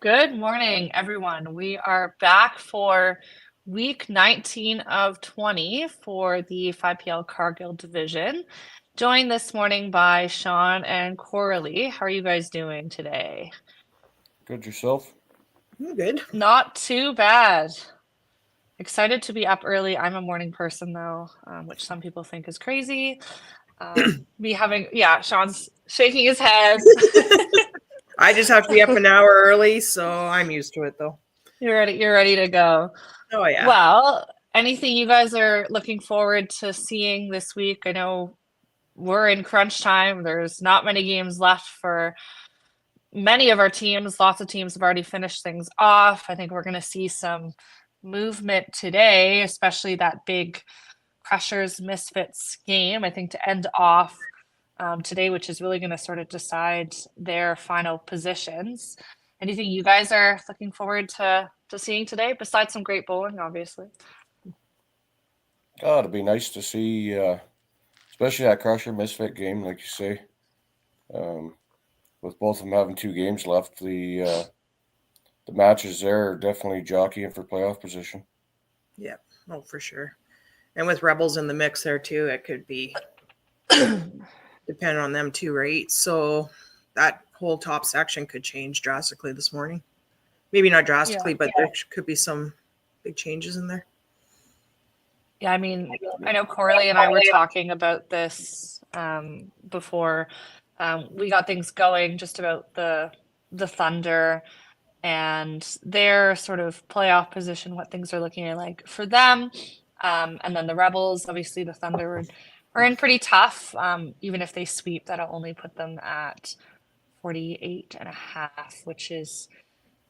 Good morning, everyone. We are back for week 19 of 20 for the 5PL Cargill division. Joined this morning by Sean and Coralie. How are you guys doing today? Good yourself? I'm good. Not too bad. Excited to be up early. I'm a morning person though, which some people think is crazy. Sean's shaking his head. I just have to be up an hour early, so I'm used to it though. You're ready to go. Oh yeah. Well, anything you guys are looking forward to seeing this week? I know we're in crunch time. There's not many games left for many of our teams. Lots of teams have already finished things off. I think we're going to see some movement today, especially that big Crushers Misfits game, I think, to end off today, which is really going to sort of decide their final positions. Anything you guys are looking forward to seeing today, besides some great bowling, obviously? Oh, it'd be nice to see, especially that Crusher Misfit game, like you say. With both of them having 2 games left, the matches there are definitely jockeying for playoff position. Yeah, oh for sure. And with Rebels in the mix there too, it could be depending on them too, right? So that whole top section could change drastically this morning. Maybe not drastically, but there could be some big changes in there. Yeah, I mean, I know Coralie and I were talking about this before we got things going, just about the Thunder and their sort of playoff position, what things are looking at like for them. And then the Rebels, obviously the Thunder are in pretty tough. Even if they sweep, that'll only put them at 48.5, which is,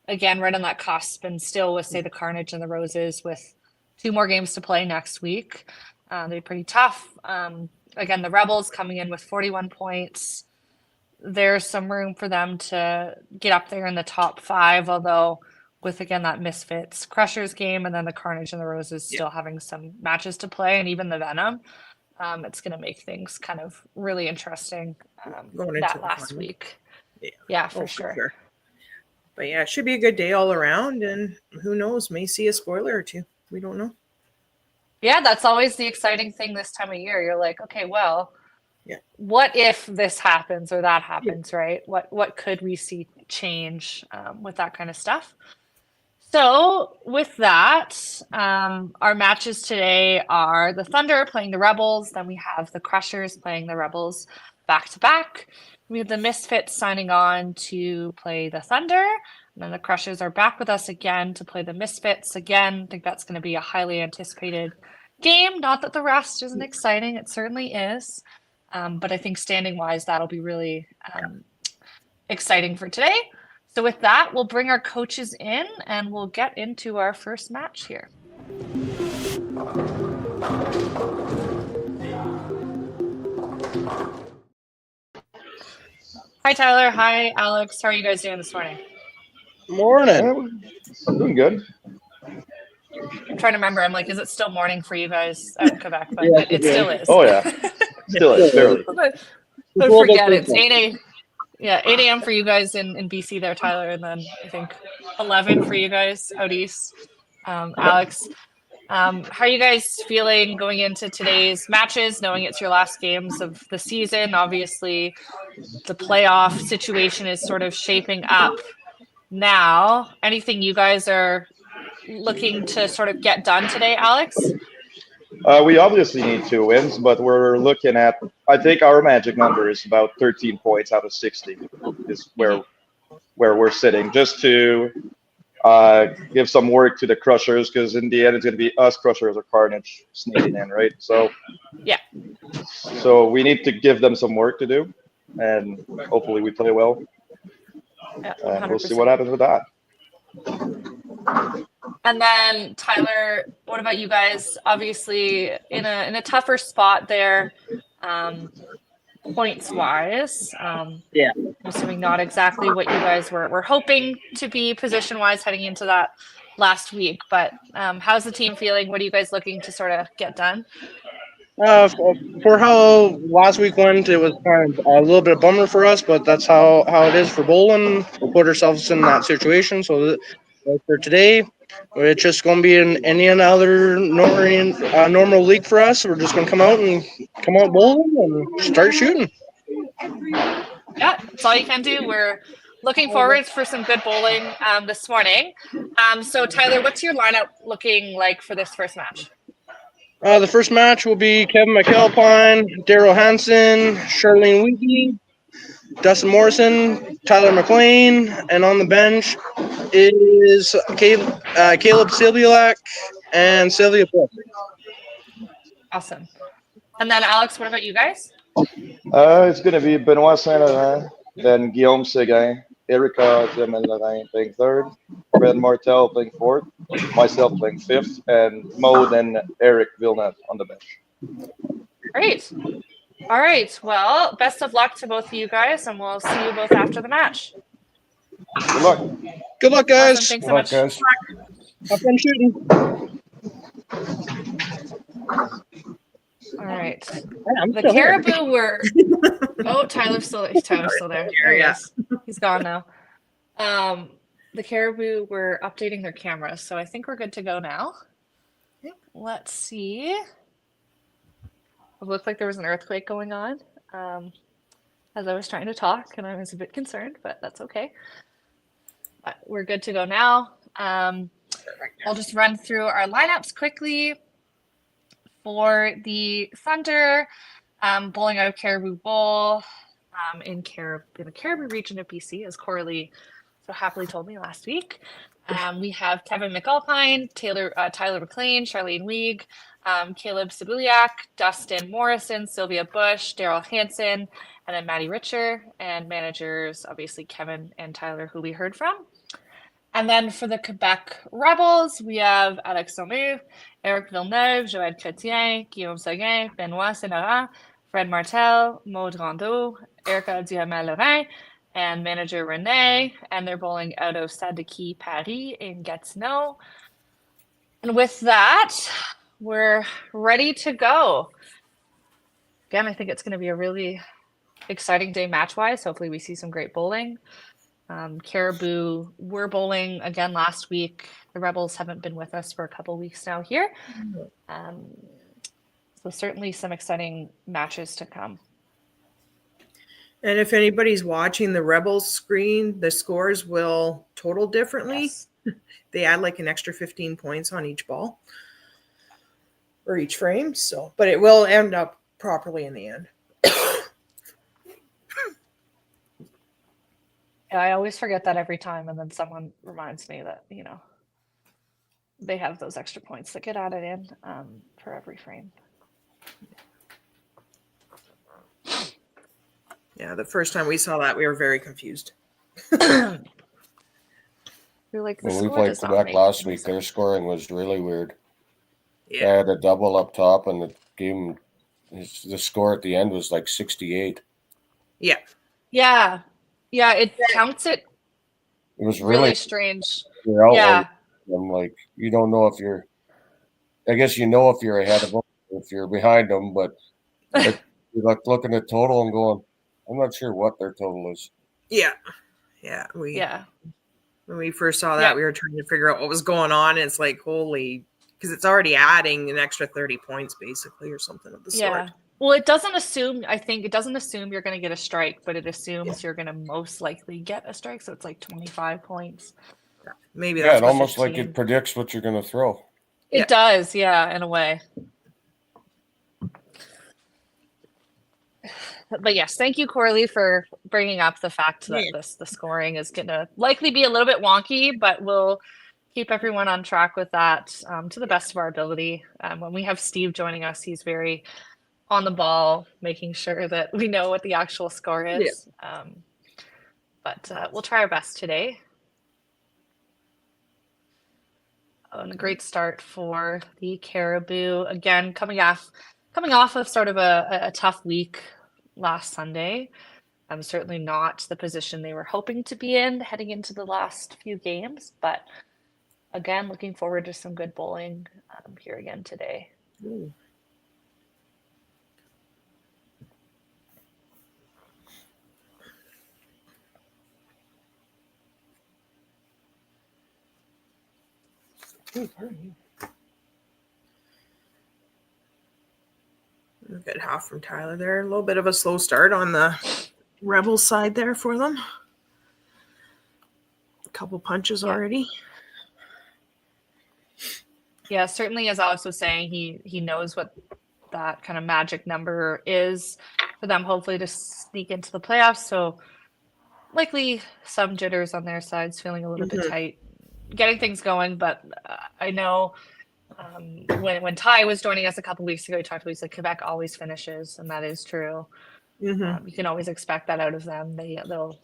again, right on that cusp. And still with, say, the Carnage and the Roses with 2 more games to play next week. They're pretty tough. Again, the Rebels coming in with 41 points. There's some room for them to get up there in the top 5, although with, again, that Misfits Crushers game and then the Carnage and the Roses still having some matches to play, and even the Venom, it's going to make things kind of really interesting Going into that last week. Yeah, for sure. But yeah, it should be a good day all around, and who knows, may see a spoiler or two. We don't know. Yeah, that's always the exciting thing this time of year. You're like, okay, well, what if this happens or that happens, right? What could we see change with that kind of stuff? So with that, our matches today are the Thunder playing the Rebels. Then we have the Crushers playing the Rebels back to back. We have the Misfits signing on to play the Thunder. And then the Crushers are back with us again to play the Misfits. Again, I think that's going to be a highly anticipated game. Not that the rest isn't exciting. It certainly is. But I think standing-wise, that'll be really exciting for today. So with that, we'll bring our coaches in and we'll get into our first match here. Hi, Tyler. Hi, Alex. How are you guys doing this morning? Morning. I'm doing good. I'm trying to remember. I'm like, is it still morning for you guys out in Quebec? But it still is. Oh, yeah. Still is, barely. But forget it. It's 8 a.m. for you guys in BC there, Tyler, and then I think 11 for you guys out east. Alex, how are you guys feeling going into today's matches, knowing it's your last games of the season? Obviously, the playoff situation is sort of shaping up now. Anything you guys are looking to sort of get done today, Alex? We obviously need 2 wins, but we're looking at, I think our magic number is about 13 points out of 60 is where we're sitting, just to give some work to the Crushers, because in the end it's going to be us Crushers or Carnage sneaking in, right? So we need to give them some work to do, and hopefully we play well. Yeah, and we'll see what happens with that. And then Tyler, what about you guys? Obviously in a tougher spot there, points wise. I'm assuming not exactly what you guys were hoping to be position wise heading into that last week, but how's the team feeling? What are you guys looking to sort of get done? For how last week went, it was kind of a little bit of bummer for us, but that's how it is for bowling. We put ourselves in that situation. So for today, it's just going to be any other normal league for us. We're just going to come out bowling and start shooting. Yeah, that's all you can do. We're looking forward for some good bowling this morning. So Tyler, what's your lineup looking like for this first match? The first match will be Kevin McAlpine, Daryl Hansen, Charlene Weege, Dustin Morrison, Tyler McLean, and on the bench is Caleb Silviak and Sylvia Bush. Awesome. And then Alex, what about you guys? It's going to be Benoit Saint-Laurent, then Guillaume Seguin, Erica Diamant-Lorrain playing third, Fred Martel playing fourth, myself playing fifth, and Maud and Eric Villeneuve on the bench. Great. All right. Well, best of luck to both of you guys, and we'll see you both after the match. Good luck. Good luck, guys. Awesome. Thanks Good so luck, much. guys. Have fun shooting. All right. I'm The still here. Caribou were. Oh, Tyler's still there. There he is. He's gone now. The Caribou were updating their cameras, so I think we're good to go now. Let's see. It looked like there was an earthquake going on as I was trying to talk, and I was a bit concerned, but that's okay. But we're good to go now. I'll just run through our lineups quickly. For the Thunder, bowling out of Caribou Bowl in the Caribou region of BC, as Coralie so happily told me last week. We have Kevin McAlpine, Tyler McLean, Charlene Weege, Caleb Sibuliak, Dustin Morrison, Sylvia Bush, Daryl Hansen, and then Maddie Richer, and managers, obviously Kevin and Tyler, who we heard from. And then for the Quebec Rebels, we have Alex Somu, Eric Villeneuve, Joël Chrétien, Guillaume Seguin, Benoit Saint-Laurent, Fred Martel, Maud Rondeau, Erica Diamant-Lorrain, and manager Renee. And they're bowling out of Stade Paris in Gatineau. And with that, we're ready to go. Again, I think it's going to be a really exciting day match-wise. Hopefully we see some great bowling. Caribou were bowling again last week. The Rebels haven't been with us for a couple weeks now here. So certainly some exciting matches to come. And if anybody's watching the Rebels screen, the scores will total differently. Yes. They add like an extra 15 points on each ball or each frame. So, but it will end up properly in the end. I always forget that every time, and then someone reminds me that, they have those extra points that get added in for every frame. Yeah, the first time we saw that, we were very confused. You're like, When we played Quebec last week, their scoring was really weird. They Yeah. had a double up top, and the game, the score at the end was like 68. Yeah. Yeah. Yeah, it counts it It was really strange. You're out Yeah. I'm like, you don't know if you're. I guess you know if you're ahead of them, if you're behind them, but you're like looking at total and going, I'm not sure what their total is. Yeah. Yeah. When we first saw that, we were trying to figure out what was going on. And it's like, holy, because it's already adding an extra 30 points basically or something of the sort. Well, it doesn't assume, I think it doesn't assume you're going to get a strike, but it assumes you're going to most likely get a strike. So it's like 25 points. Maybe that's it almost 15. Like it predicts what you're going to throw. It does. Yeah, in a way. But yes, thank you, Coralie, for bringing up the fact that the scoring is going to likely be a little bit wonky, but we'll keep everyone on track with that to the best of our ability. When we have Steve joining us, he's very on the ball, making sure that we know what the actual score is. But we'll try our best today. And a great start for the Caribou. Again, coming off of sort of a tough week last Sunday. Certainly not the position they were hoping to be in heading into the last few games. But again, looking forward to some good bowling here again today. Ooh. Ooh, pardon me. A good half from Tyler there. A little bit of a slow start on the Rebels side there for them. A couple punches already. Yeah, certainly, as Alex was saying, he knows what that kind of magic number is for them, hopefully to sneak into the playoffs. So likely some jitters on their sides, feeling a little bit tight, getting things going. But I know when Ty was joining us a couple weeks ago, he talked about, he said Quebec always finishes, and that is true. You can always expect that out of them. They'll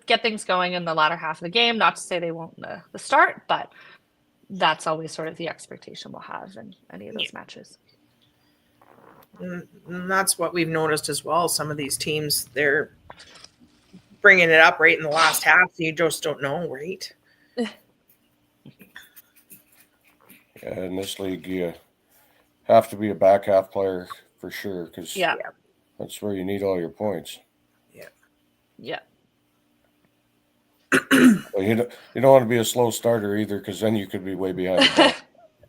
get things going in the latter half of the game. Not to say they won't the start, but that's always sort of the expectation we'll have in any of those matches. And that's what we've noticed as well. Some of these teams, they're bringing it up right in the last half. You just don't know, right? Yeah, in this league, you have to be a back half player for sure, because that's where you need all your points. Yeah. But you don't want to be a slow starter either, because then you could be way behind the ball.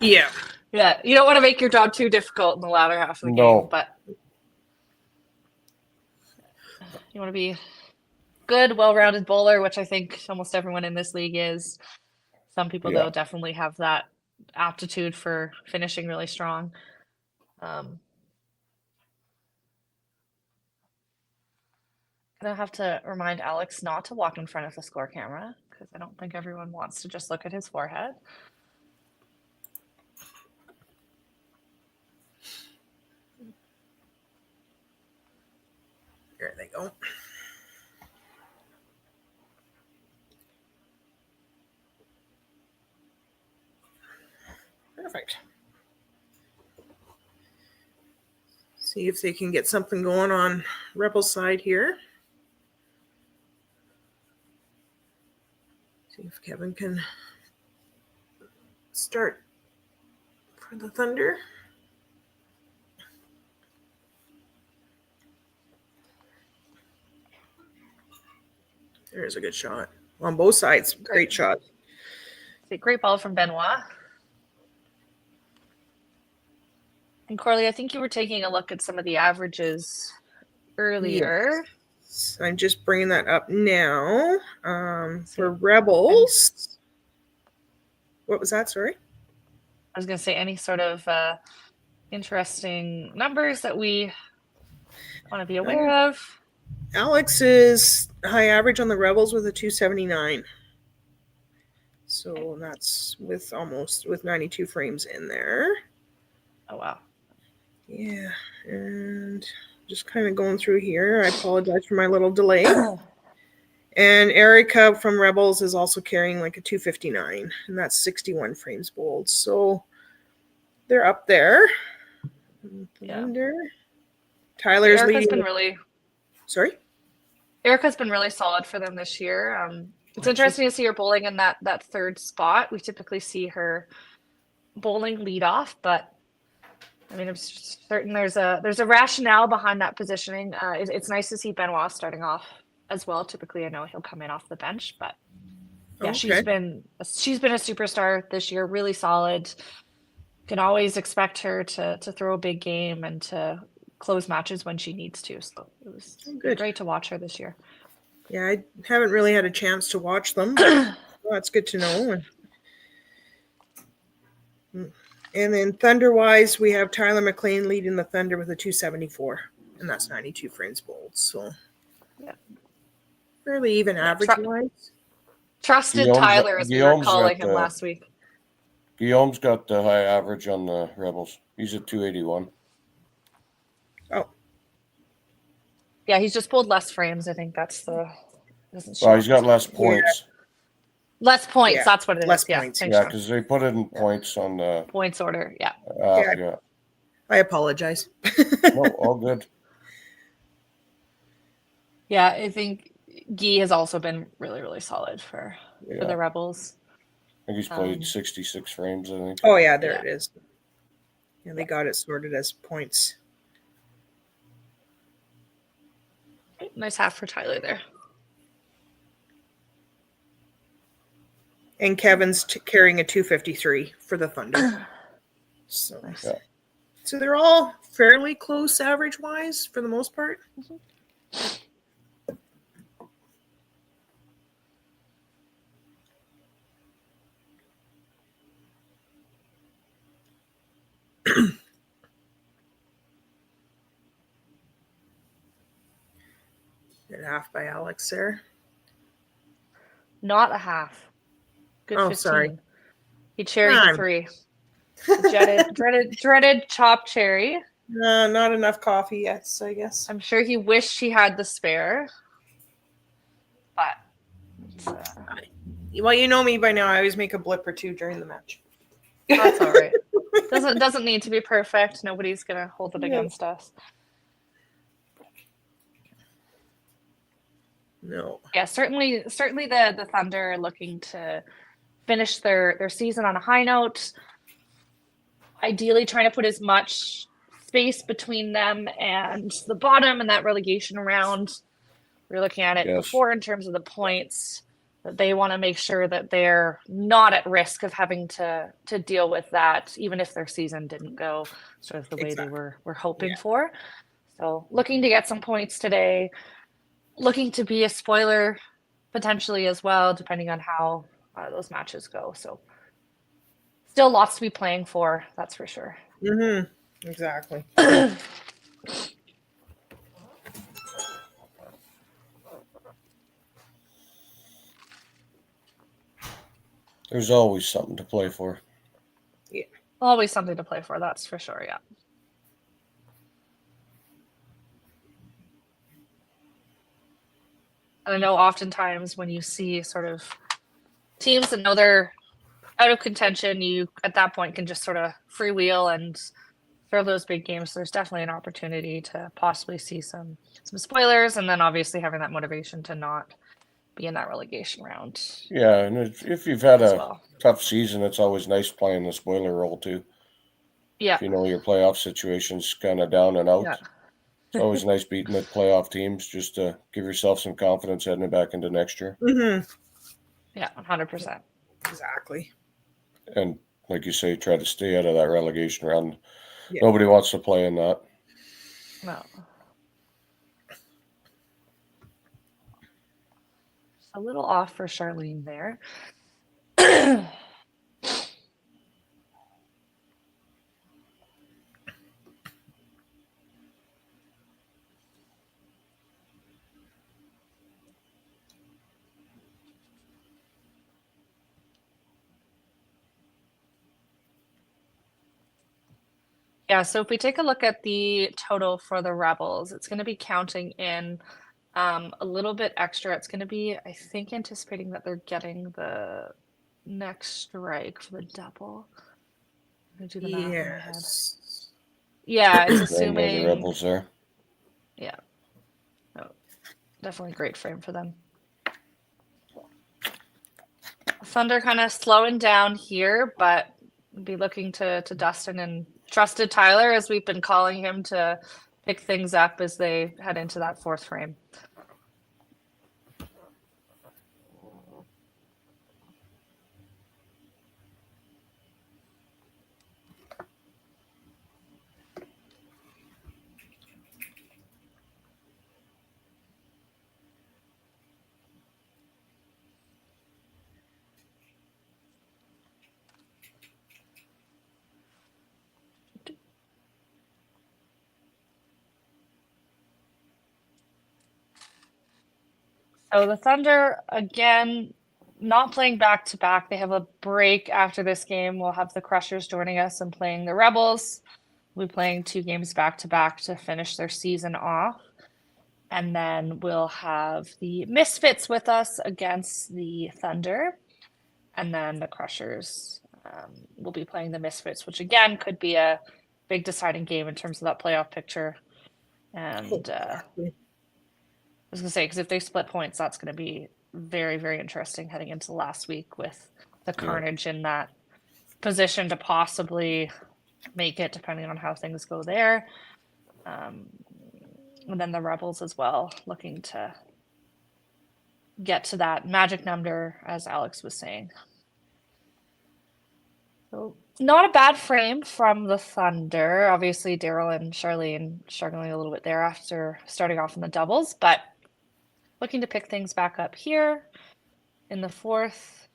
Yeah. Yeah, you don't want to make your job too difficult in the latter half of the game, but you want to be good, well-rounded bowler, which I think almost everyone in this league is. Some people, though, definitely have that aptitude for finishing really strong. Gonna have to remind Alex not to walk in front of the score camera, because I don't think everyone wants to just look at his forehead. Here they go. Perfect. See if they can get something going on Rebels side here. See if Kevin can start for the Thunder. There's a good shot on both sides. Great shot. It's a great ball from Benoit. And Corley, I think you were taking a look at some of the averages earlier. Yes. I'm just bringing that up now. For Rebels. What was that? Sorry. I was going to say any sort of interesting numbers that we want to be aware of. Alex's high average on the Rebels with a 279. So that's with 92 frames in there. Oh, wow. Yeah. And just kind of going through here. I apologize for my little delay. And Erica from Rebels is also carrying like a 259, and that's 61 frames bowled. So they're up there. Yeah. Tyler's Erica's leading. been really. Sorry? Erica's been really solid for them this year. It's interesting to see her bowling in that third spot. We typically see her bowling lead off, but I mean, I'm certain there's a rationale behind that positioning. It's nice to see Benoit starting off as well. Typically, I know he'll come in off the bench, but yeah, she's been a superstar this year. Really solid. Can always expect her to throw a big game and to close matches when she needs to. So it was great to watch her this year. Yeah, I haven't really had a chance to watch them. Well, that's good to know. And then Thunder-wise, we have Tyler McLean leading the Thunder with a 274, and that's 92 frames bowled. So fairly even average-wise. Trusted Tyler, as we were calling him last week. Guillaume's got the high average on the Rebels. He's at 281. Oh. Yeah, he's just pulled less frames. I think that's the. Well, he's got less points. Less points. That's what it is. Less points. Yeah, because they put it in points on the points order. Yeah. I apologize. No, all good. Yeah, I think Guy has also been really, really solid for the Rebels. I think he's played 66 frames, I think. Oh, yeah, there it is. Yeah, they got it sorted as points. Nice half for Tyler there. And Kevin's carrying a 253 for the Thunder. So, Nice. Yeah. so they're all fairly close average-wise for the most part. Good half by Alex there. Not a half. Good Oh, 15. sorry. He cherried the I'm- 3. Dreaded chopped cherry. Not enough coffee yet, so I guess. I'm sure he wished he had the spare. But it's, Well, you know me by now. I always make a blip or two during the match. that's all right. Doesn't need to be perfect. Nobody's gonna hold it Yeah. against us. No. Yeah, certainly the Thunder are looking to finish their season on a high note. Ideally trying to put as much space between them and the bottom and that relegation round. We were looking at it Yes. before in terms of the points, that they want to make sure that they're not at risk of having to deal with that, even if their season didn't go sort of the way they were hoping for. So looking to get some points today, looking to be a spoiler potentially as well, depending on how those matches go. So still lots to be playing for, that's for sure. Mm-hmm. Exactly. There's always something to play for. Always something to play for, that's for sure, yeah. And I know oftentimes when you see sort of teams that know they're out of contention, you at that point can just sort of freewheel and throw those big games. There's definitely an opportunity to possibly see some spoilers, and then obviously having that motivation to not be in that relegation round. Yeah, and if you've had as a well. tough season, it's always nice playing the spoiler role too. Yeah. If you know your playoff situation's kind of down and out. Yeah. It's always nice beating the playoff teams just to give yourself some confidence heading back into next year. Mm-hmm. Yeah, 100%. Exactly. And like you say, try to stay out of that relegation round. Yeah. Nobody wants to play in that. No. A little off for Charlene there. Yeah, so if we take a look at the total for the Rebels, it's going to be counting in a little bit extra. It's going to be, I think, anticipating that they're getting the next strike for the double. I'm gonna do the math in my head. Yes. Yeah, it's Ran by the assuming. Rebels there. Yeah. Oh, definitely great frame for them. Thunder kind of slowing down here, but be looking to Dustin and trusted Tyler, as we've been calling him, to pick things up as they head into that fourth frame. So the Thunder, again, not playing back to back. They have a break after this game. We'll have the Crushers joining us and playing the Rebels. We'll be playing 2 games back to back to finish their season off. And then we'll have the Misfits with us against the Thunder. And then the Crushers will be playing the Misfits, which again could be a big deciding game in terms of that playoff picture. And I was going to say, because if they split points, that's going to be very, very interesting heading into the last week with the Carnage in that position to possibly make it, depending on how things go there. And then the Rebels as well, looking to get to that magic number, as Alex was saying. So not a bad frame from the Thunder. Obviously, Daryl and Charlene struggling a little bit there after starting off in the doubles, but looking to pick things back up here in the fourth.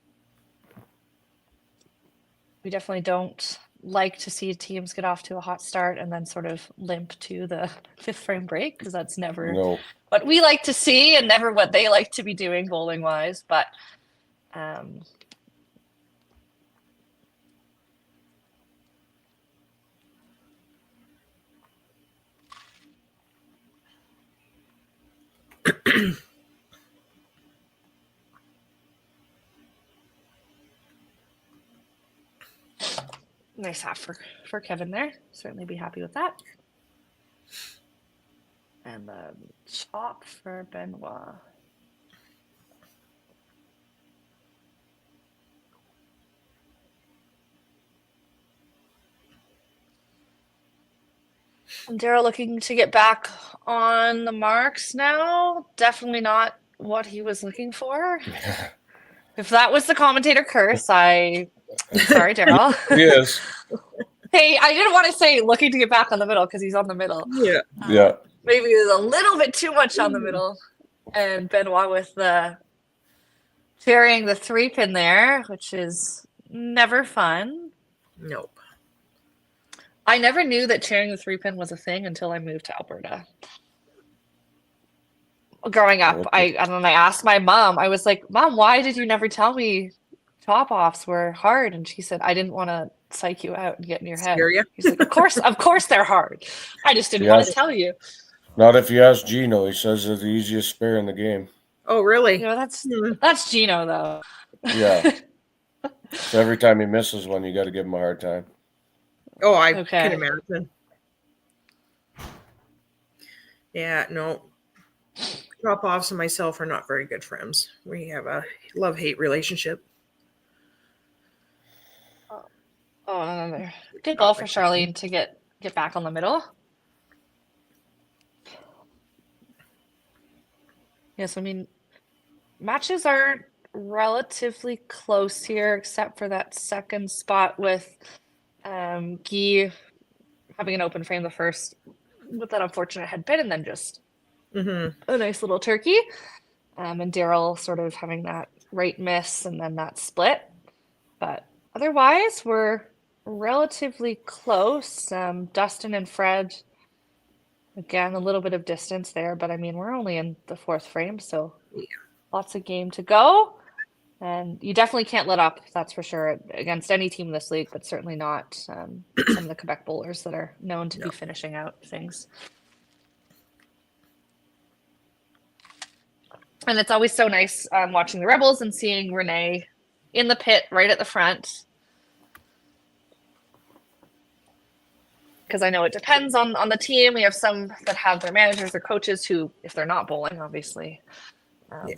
We definitely don't like to see teams get off to a hot start and then sort of limp to the fifth frame break, because that's never what we like to see and never what they like to be doing bowling wise. But nice half for Kevin there. Certainly be happy with that. And the chop for Benoit. And Daryl looking to get back on the marks now. Definitely not what he was looking for. If that was the commentator curse, I'm sorry, Daryl. Yes. Hey, I didn't want to say looking to get back on the middle because he's on the middle. Yeah. Yeah. Maybe it was a little bit too much on the middle. And Benoit with the carrying the 3-pin there, which is never fun. Nope. I never knew that chairing the 3-pin was a thing until I moved to Alberta. Growing up, I don't know, I asked my mom, I was like, Mom, why did you never tell me chop-offs were hard? And she said, I didn't want to psych you out and get in your head. Scare ya? He's like, of course they're hard. I just didn't want to tell you. Not if you ask Gino. He says they're the easiest spare in the game. Oh, really? You know, that's Gino though. Yeah. So every time he misses one, you got to give him a hard time. Oh, I Okay. can imagine. Yeah, no. Drop-offs and myself are not very good friends. We have a love-hate relationship. Oh, another good ball for Charlene to get back on the middle. Yes, I mean, matches are relatively close here, except for that second spot with Guy having an open frame the first with that unfortunate head pin, and then just a nice little turkey. And Daryl sort of having that right miss and then that split. But otherwise, we're relatively close. Dustin and Fred, again, a little bit of distance there, but I mean, we're only in the fourth frame, so lots of game to go. And you definitely can't let up, that's for sure, against any team in this league, but certainly not some of the Quebec bowlers that are known to be finishing out things. And it's always so nice watching the Rebels and seeing Renee in the pit right at the front. Because I know it depends on the team. We have some that have their managers or coaches who, if they're not bowling, obviously,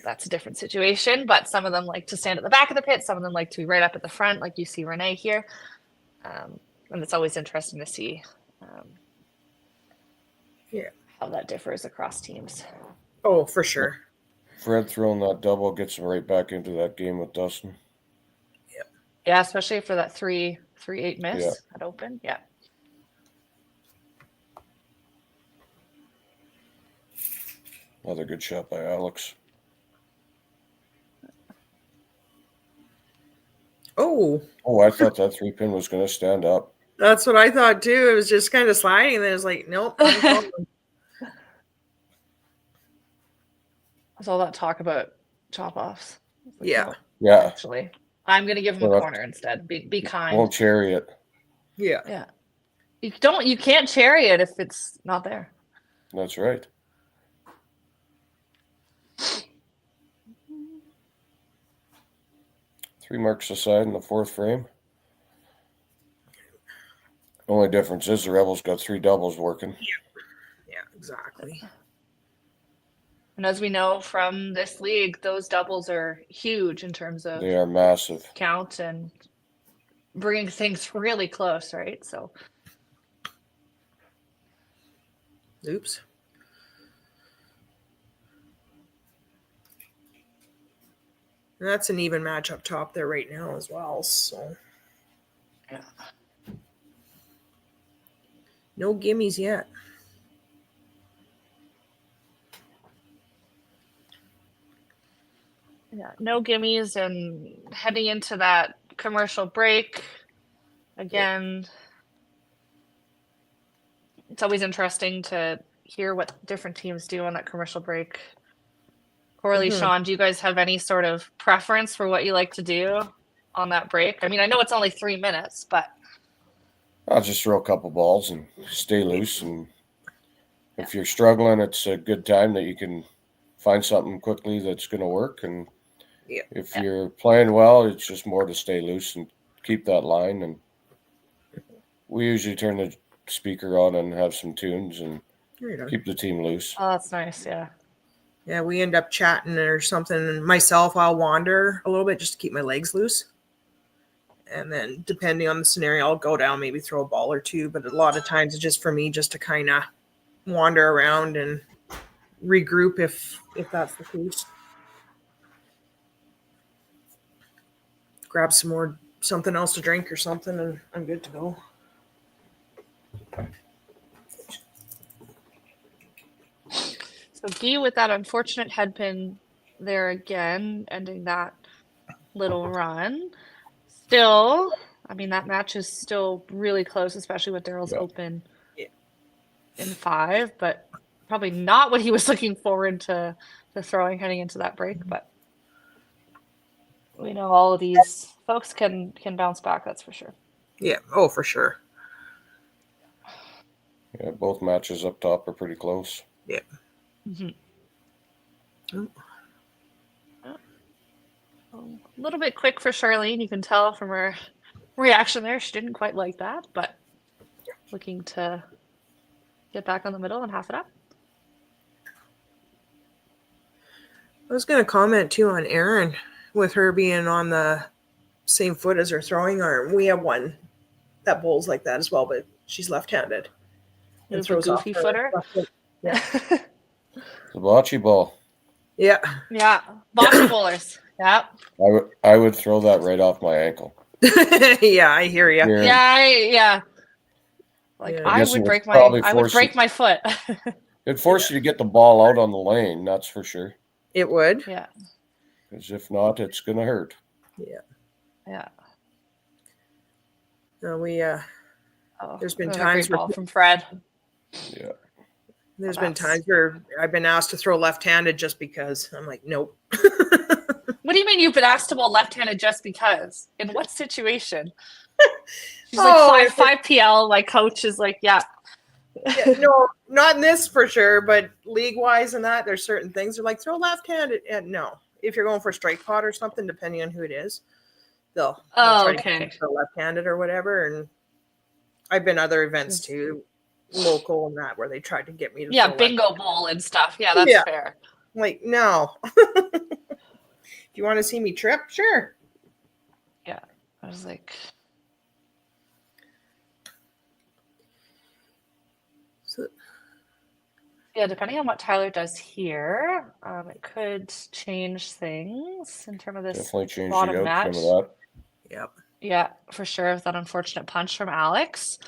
that's a different situation. But some of them like to stand at the back of the pit. Some of them like to be right up at the front, like you see Renee here. And it's always interesting to see how that differs across teams. Oh, for sure. Fred throwing that double gets him right back into that game with Dustin. Yeah, especially for that 3-8 miss at open. Yeah. Another good shot by Alex. Oh, I thought that 3-pin was going to stand up. that's what I thought too. It was just kind of sliding, and then it was like, nope. I'm going. There's all that talk about chop-offs. Like, Yeah. no, Yeah. actually, I'm going to give him a corner instead. Be kind. Won't cherry it. Yeah. Yeah. You can't cherry it if it's not there. That's right. Three marks aside in the fourth frame. Only difference is the Rebels got 3 doubles working. Yeah, exactly. And as we know from this league, those doubles are huge in terms of They are massive. count and bringing things really close, right? So Oops. And that's an even match up top there right now as well. So Yeah. No gimmies yet. Yeah, no gimmies, and heading into that commercial break again. It's always interesting to hear what different teams do on that commercial break. Corley, Sean, do you guys have any sort of preference for what you like to do on that break? I mean, I know it's only 3 minutes, but I'll just throw a couple balls and stay loose. And if you're struggling, it's a good time that you can find something quickly that's going to work. And if you're playing well, it's just more to stay loose and keep that line. And we usually turn the speaker on and have some tunes and keep the team loose. Oh, that's nice. Yeah. Yeah, we end up chatting or something. Myself, I'll wander a little bit just to keep my legs loose. And then depending on the scenario, I'll go down, maybe throw a ball or two. But a lot of times it's just for me just to kind of wander around and regroup if that's the case. Grab something else to drink or something, and I'm good to go. So Guy with that unfortunate head pin there again, ending that little run. Still, I mean, that match is still really close, especially with Daryl's open in 5, but probably not what he was looking forward to throwing heading into that break. But we know all of these folks can bounce back, that's for sure. Yeah, oh, for sure. Yeah, both matches up top are pretty close. Yeah. A little bit quick for Charlene. You can tell from her reaction there. She didn't quite like that, but looking to get back on the middle and half it up. I was going to comment too on Erin with her being on the same foot as her throwing arm. We have one that bowls like that as well, but she's left-handed and throws goofy off footer. Yeah. The bocce ball. Yeah. Yeah. Bocce bowlers. Yeah. I would throw that right off my ankle. Yeah, I hear you. Yeah. Like I would break my foot. It'd force you to get the ball out on the lane, that's for sure. It would. Yeah. Because if not, it's gonna hurt. Yeah. Yeah. No, there's been another times great ball from Fred. Yeah. There's been times where I've been asked to throw left-handed just because. I'm like, nope. What do you mean you've been asked to bowl left-handed just because? In what situation? She's like 5 PL. My coach is like, yeah. No, not in this for sure, but league-wise and that, there's certain things. They're like, throw left-handed. And no. If you're going for a strike pot or something, depending on who it is, they'll try to throw left-handed or whatever. And I've been other events too, local and that, where they tried to get me to throw bingo bowl and stuff. Yeah, that's fair. Like, no. Do you want to see me trip? Sure. Yeah. I was like, yeah, depending on what Tyler does here, it could change things in terms of this Definitely change bottom the match. outcome of that. Yep. Yeah, for sure. With that unfortunate punch from Alex.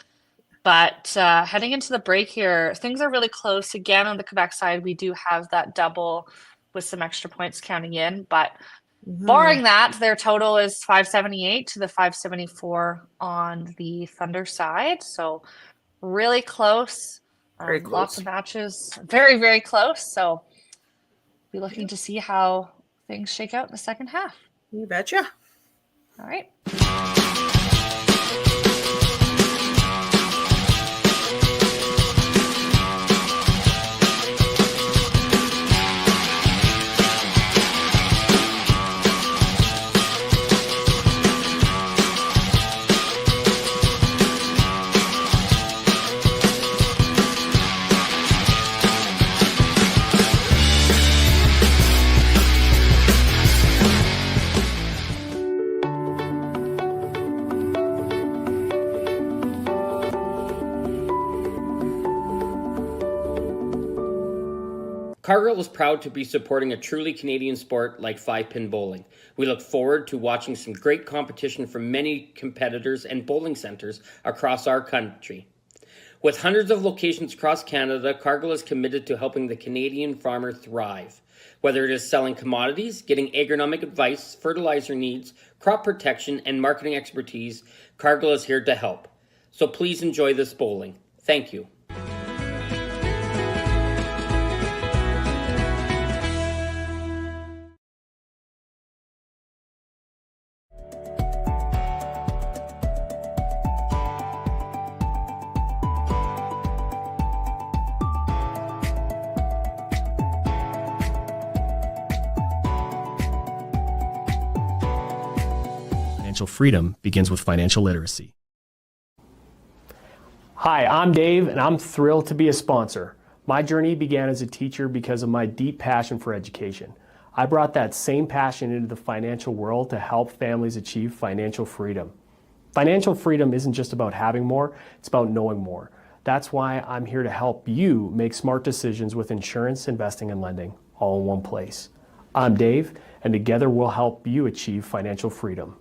But heading into the break here, things are really close. Again, on the Quebec side, we do have that double with some extra points counting in. But barring that, their total is 578 to the 574 on the Thunder side. So really close. Very close. Lots of matches. Very, very close. So be looking to see how things shake out in the second half. You betcha. All right. Cargill is proud to be supporting a truly Canadian sport like 5-pin bowling. We look forward to watching some great competition from many competitors and bowling centers across our country. With hundreds of locations across Canada, Cargill is committed to helping the Canadian farmer thrive. Whether it is selling commodities, getting agronomic advice, fertilizer needs, crop protection, and marketing expertise, Cargill is here to help. So please enjoy this bowling. Thank you. Financial freedom begins with financial literacy. Hi, I'm Dave, and I'm thrilled to be a sponsor. My journey began as a teacher because of my deep passion for education. I brought that same passion into the financial world to help families achieve financial freedom. Financial freedom isn't just about having more, it's about knowing more. That's why I'm here to help you make smart decisions with insurance, investing, and lending all in one place. I'm Dave, and together we'll help you achieve financial freedom.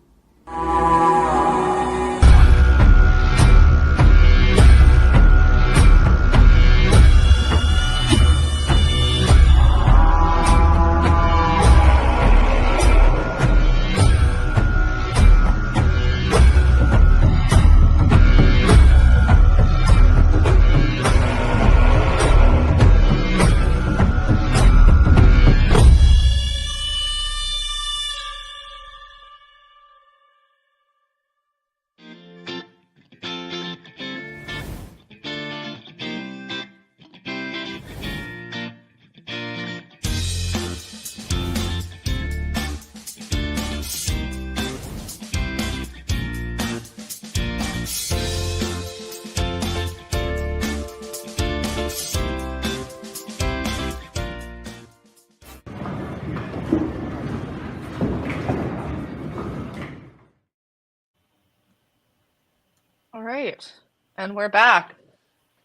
All right, and we're back.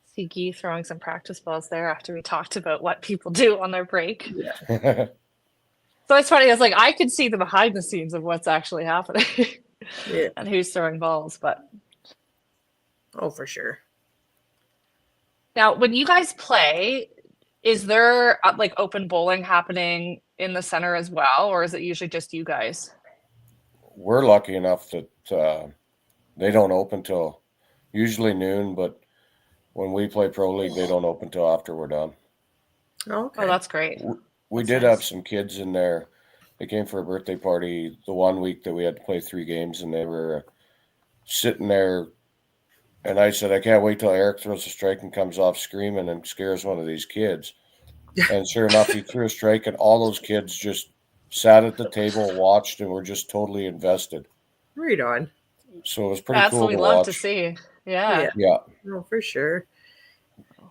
See Guy throwing some practice balls there after we talked about what people do on their break. Yeah. So it's funny. It's like I could see the behind the scenes of what's actually happening and who's throwing balls. But Oh, for sure. now, when you guys play, is there like open bowling happening in the center as well, or is it usually just you guys? We're lucky enough that they don't open till usually noon, but when we play Pro League, they don't open till after we're done. Okay. Oh, that's great. We That's did nice. have some kids in there. They came for a birthday party the one week that we had to play 3 games, and they were sitting there. And I said, I can't wait till Eric throws a strike and comes off screaming and scares one of these kids. And sure enough, he threw a strike, and all those kids just sat at the table, watched, and were just totally invested. Right on. So it was pretty That's cool what we to love watch. to see. Yeah. Yeah. Oh, for sure.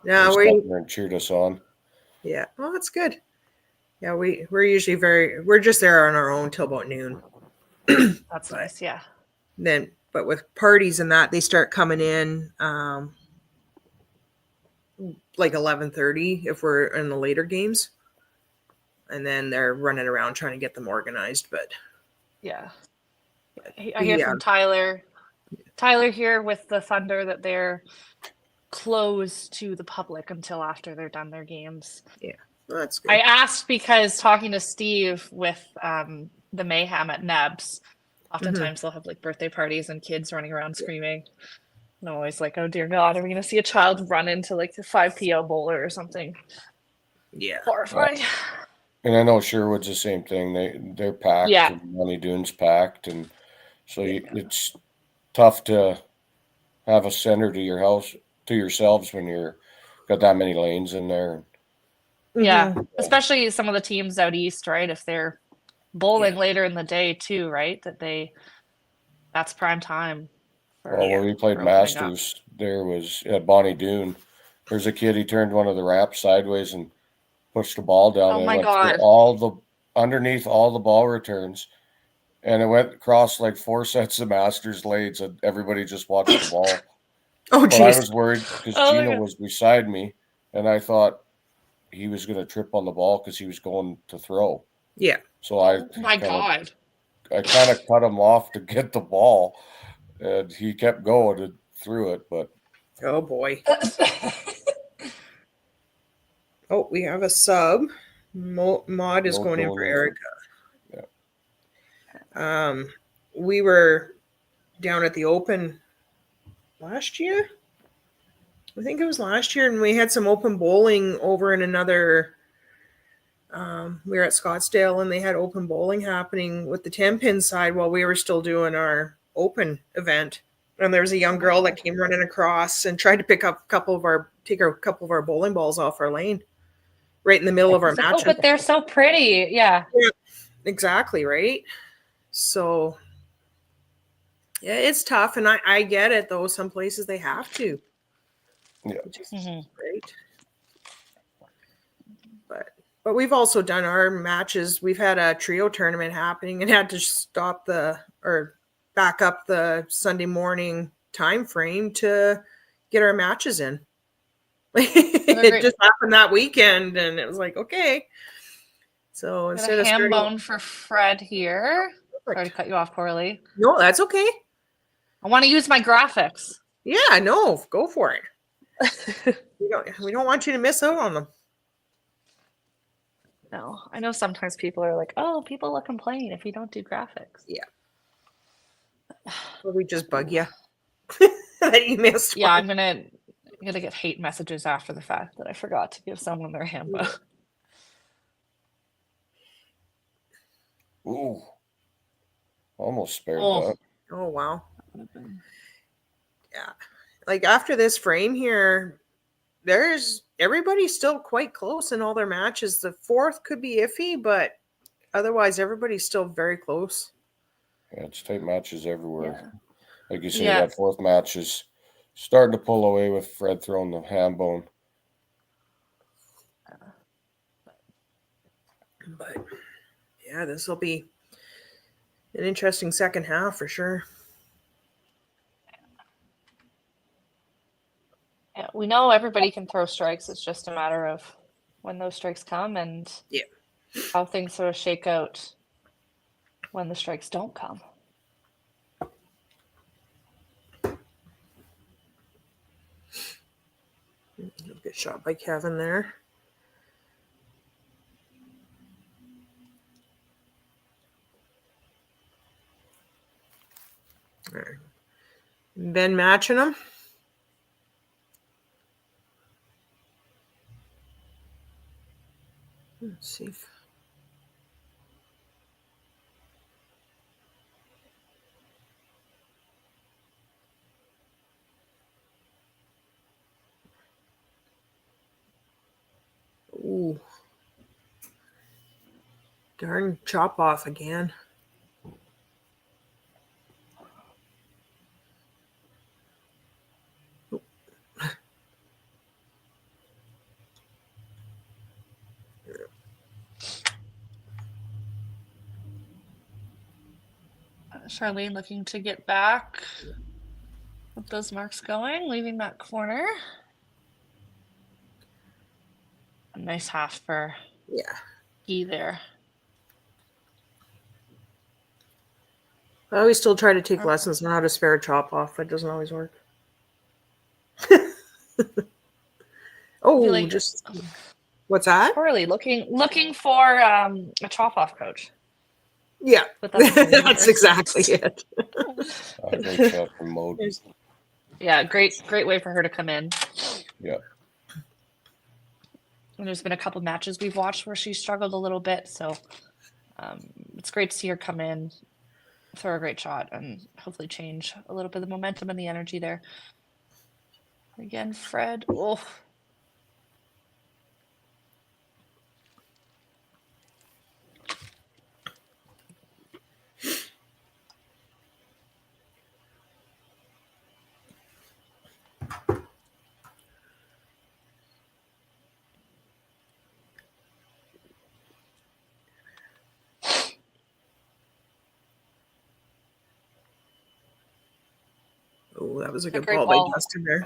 They Now sat we there and cheered us on. Yeah. Oh, that's good. Yeah, we're usually we're just there on our own till about noon. That's nice. Yeah. But with parties and that, they start coming in like 11:30 if we're in the later games, and then they're running around trying to get them organized. But Yeah. I hear from Tyler here with the Thunder that they're closed to the public until after they're done their games. well, that's good. I asked because talking to Steve with the Mayhem at Nebs, oftentimes they'll have like birthday parties and kids running around screaming. And I'm always like, oh dear God, are we going to see a child run into like the 5 PO bowler or something? Yeah. Horrifying. And I know Sherwood's the same thing. They're packed. Yeah. And Money Dune's packed, and so it's tough to have a center to your house to yourselves when you're got that many lanes in there. Yeah, especially some of the teams out east, right? If they're bowling later in the day too, right? That's prime time. Well, when we played Masters, there was at Bonnie Doon. There's a kid. He turned one of the wraps sideways and pushed the ball down. Oh and my went God! through underneath all the ball returns, and it went across like 4 sets of Masters lanes, and everybody just watched the ball. Oh, But geez. I was worried because Oh my Gina God. was beside me, and I thought, he was going to trip on the ball because he was going to throw. Yeah. So I Oh my God. I kind of cut him off to get the ball, and he kept going and threw it. But Oh boy. Oh, we have a sub. Maud is going in for Erica. Yeah. We were down at the Open last year. I think it was last year, and we had some open bowling over in another. We were at Scottsdale, and they had open bowling happening with the 10-pin side while we were still doing our open event. And there was a young girl that came running across and tried to take a couple of our bowling balls off our lane, right in the middle of our It's like, match. oh, but they're so pretty. Yeah. Exactly, right? So, yeah, it's tough, and I get it, though. Some places they have to. Yeah. Which is great. But we've also done our matches. We've had a trio tournament happening and had to back up the Sunday morning time frame to get our matches in. It just happened that weekend, and it was like, okay. So instead of ham bone for Fred here. Perfect. Sorry to cut you off, Coralie. No, that's okay. I want to use my graphics. Yeah, no, go for it. We don't want you to miss out on them. No, I know sometimes people are like, oh, people will complain if you don't do graphics. Yeah. Or we just bug you that you missed Yeah, one. I'm gonna get hate messages after the fact that I forgot to give someone their handbook. Ooh, almost spared Oh. that. Oh, wow. Yeah. Like after this frame here, everybody's still quite close in all their matches. The fourth could be iffy, but otherwise everybody's still very close. Yeah, it's tight matches everywhere. Yeah. Like you say, that fourth match is starting to pull away with Fred throwing the ham bone. But yeah, this will be an interesting second half for sure. Yeah, we know everybody can throw strikes. It's just a matter of when those strikes come and how things sort of shake out when the strikes don't come. Good shot by Kevin there. All right. Ben matching them. Let's see. Ooh. Darn chop off again. Charlene looking to get back with those marks going, leaving that corner. A nice half for E there. I always still try to take lessons on how to spare a chop off. It doesn't always work. What's that? Coralie looking for a chop off coach. Yeah, that's exactly it. Great shot from Mode. Yeah, great way for her to come in. Yeah. And there's been a couple matches we've watched where she struggled a little bit, so it's great to see her come in, throw a great shot, and hopefully change a little bit of the momentum and the energy there. Again, Fred. Oh. Oh, that was a good ball by Justin there.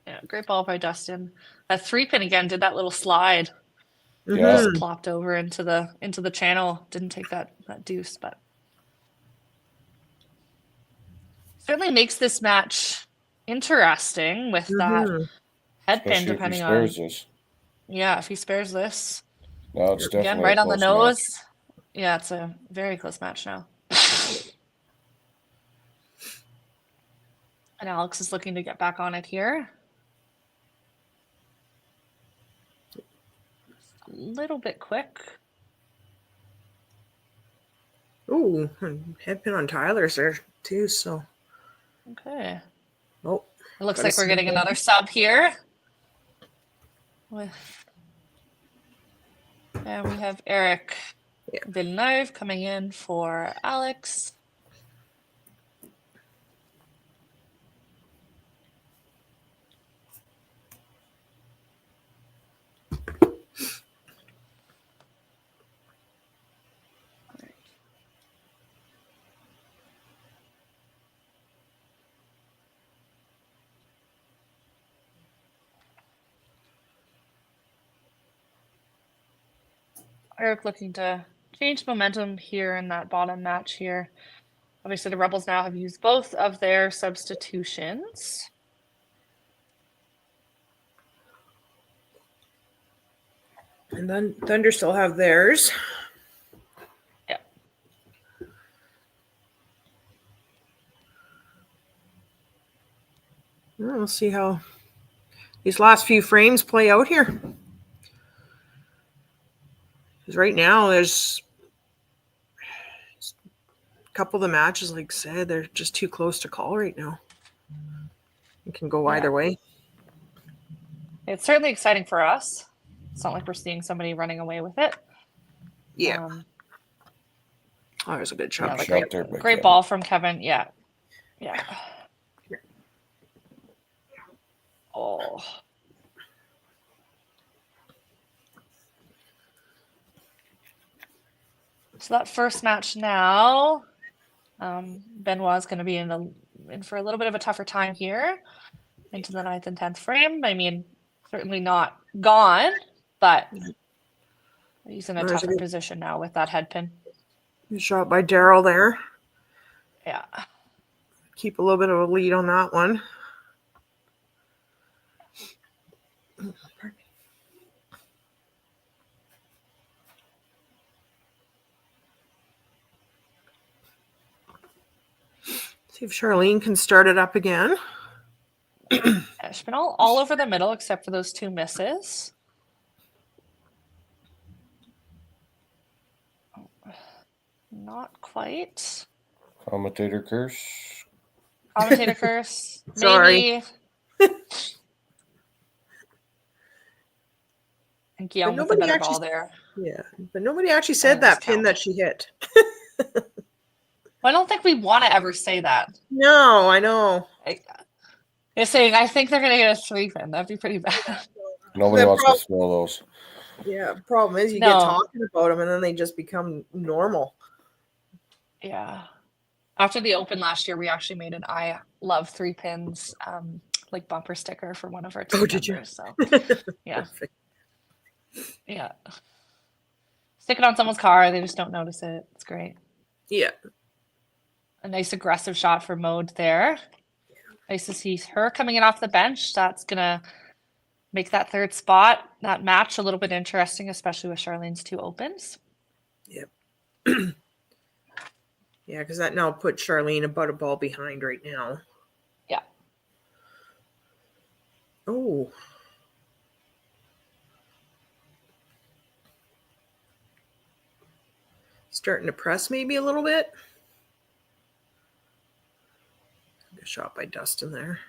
Yeah, great ball by Dustin. That 3-pin again did that little slide. Yeah. Just plopped over into the channel. Didn't take that deuce, but certainly makes this match interesting with that head pin, Especially if he depending on spares this. if he spares this. No, it's Again, definitely right a on the close nose. match. Yeah, it's a very close match now. And Alex is looking to get back on it here. A little bit quick. Ooh, head pin on Tyler's there too. So, Okay. oh, It looks got a like we're getting sub. another sub here. And we have Eric Villeneuve coming in for Alex. Eric looking to change momentum here in that bottom match here. Obviously, the Rebels now have used both of their substitutions. And then Thunder still have theirs. Yeah. We'll see how these last few frames play out here. Because right now, there's a couple of the matches, like I said, they're just too close to call right now. It can go either way. It's certainly exciting for us. It's not like we're seeing somebody running away with it. Yeah. Oh, there's a good shot. Great ball from Kevin. Yeah. Yeah. Oh. So that first match now, Benoit is going to be in for a little bit of a tougher time here into the 9th and 10th frame. I mean, certainly not gone, but he's in a tougher position now with that head pin. Good shot by Daryl there. Yeah. Keep a little bit of a lead on that one. See if Charlene can start it up again. She's been all over the middle except for those 2 misses. Not quite. Commentator curse. Commentator curse. Sorry. Maybe. And Guillaume with a better ball there. Yeah, but nobody actually said that pin that she hit. I don't think we want to ever say that. No, I know. They're saying, I think they're going to get a 3-pin. That'd be pretty bad. Nobody wants to throw those. Yeah, the problem is you get talking about them and then they just become normal. Yeah. After the Open last year, we actually made an I love 3-pins like bumper sticker for one of our team members. So yeah. Yeah. Stick it on someone's car. They just don't notice it. It's great. Yeah. A nice aggressive shot for Mode there. Nice to see her coming in off the bench. That's going to make that 3rd spot, that match, a little bit interesting, especially with Charlene's 2 opens. Yep. Yeah, because that now put Charlene about a ball behind right now. Yeah. Oh. Starting to press maybe a little bit. Good shot by Dustin there.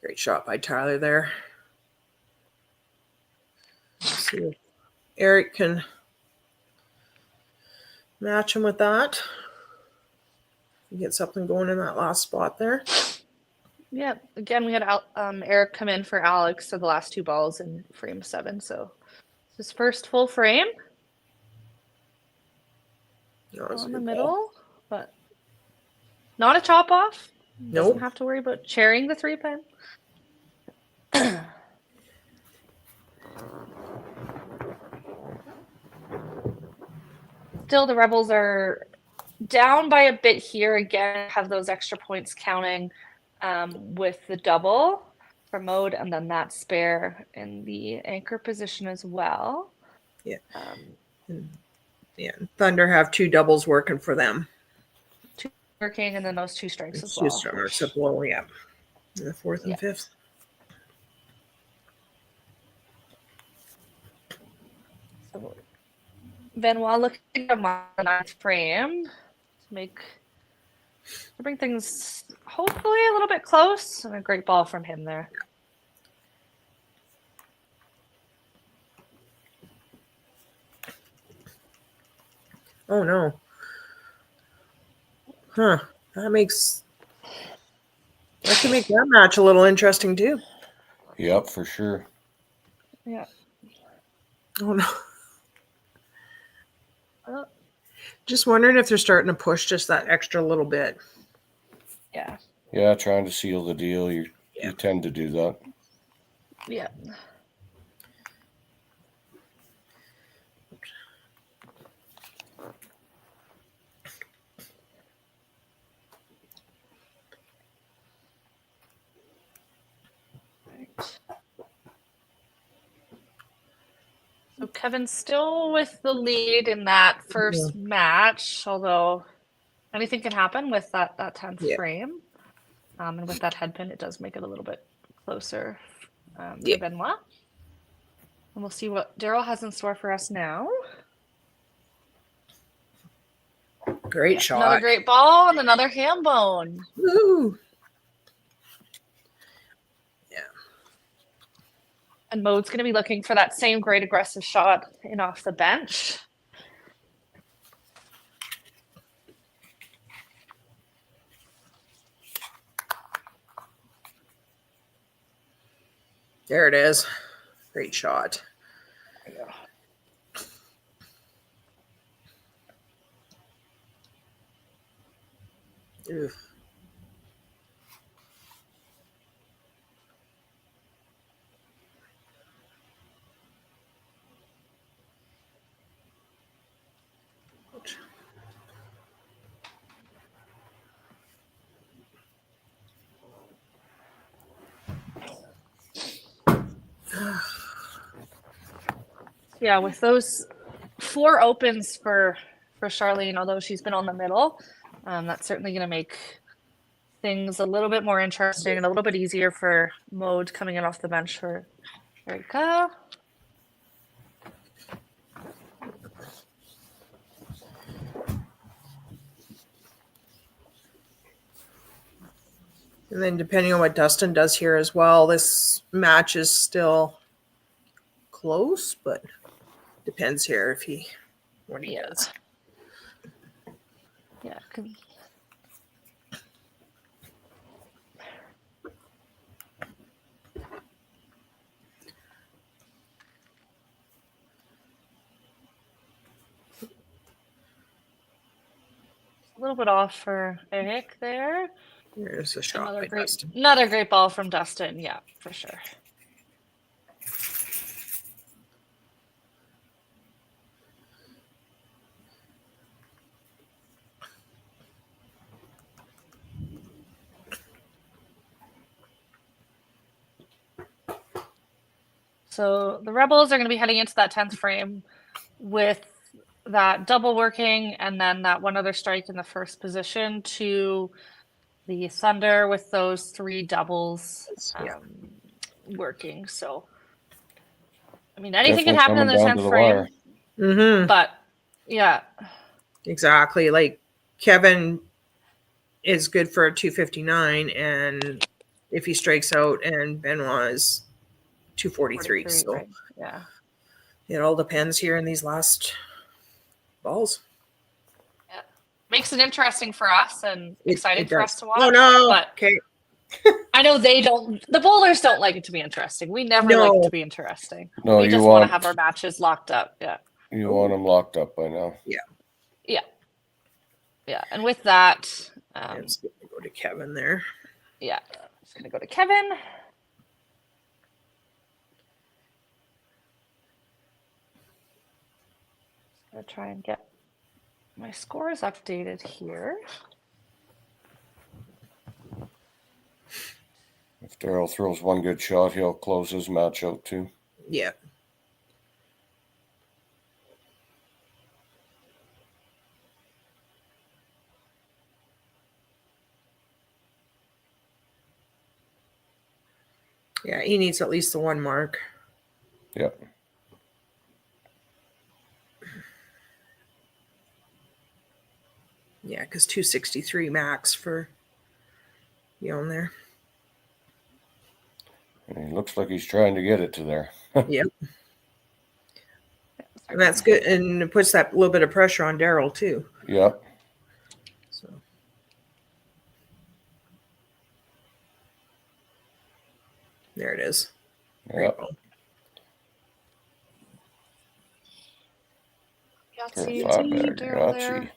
Great shot by Tyler there. Let's see if Eric can match him with that. You get something going in that last spot there. Yeah. Again, we had Eric come in for Alex for the last 2 balls in frame 7. So his first full frame on the middle, but not a chop off. Doesn't have to worry about sharing the 3 pin. Still, the Rebels are down by a bit here. Again, have those extra points counting with the double for Mode, and then that spare in the anchor position as well. Yeah. Thunder have 2 doubles working for them. 2 working, and then those 2 strikes as 2 well. strikes up low, yeah. In the 4th and 5th. So Benoit looking at my 9th frame to bring things hopefully a little bit close, and a great ball from him there. Oh no. Huh. That can make that match a little interesting too. Yep, for sure. Yeah. Oh no. Just wondering if they're starting to push just that extra little bit. Yeah. Yeah, trying to seal the deal. You tend to do that. Yeah. So Kevin's still with the lead in that first match, although anything can happen with that 10th frame. And with that head pin, it does make it a little bit closer for Benoit. And we'll see what Daryl has in store for us now. Great shot. Another great ball and another ham bone. Woo! And Mode's going to be looking for that same great aggressive shot in off the bench. There it is. Great shot. Oof. Yeah, with those 4 opens for Charlene, although she's been on the middle, that's certainly going to make things a little bit more interesting and a little bit easier for Mode coming in off the bench for Erika. And then depending on what Dustin does here as well, this match is still close, but depends here what he does. Yeah. A little bit off for Eric there. Here's a shot by Dustin. Another great ball from Dustin. Yeah, for sure. So the Rebels are going to be heading into that 10th frame with that double working and then that one other strike in the first position to the Thunder with those 3 doubles working. So, I mean, anything can happen in the 10th frame. Mm-hmm. But, yeah. Exactly. Like, Kevin is good for a 259, and if he strikes out, and Benoit is 243. So, right. Yeah. It all depends here in these last balls. makes it interesting for us and exciting It for does. us to watch. Oh no. But Okay. I know they don't. The bowlers don't like it to be interesting. We never like No. it to be interesting. No, we you just want want- to have our matches locked up. Yeah. You want them locked up by now. Yeah. And with that, It's going to go to Kevin there. yeah, just gonna go to Kevin. Gonna try and get my scores updated here. If Daryl throws one good shot, he'll close his match out too. Yeah. Yeah, he needs at least the 1 mark. Yep. Yeah, because 263 max for on there. And he looks like he's trying to get it to there. Yep. And that's good. And it puts that little bit of pressure on Daryl too. Yep. So there it is. Yep. Yahtzee, Five back. Daryl there. Yahtzee.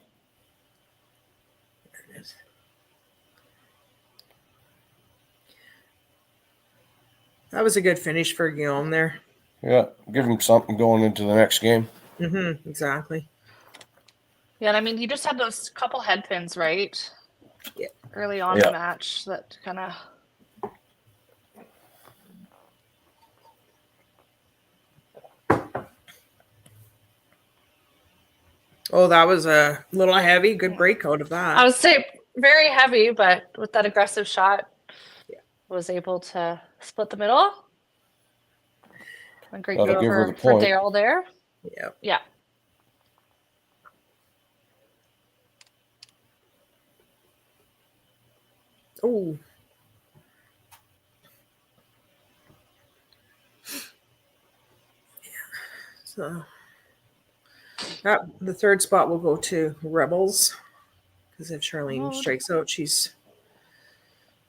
There it is. That was a good finish for Guillaume there. Yeah. Give him something going into the next game. Mm-hmm. Exactly. Yeah, and I mean, he just had those couple head pins, right? Yeah. Early on in the match that kind of. Oh, that was a little heavy. Good breakout of that. I would say very heavy, but with that aggressive shot, was able to split the middle. A great That'll go give her for, the for point. Daryl there. Yep. Yeah. Oh. Yeah. So the third spot will go to Rebels. Because if Charlene strikes out, she's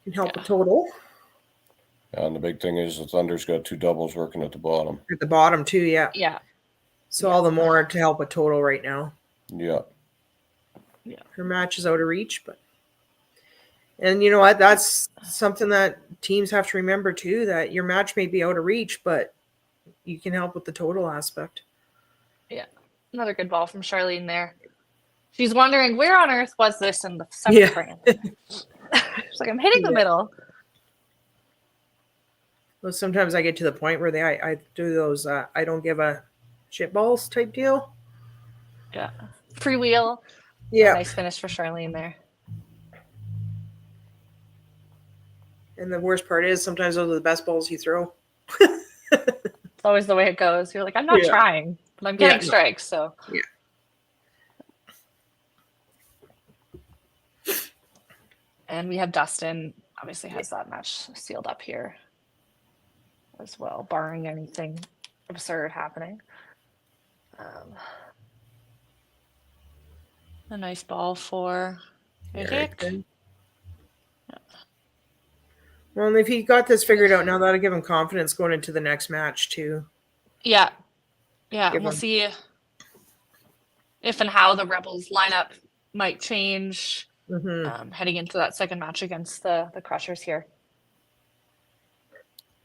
can help the total. And the big thing is the Thunder's got 2 doubles working at the bottom. At the bottom too, yeah. Yeah. So all the more to help with total right now. Yeah. Yeah. Her match is out of reach, but and you know what? That's something that teams have to remember too, that your match may be out of reach, but you can help with the total aspect. Yeah. Another good ball from Charlene there. She's wondering where on earth was this in the second frame? She's like, I'm hitting the middle. Well, sometimes I get to the point where I do those I don't give a shit balls type deal. Yeah. Freewheel. Yeah. Nice finish for Charlene there. And the worst part is sometimes those are the best balls you throw. It's always the way it goes. You're like, I'm not trying, but I'm getting strikes. So yeah. And we have Dustin. Obviously has that match sealed up here as well, barring anything absurd happening. A nice ball for Eric. Well, and if he got this figured out now, that'll give him confidence going into the next match too. Yeah. Yeah. We'll see if and how the Rebels lineup might change heading into that second match against the Crushers here.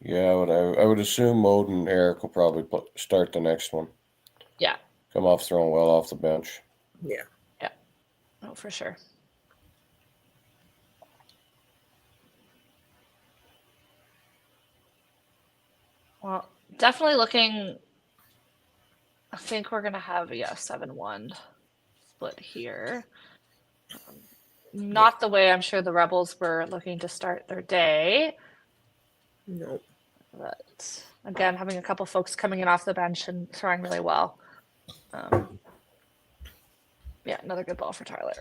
Yeah, I would assume Mode and Eric will probably start the next one. Yeah. Come off throwing well off the bench. Yeah. Yeah. Oh, for sure. Well, definitely looking. I think we're gonna have a 7-1 split here. Not the way I'm sure the Rebels were looking to start their day. Nope. But again, having a couple folks coming in off the bench and throwing really well. Yeah, another good ball for Tyler.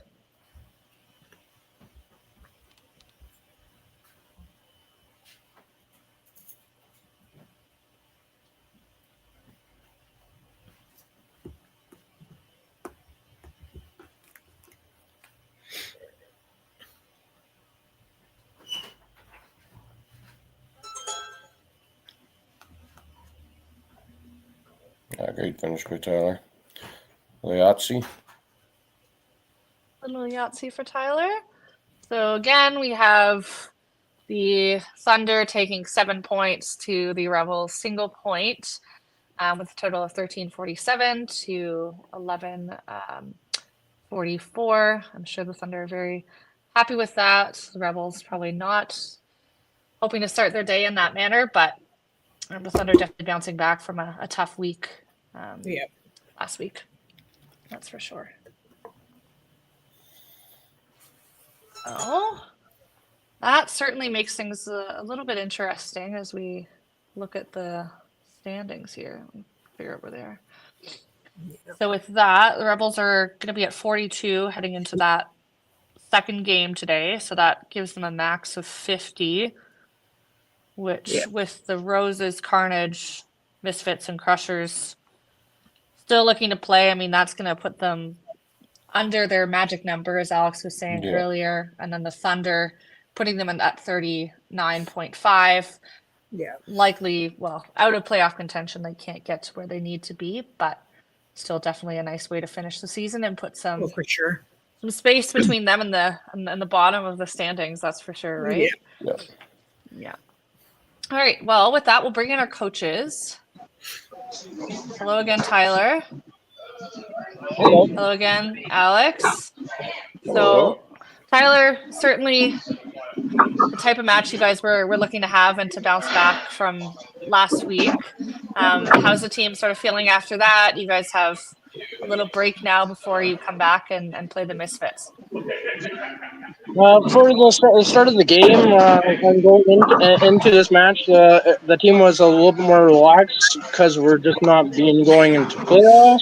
Great finish by Tyler. Yahtzee. A little Yahtzee for Tyler. So again, we have the Thunder taking 7 points to the Rebels single point, with a total of 1347 to 1144. I'm sure the Thunder are very happy with that. The Rebels probably not hoping to start their day in that manner, but the Thunder definitely bouncing back from a tough week last week. That's for sure. Oh, that certainly makes things a little bit interesting as we look at the standings here. Let me figure out where they are. So with that, the Rebels are going to be at 42 heading into that second game today. So that gives them a max of 50, which with the Roses, Carnage, Misfits, and Crushers still looking to play, I mean, that's going to put them under their magic number, as Alex was saying earlier. And then the Thunder putting them in at 39.5. Yeah. Likely, well, out of playoff contention. They can't get to where they need to be, but still definitely a nice way to finish the season and put some for sure. some space between them and the bottom of the standings. That's for sure, right? Yeah. All right. Well, with that, we'll bring in our coaches. Hello again, Tyler. Hello again, Alex. So, Tyler, certainly the type of match you guys were looking to have and to bounce back from last week. How's the team sort of feeling after that? You guys have a little break now before you come back and play the Misfits. For the start of the game and going into this match, the team was a little bit more relaxed because we're just not going into playoffs.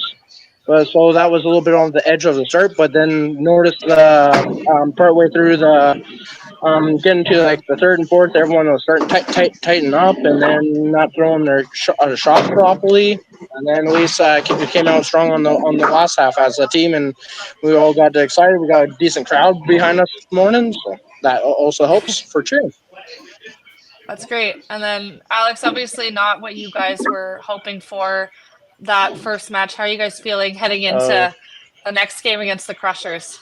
So that was a little bit on the edge of the start, but then noticed partway through the getting to like the third and fourth, everyone was starting to tighten up and then not throwing their shots properly. And then at least we came out strong on the last half as a team, and we all got excited. We got a decent crowd behind us this morning, so that also helps for cheering. That's great. And then Alex, obviously not what you guys were hoping for that first match. How are you guys feeling heading into the next game against the Crushers?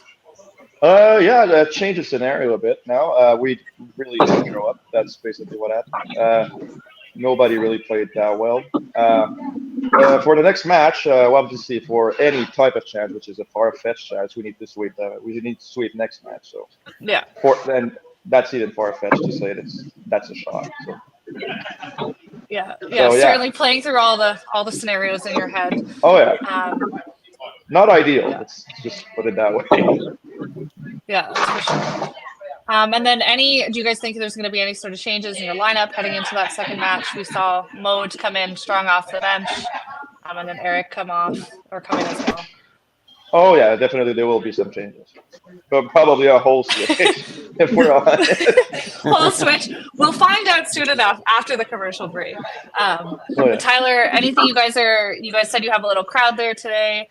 That changed the scenario a bit now. We really didn't show up. That's basically what happened. Nobody really played that well. For the next match, obviously for any type of chance, which is a far-fetched chance, we need to sweep. We need to sweep next match. So and that's even far-fetched to say that's a shot. So. Certainly playing through all the scenarios in your head. Not ideal. Let's just put it that way. Yeah, that's for sure. And then do you guys think there's going to be any sort of changes in your lineup heading into that second match? We saw Mode come in strong off the bench, and then Eric come in as well. Oh yeah, definitely there will be some changes, but probably a whole switch if we're honest. Whole switch. We'll find out soon enough after the commercial break. Tyler, anything you guys said you have a little crowd there today.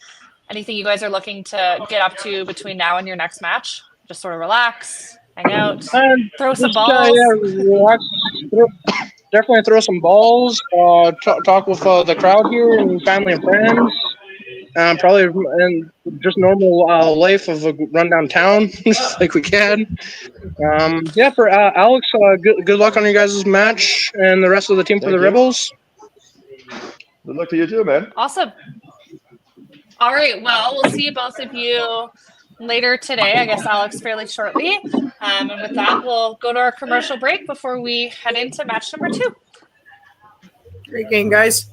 Anything you guys are looking to get up to between now and your next match? Just sort of relax, hang out, throw some balls. Relax. Definitely throw some balls. Talk with the crowd here and family and friends. Probably and just normal life of a rundown town, just like we can. For Alex, good luck on your guys' match and the rest of the team for the Rebels. Good luck to you too, man. Awesome. All right. Well, we'll see both of you later today. I guess Alex fairly shortly. And with that, we'll go to our commercial break before we head into match number 2. Great game, guys.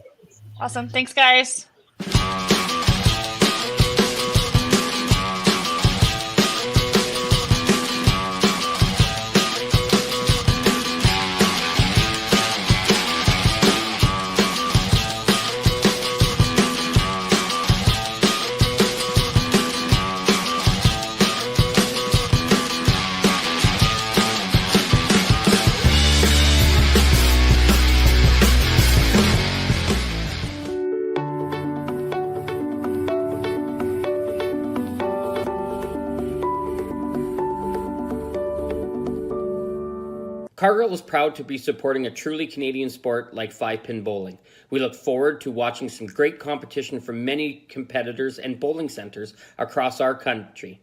Awesome. Thanks, guys. Cargill is proud to be supporting a truly Canadian sport like 5-pin bowling. We look forward to watching some great competition from many competitors and bowling centers across our country.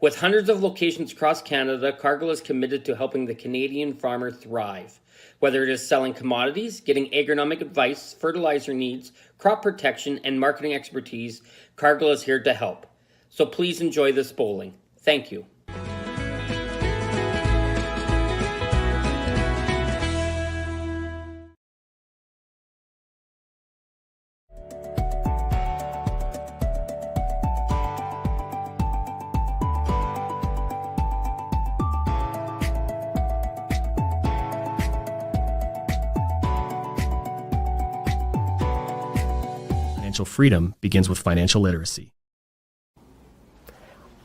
With hundreds of locations across Canada, Cargill is committed to helping the Canadian farmer thrive. Whether it is selling commodities, getting agronomic advice, fertilizer needs, crop protection, and marketing expertise, Cargill is here to help. So please enjoy this bowling. Thank you. Financial freedom begins with financial literacy.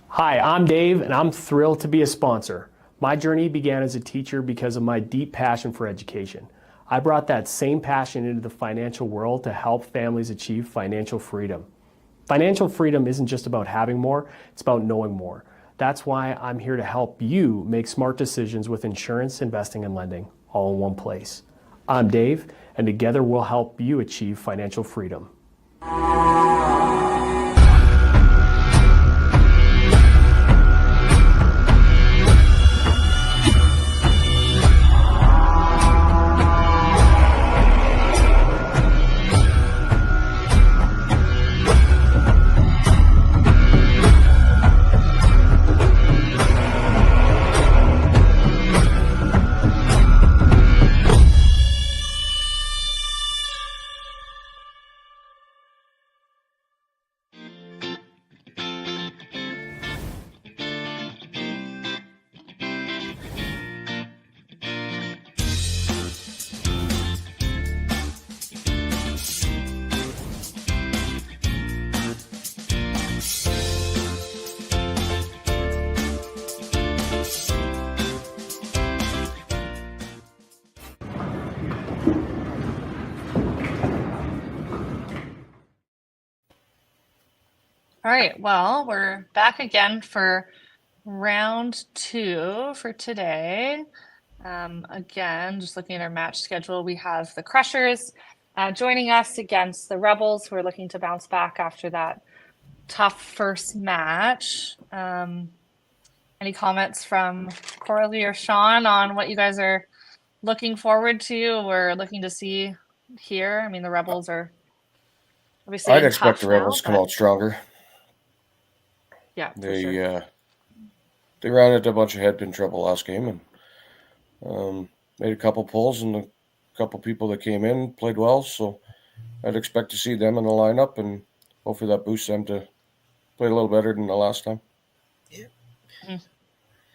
Hi, I'm Dave, and I'm thrilled to be a sponsor. My journey began as a teacher because of my deep passion for education. I brought that same passion into the financial world to help families achieve financial freedom. Financial freedom isn't just about having more, it's about knowing more. That's why I'm here to help you make smart decisions with insurance, investing, and lending, all in one place. I'm Dave, and together we'll help you achieve financial freedom. All right, well, we're back again for round 2 for today. Again, just looking at our match schedule, we have the Crushers joining us against the Rebels, who are looking to bounce back after that tough first match. Any comments from Coralie or Sean on what you guys are looking forward to or looking to see here? I mean, the Rebels are obviously I'd expect the Rebels now, to come out stronger. Yeah, They ran into a bunch of headpin trouble last game and made a couple pulls, and a couple people that came in played well. So I'd expect to see them in the lineup, and hopefully that boosts them to play a little better than the last time. Yeah.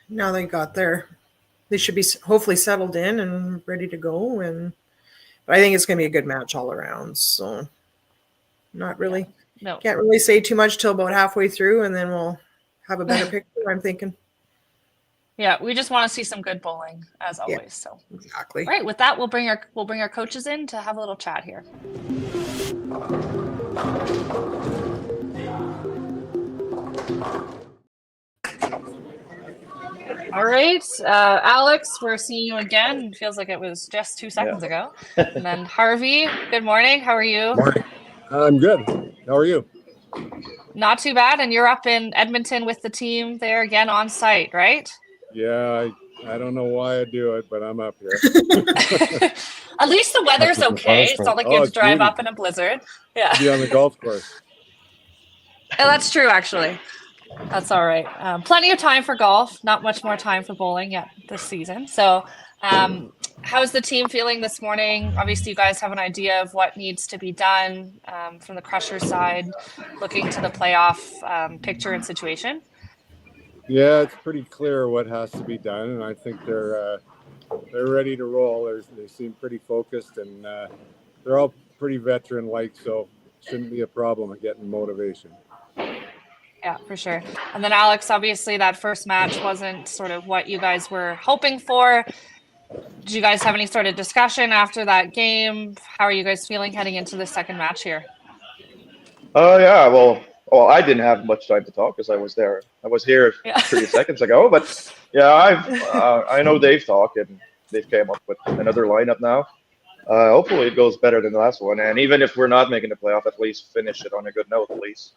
Now they should be hopefully settled in and ready to go. But I think it's going to be a good match all around. So not really. No. Can't really say too much till about halfway through, and then we'll have a better picture, I'm thinking. Yeah, we just want to see some good bowling as always. Yeah, so exactly. All right, with that, we'll bring our coaches in to have a little chat here. All right, Alex, we're seeing you again. It feels like it was just 2 seconds ago. And then Harvey, good morning. How are you? Morning. I'm good. How are you? Not too bad. And you're up in Edmonton with the team there again on site, right? Yeah, I don't know why I do it, but I'm up here. At least the weather's okay. It's not like you have to drive up in a blizzard. Yeah. Be on the golf course. Yeah, that's true, actually. That's all right. Plenty of time for golf. Not much more time for bowling yet this season. So how's the team feeling this morning? Obviously, you guys have an idea of what needs to be done from the Crusher side, looking to the playoff picture and situation. Yeah, it's pretty clear what has to be done, and I think they're ready to roll. They seem pretty focused, and they're all pretty veteran-like, so shouldn't be a problem of getting motivation. Yeah, for sure. And then Alex, obviously that first match wasn't sort of what you guys were hoping for. Did you guys have any sort of discussion after that game? How are you guys feeling heading into the second match here? Yeah, well, I didn't have much time to talk because I was there. I was here 30 seconds ago, but yeah, I know Dave talked, and they've came up with another lineup now. Hopefully it goes better than the last one, and even if we're not making the playoff, at least finish it on a good note, at least.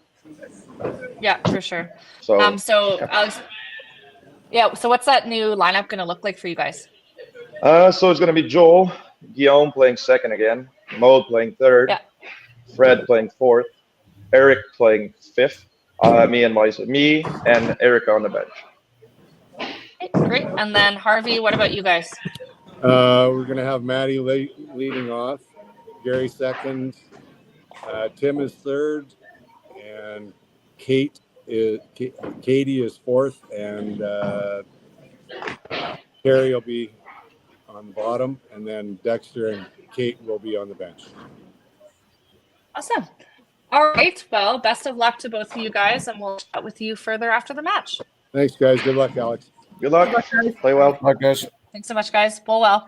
Yeah, for sure. So, So Alex, yeah. So what's that new lineup going to look like for you guys? so it's gonna be Joel, Guillaume playing second again, Maud playing third, Yeah. Fred playing fourth, Eric playing fifth, me and Erica on the bench. Okay, great. And then Harvey, what about you guys? We're going to have Maddie leading off, Gary second, Tim is third, and Katie is fourth, and Carrie will be on the bottom, and then Dexter and Kate will be on the bench. Awesome. All right. Well, best of luck to both of you guys, and we'll chat with you further after the match. Thanks, guys. Good luck, Alex. Good luck. Play well. Bye, guys. Thanks so much, guys. Bowl well.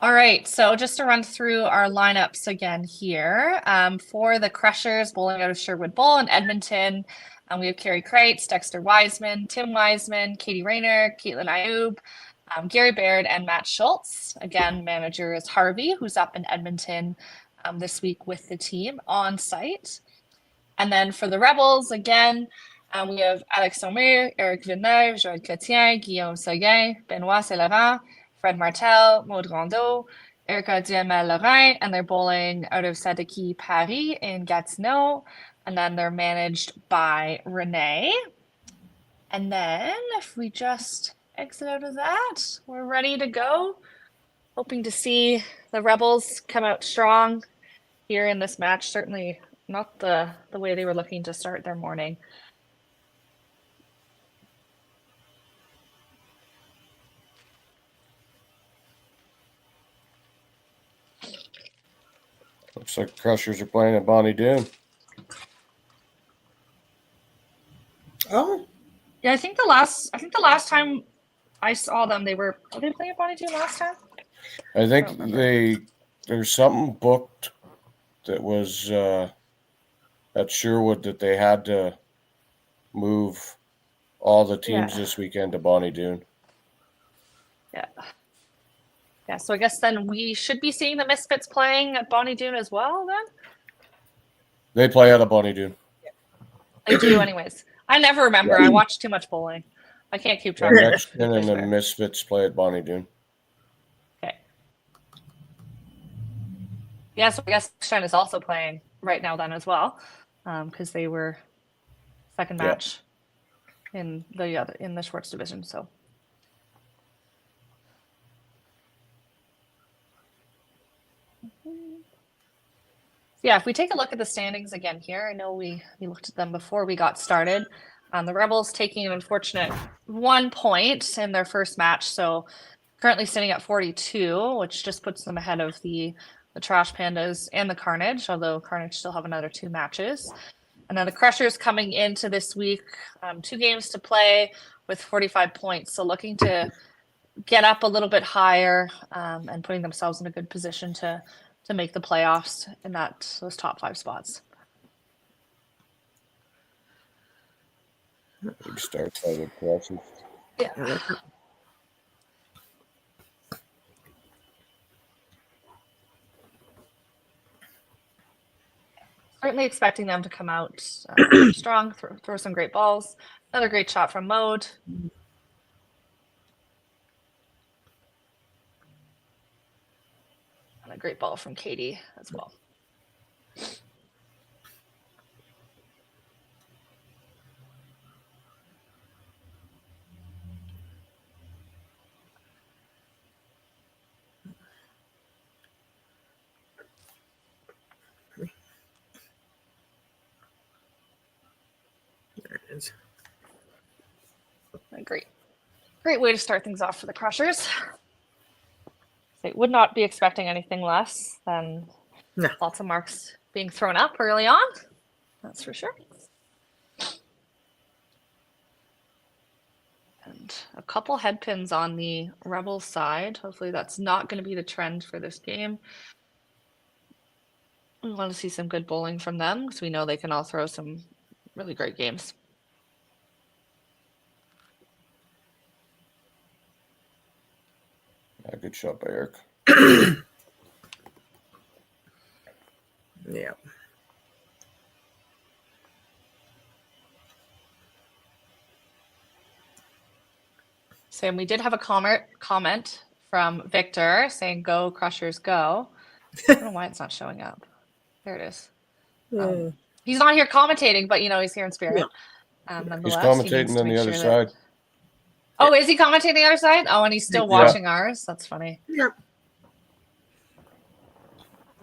All right. So just to run through our lineups again here, for the Crushers bowling out of Sherwood Bowl in Edmonton, we have Carrie Kreitz, Dexter Wiseman, Tim Wiseman, Katie Rayner, Caitlin Ayub, Gary Baird, and Matt Schultz. Again, manager is Harvey, who's up in Edmonton this week with the team on site. And then for the Rebels, again, we have Alex Somer, Eric Villeneuve, Joël Chrétien, Guillaume Seguin, Benoit Saint-Laurent, Fred Martel, Maud Rondeau, Erica Duhamel-Lorrain, and they're bowling out of Sadiki, Paris in Gatineau. And then they're managed by Renee. And then if we just exit out of that, we're ready to go. Hoping to see the Rebels come out strong here in this match. Certainly not the way they were looking to start their morning. Looks like Crushers are playing at Bonnie Doon. Oh, Yeah, I think the last time I saw them, were they playing at Bonnie Doon last time? I think there's something booked that was at Sherwood that they had to move all the teams this weekend to Bonnie Doon. Yeah. Yeah, so I guess then we should be seeing the Misfits playing at Bonnie Doon as well then? They play out of Bonnie Doon. They do anyways. I never remember. I watch too much bowling. I can't keep track. Mexican and the Misfits play at Bonnie Doon. Okay. Yeah, so I guess Shine is also playing right now then as well, because they were second match in the Schwartz division. So. Yeah, if we take a look at the standings again here, I know we looked at them before we got started. The Rebels taking an unfortunate 1 point in their first match, so currently sitting at 42, which just puts them ahead of the Trash Pandas and the Carnage, although Carnage still have another 2 matches. And then the Crushers coming into this week, 2 games to play with 45 points, so looking to get up a little bit higher and putting themselves in a good position to make the playoffs in those top 5 spots. Big start by the Crushers. Yeah. Certainly expecting them to come out strong, throw some great balls. Another great shot from Mode. And a great ball from Katie as well. there it is. Great way to start things off for the Crushers. They would not be expecting anything less than lots of marks being thrown up early on. That's for sure. And a couple head pins on the Rebels side. Hopefully that's not going to be the trend for this game. We want to see some good bowling from them because we know they can all throw some really great games. A good shot by Eric. Yeah. Sam, we did have a comment from Victor saying, "Go Crushers, go." I don't know why it's not showing up. There it is. He's not here commentating, but he's here in spirit. Nonetheless, He's he needs commentating to on the make other sure that- side. Oh, is he commentating the other side? Oh, and he's still watching ours. That's funny. Yep.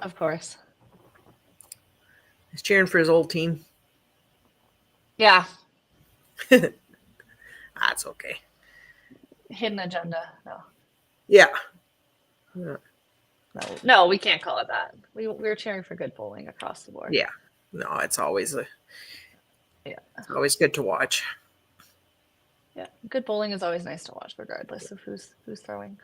Of course. He's cheering for his old team. Yeah. That's okay. Hidden agenda. No. Yeah. No, we can't call it that. We're cheering for good bowling across the board. Yeah. No, it's always it's always good to watch. Yeah, good bowling is always nice to watch, regardless of who's throwing.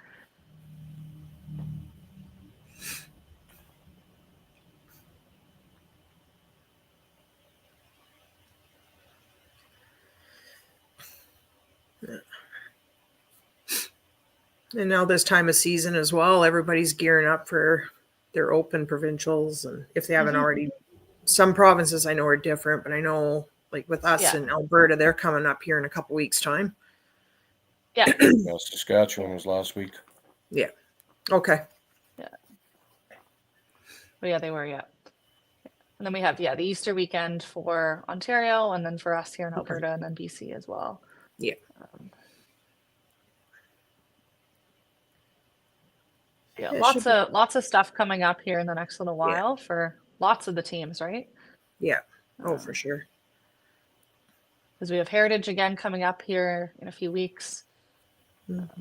And now this time of season as well, everybody's gearing up for their open provincials, and if they haven't already, some provinces I know are different, but I know like with us in Alberta, they're coming up here in a couple weeks' time. Yeah. Saskatchewan was last week. Yeah. Okay. Yeah. But yeah, they were, yeah. And then we have, the Easter weekend for Ontario, and then for us here in Alberta, and then BC as well. Yeah. Yeah, lots of stuff coming up here in the next little while for lots of the teams, right? Yeah. Oh, for sure. Because we have Heritage again coming up here in a few weeks.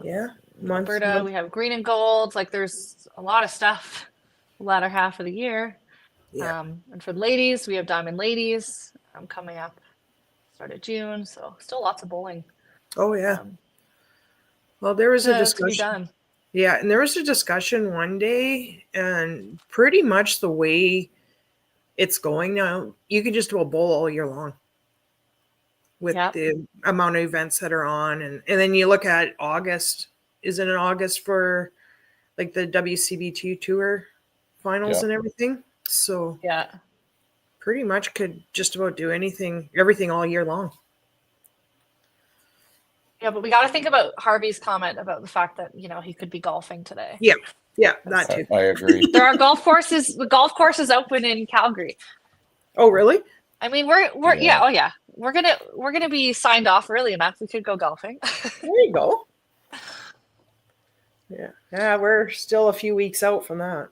Yeah. Alberta, we have Green and Gold. Like there's a lot of stuff the latter half of the year. Yeah. And for the ladies, we have Diamond Ladies coming up start of June. So still lots of bowling. Oh yeah. Well, there was a discussion. To be done. Yeah, and there was a discussion one day, and pretty much the way it's going now, you can just do a bowl all year long with the amount of events that are on. And then you look at August. Is it in August for like the WCB2 Tour finals and everything? So pretty much could just about do everything all year long. Yeah, but we got to think about Harvey's comment about the fact that, he could be golfing today. Yeah. Yeah, that too. I agree. There are golf courses open in Calgary. Oh, really? I mean, we're We're gonna be signed off early enough. We could go golfing. There you go. Yeah, we're still a few weeks out from that.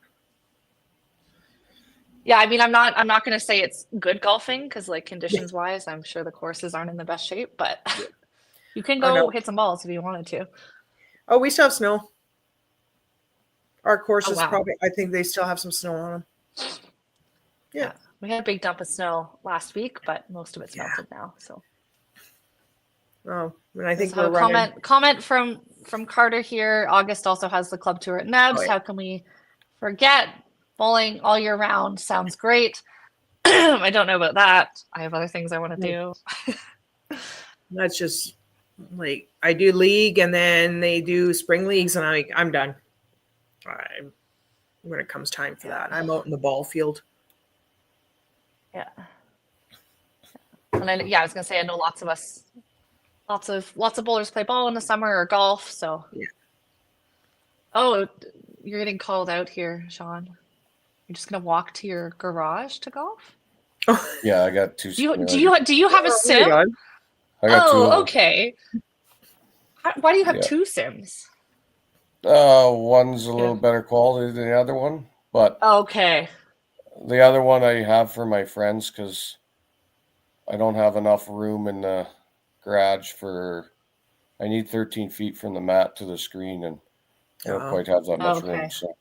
Yeah, I mean, I'm not going to say it's good golfing because, like, conditions wise, I'm sure the courses aren't in the best shape, but you can go hit some balls if you wanted to. Oh, we still have snow. Our courses probably, I think they still have some snow on them. Yeah. We had a big dump of snow last week, but most of it's melted now. So. Oh, and I think we're running. Comment from Carter here. August also has the club tour at Nebs. How can we forget? Bowling all year round sounds great. I don't know about that. I have other things I want to do. That's just like I do league, and then they do spring leagues, and I'm done. When it comes time for that, I'm out in the ball field. Yeah. And then I was gonna say I know lots of bowlers play ball in the summer or golf. So Oh, you're getting called out here, Sean. You're just gonna walk to your garage to golf? Yeah, I got two. Do you have a sim? I got two. Okay. Why do you have two sims? One's a little better quality than the other one, but okay. The other one I have for my friends because I don't have enough room in the garage I need 13 feet from the mat to the screen, and I don't quite have that much room. So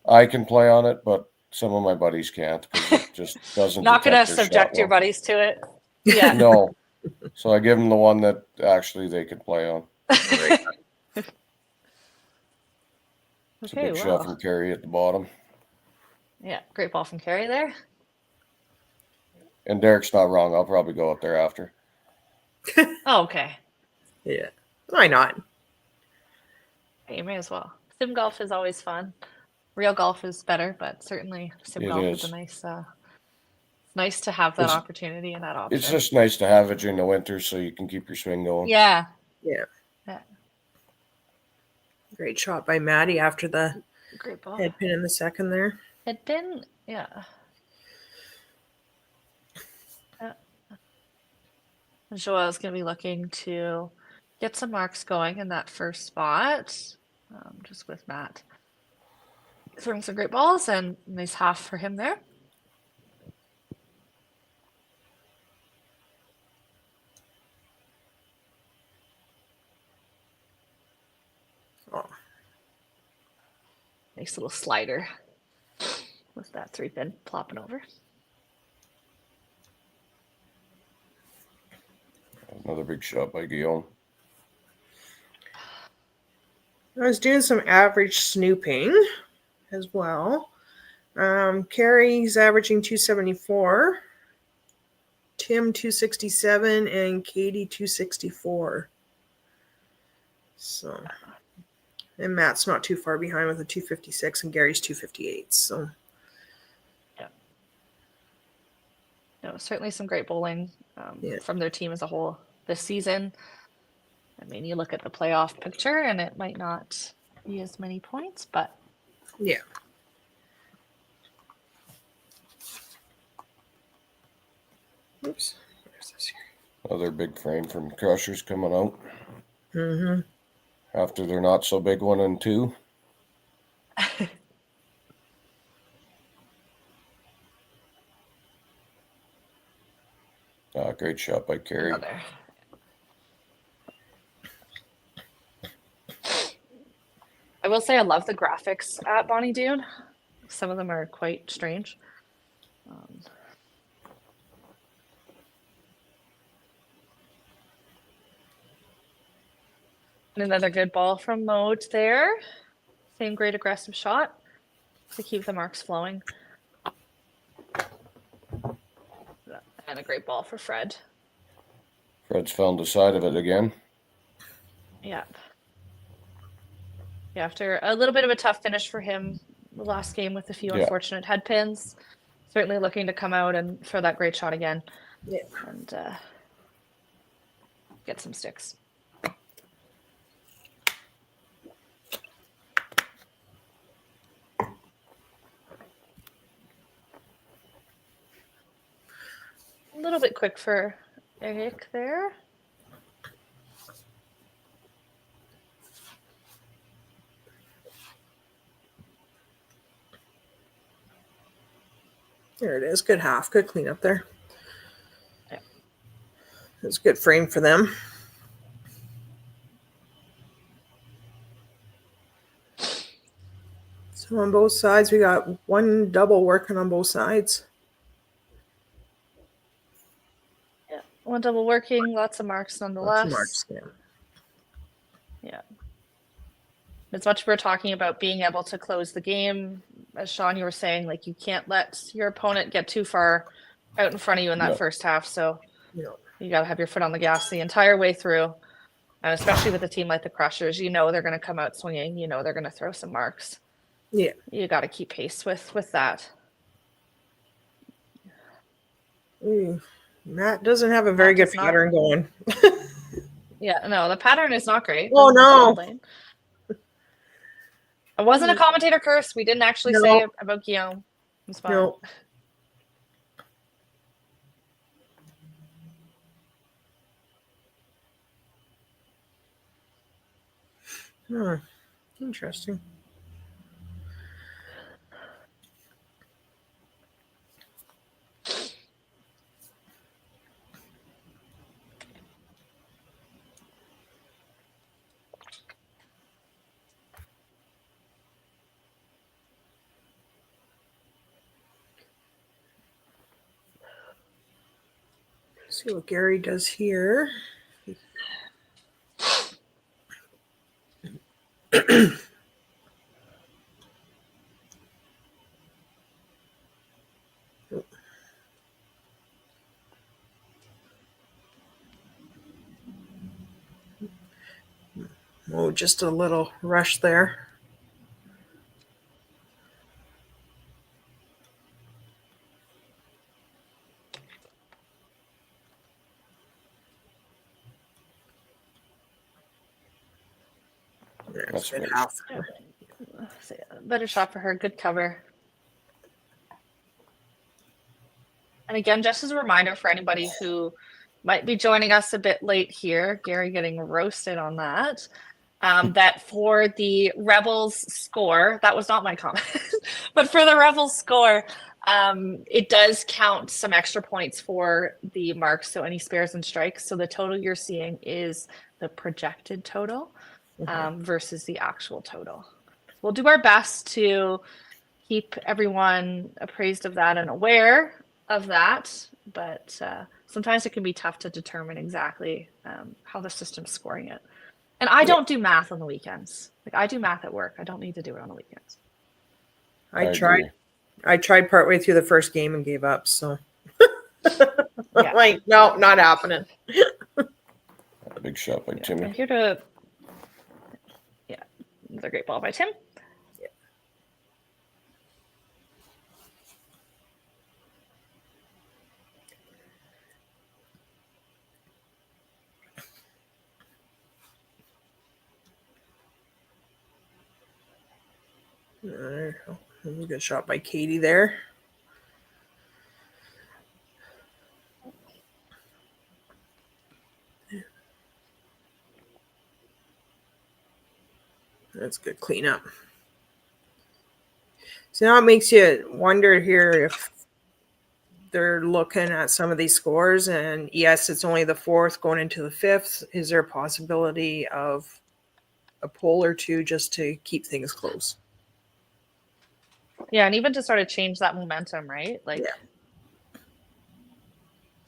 I can play on it, but some of my buddies can't because it just doesn't. Not going to subject your buddies to it. Yeah. No. So I give them the one that actually they can play on. It's a big shove and carry at the bottom. Yeah, great ball from Carey there. And Derek's not wrong. I'll probably go up there after. Oh, okay. Yeah. Why not? Hey, you may as well. sim golf is always fun. Real golf is better, but certainly sim It golf is a is. nice to have that It's- opportunity and that option. It's just nice to have it during the winter so you can keep your swing going. Yeah. Yeah. Yeah. Great shot by Maddie after the Great ball. head pin in the second there. Head pin, yeah. Joel's going to be looking to get some marks going in that first spot, just with Matt throwing some great balls, and nice half for him there. Oh. Nice little slider with that 3-pin plopping over. Another big shot by Guillaume. I was doing some average snooping as well. Carrie's averaging 274, Tim 267, and Katie 264. So, and Matt's not too far behind with a 256, and Gary's 258. So, yeah, no, certainly some great bowling from their team as a whole this season. I mean, you look at the playoff picture, and it might not be as many points, but yeah. Oops. Where's this here? Another big frame from Crushers coming out. Mm-hmm. After their not so big 1 and 2. Great shot by Carrie. another. I will say I love the graphics at Bonnie Doon. Some of them are quite strange. And another good ball from Mode there. Same great aggressive shot to keep the marks flowing. And a great ball for Fred. Fred's found the side of it again. Yeah. Yeah, after a little bit of a tough finish for him the last game with a few unfortunate head pins, certainly looking to come out and throw that great shot again. Yeah. And get some sticks. A little bit quick for Eric there. There it is. Good half. Good cleanup there. Yeah. It's a good frame for them. So on both sides, we got one double working on both sides. Yeah. One double working, lots of marks nonetheless. Lots of marks, yeah. Yeah. As much as we're talking about being able to close the game, as Sean, you were saying, like you can't let your opponent get too far out in front of you in that first half. So you got to have your foot on the gas the entire way through. And especially with a team like the Crushers, you know they're going to come out swinging. You know they're going to throw some marks. Yeah. You got to keep pace with that. Ooh, Matt doesn't have a very good pattern going. Yeah, no, the pattern is not great. Oh, no. It wasn't a commentator curse. We didn't actually say about Guillaume. It's fine. No. Interesting. See what Gary does here. Oh, just a little rush there. That's Good better. half. So, better shot for her. Good cover. And again, just as a reminder for anybody who might be joining us a bit late here, Gary getting roasted on that, that for the Rebels score, that was not my comment, but for the Rebels score, it does count some extra points for the marks, so any spares and strikes. So the total you're seeing is the projected total versus the actual total. We'll do our best to keep everyone appraised of that and aware of that, but sometimes it can be tough to determine exactly how the system's scoring it. And I don't do math on the weekends. Like, I do math at work. I don't need to do it on the weekends. I agree. tried partway through the first game and gave up. So, Yeah. like, no, not happening. Big shot by I'm Timmy. here to. Yeah, another great ball by Tim. Good shot by Katie there. That's good cleanup. So now it makes you wonder here if they're looking at some of these scores, and yes, it's only the fourth going into the fifth. Is there a possibility of a poll or two just to keep things close? Yeah, and even to sort of change that momentum, right? Like,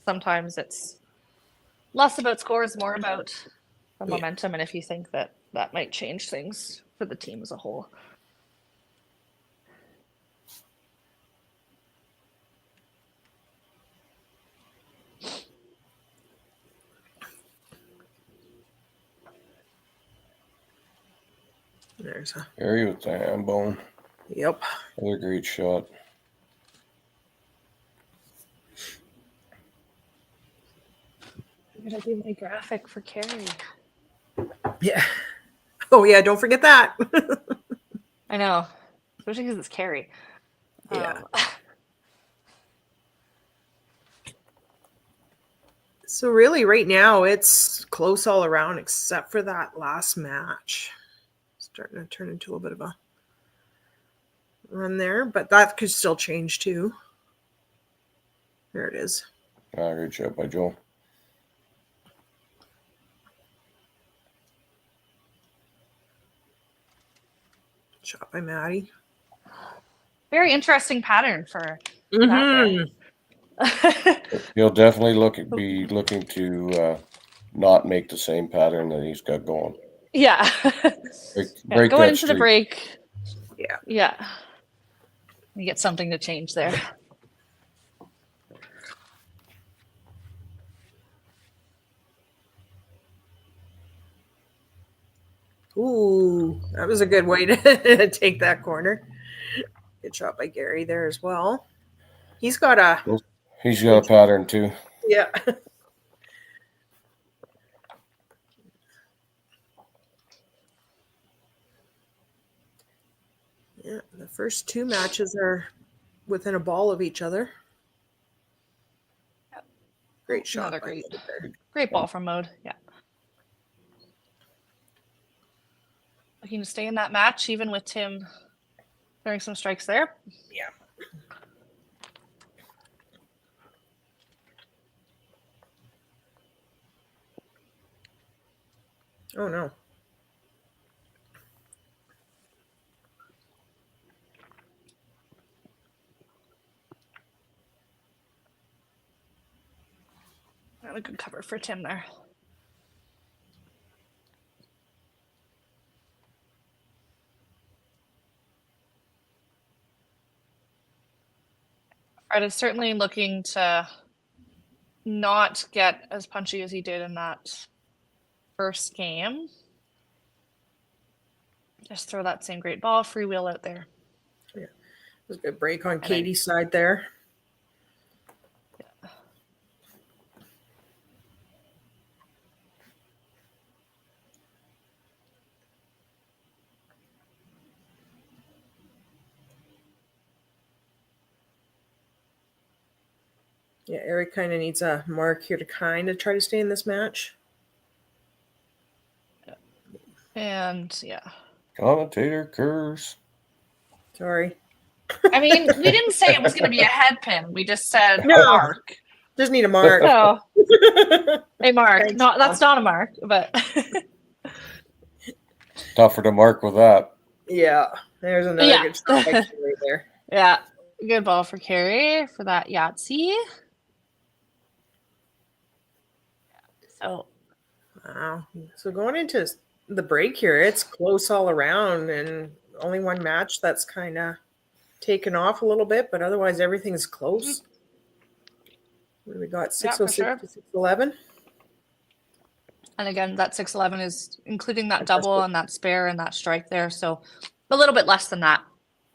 sometimes it's less about scores, more about the momentum, and if you think that that might change things for the team as a whole. There's a Gary with the hand bone. yep. Another great shot. I'm gonna do my graphic for Carrie. Yeah. Oh yeah, don't forget that. I know, especially because it's Carrie. Yeah. So really, right now it's close all around, except for that last match. Starting to turn into a bit of a run there, but that could still change too. There it is. Great shot by Joel. Shot by Maddie. Very interesting pattern for Mm-hmm. He'll definitely be looking to not make the same pattern that he's got going. Yeah. Break Going that into the streak. break. Yeah. Yeah. You get something to change there. Ooh, that was a good way to take that corner. Good shot by Gary there as well. He's got a pattern too. Yeah. Yeah, the first two matches are within a ball of each other. Great shot. Another great ball from Mode. Yeah. Looking to stay in that match, even with Tim throwing some strikes there. Yeah. Oh no. Not a good cover for Tim there. Fred is certainly looking to not get as punchy as he did in that first game. Just throw that same great ball, freewheel out there. Yeah. It was a good break on Katie's side there. Yeah. Yeah, Eric kind of needs a mark here to kind of try to stay in this match. And yeah. Commentator curse. Sorry. I mean, we didn't say it was going to be a head pin. We just said No. a mark. Just need a mark. So, a mark. Thanks, Not that's not a mark, but Tougher to mark with that. Yeah, there's another Yeah. good strike right there. yeah, good ball for Carey for that Yahtzee. So, Wow. So going into the break here, it's close all around, and only one match that's kind of taken off a little bit, but otherwise everything's close. What do we got? Yeah, for 606 sure. to 611. and again, that 611 is including that double and that spare and that strike there. So, a little bit less than that.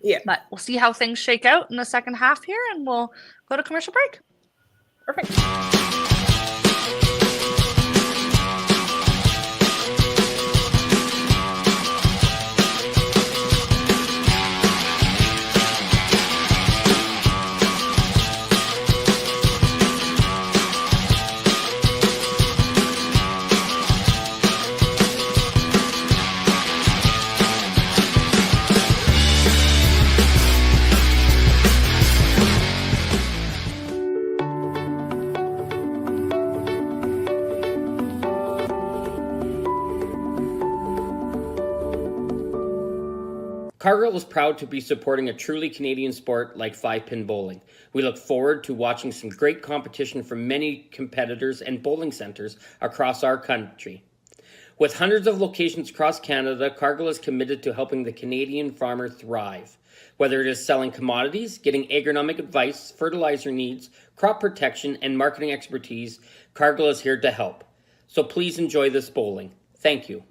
Yeah. But we'll see how things shake out in the second half here, and we'll go to commercial break. Perfect. Cargill is proud to be supporting a truly Canadian sport like 5-pin bowling. We look forward to watching some great competition from many competitors and bowling centres across our country. With hundreds of locations across Canada, Cargill is committed to helping the Canadian farmer thrive. Whether it is selling commodities, getting agronomic advice, fertilizer needs, crop protection, and marketing expertise, Cargill is here to help. So please enjoy this bowling. Thank you.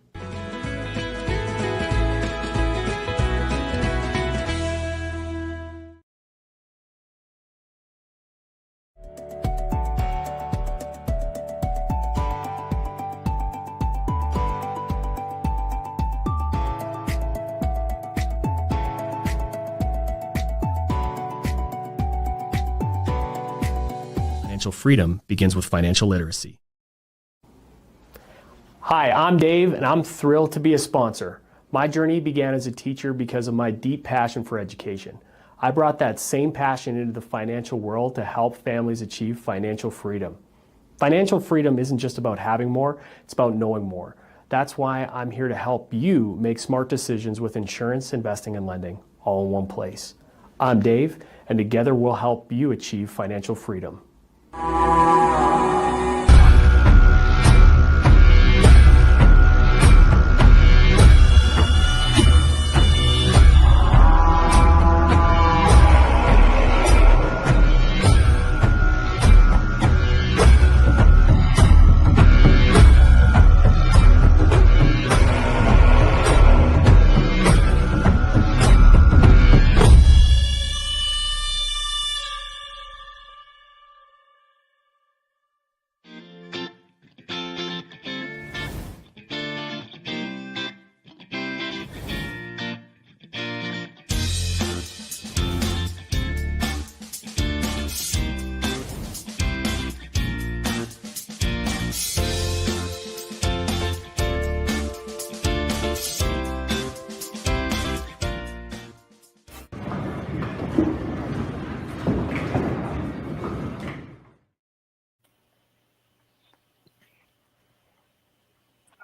Financial freedom begins with financial literacy. Hi, I'm Dave, and I'm thrilled to be a sponsor. My journey began as a teacher because of my deep passion for education. I brought that same passion into the financial world to help families achieve financial freedom. Financial freedom isn't just about having more, it's about knowing more. That's why I'm here to help you make smart decisions with insurance, investing, and lending, all in one place. I'm Dave, and together we'll help you achieve financial freedom.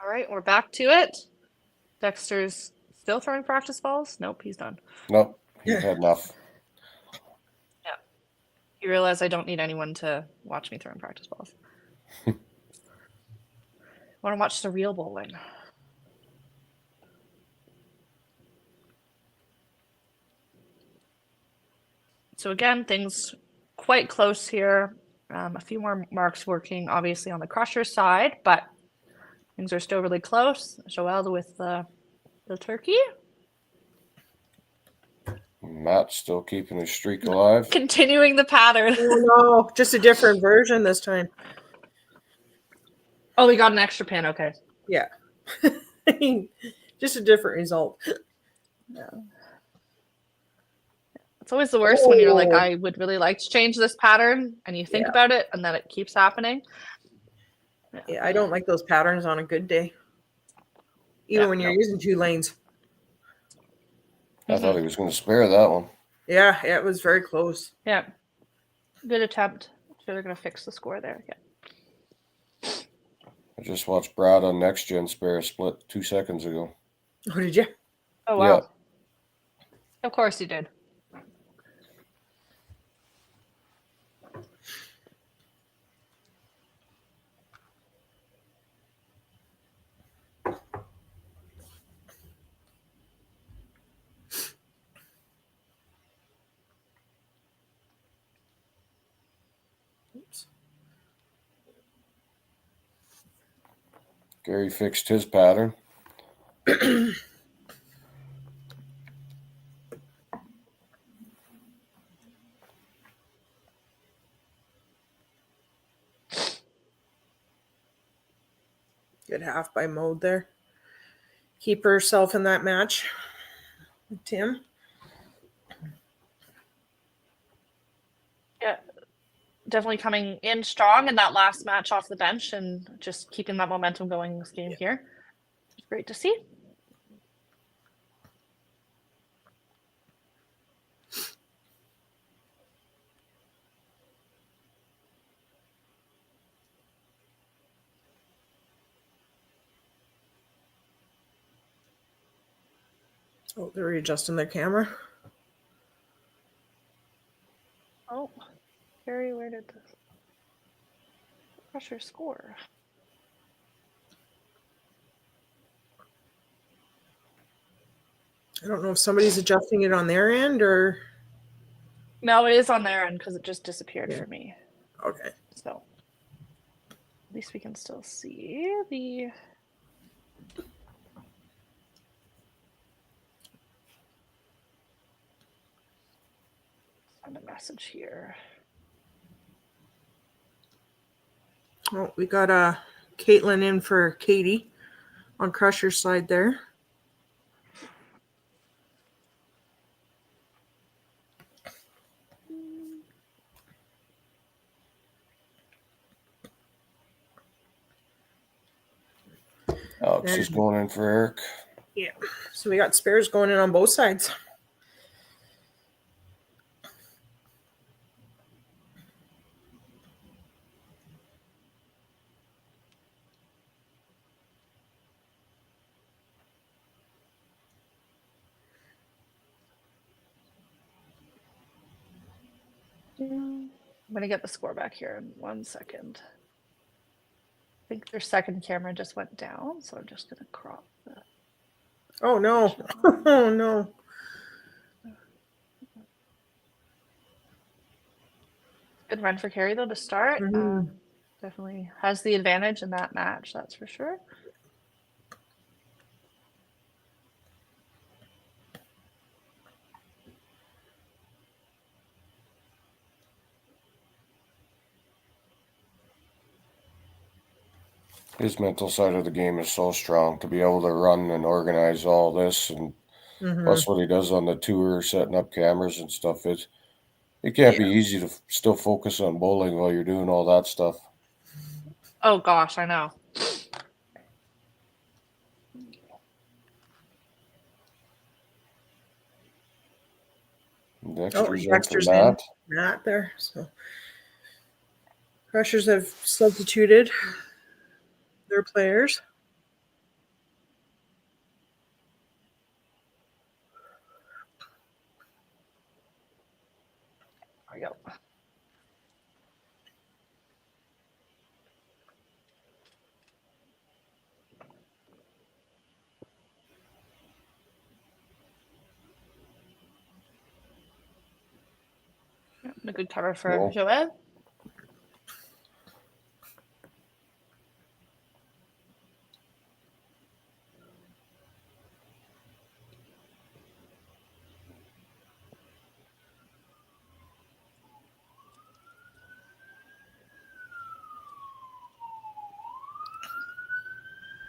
All right, we're back to it. Dexter's still throwing practice balls? Nope, he's done. Nope, you've had enough. Yeah. You realize I don't need anyone to watch me throwing practice balls. Want to watch the real bowling. So again, things quite close here. A few more marks working, obviously, on the crusher side, but things are still really close. Joelle with the turkey. Matt's still keeping his streak alive. Continuing the pattern. Oh no, just a different version this time. Oh, we got an extra pin. Okay. Yeah. Just a different result. No. It's always the worst when you're like, I would really like to change this pattern, and you think about it, and then it keeps happening. Yeah, I don't like those patterns on a good day. Even when you're using 2 lanes. I thought he was going to spare that one. Yeah, it was very close. Yeah. Good attempt. So they're going to fix the score there. Yeah. I just watched Brad on Next Gen spare a split 2 seconds ago. Oh, did you? Oh, wow. Yeah. Of course you did. Oops. Gary fixed his pattern. Good half by Mode there. Keep herself in that match. Tim? Yeah. Definitely coming in strong in that last match off the bench and just keeping that momentum going in this game here. It's great to see. Oh, they're readjusting their camera. Oh, Carrie, where did this Crusher score? I don't know if somebody's adjusting it on their end or. No, it is on their end because it just disappeared for me. Okay. So at least we can still see the. Send a message here. Oh, we got Caitlin in for Katie on Crusher's side there. Alex is going in for Eric. Yeah. So we got spares going in on both sides. I'm going to get the score back here in 1 second. I think their second camera just went down, so I'm just going to crop the. Oh, no. Oh, no. Good run for Carrie, though, to start. Definitely has the advantage in that match, that's for sure. His mental side of the game is so strong to be able to run and organize all this, and plus what he does on the tour, setting up cameras and stuff. It can't be easy to still focus on bowling while you're doing all that stuff. Oh gosh, I know. Dexter's in Matt there. So Crushers have substituted their players. There we go. A good cover for Joed.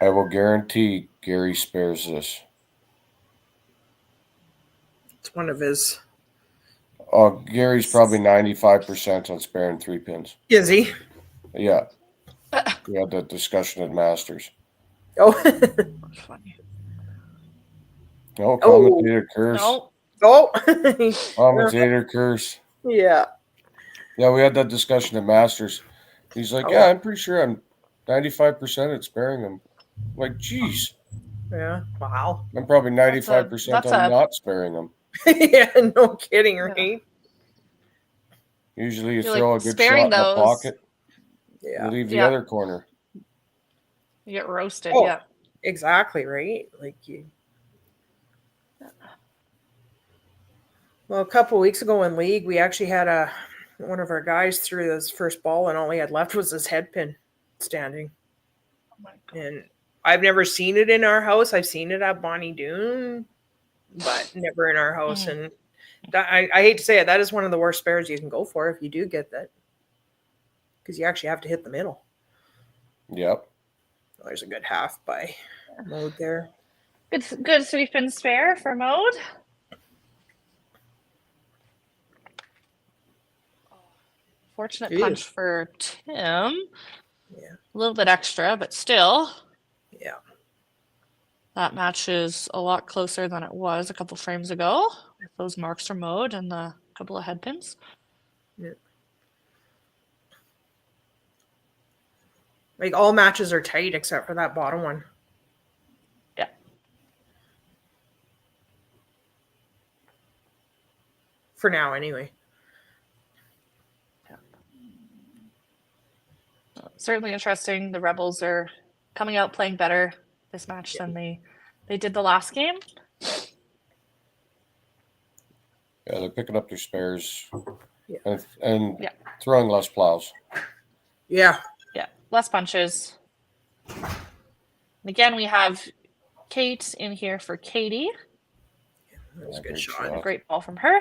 I will guarantee Gary spares this. It's one of his Gary's probably 95% on sparing 3 pins. Is he? Yeah. We had that discussion at Masters. Oh. That's funny. No, commentator curse. No. Oh. Commentator curse. Yeah. Yeah, we had that discussion at Masters. He's like, Oh. yeah, I'm pretty sure I'm 95% at sparing him. I'm like, geez. Yeah. Wow. I'm probably 95% that's on a- not sparing them. Yeah, no kidding, right? Usually you You're throw like, a good sparing shot in the those- pocket, Yeah. you leave the Yeah. other corner. You get roasted. Oh. Yeah. Exactly, right? Like you. Well, a couple weeks ago in league, we actually had one of our guys threw his first ball, and all he had left was his head pin standing. Oh my God. And I've never seen it in our house. I've seen it at Bonnie Doon, but never in our house. And that, I hate to say it, that is one of the worst spares you can go for if you do get that, because you actually have to hit the middle. Yep. There's a good half by Mode there. Good 3-pin spare for Mode. Fortunate Jeez. punch for Tim. Yeah. A little bit extra, but still. Yeah. That match is a lot closer than it was a couple frames ago with those marks for Mode and the couple of head pins. Yeah. Like all matches are tight except for that bottom one. Yeah. For now, anyway. Certainly interesting. The Rebels are coming out playing better this match than they did the last game. Yeah, they're picking up their spares Yeah. and Yeah. throwing less plows. Yeah. Yeah, less punches. And again, we have Kate in here for Katie. That was a good Great shot. A great ball from her.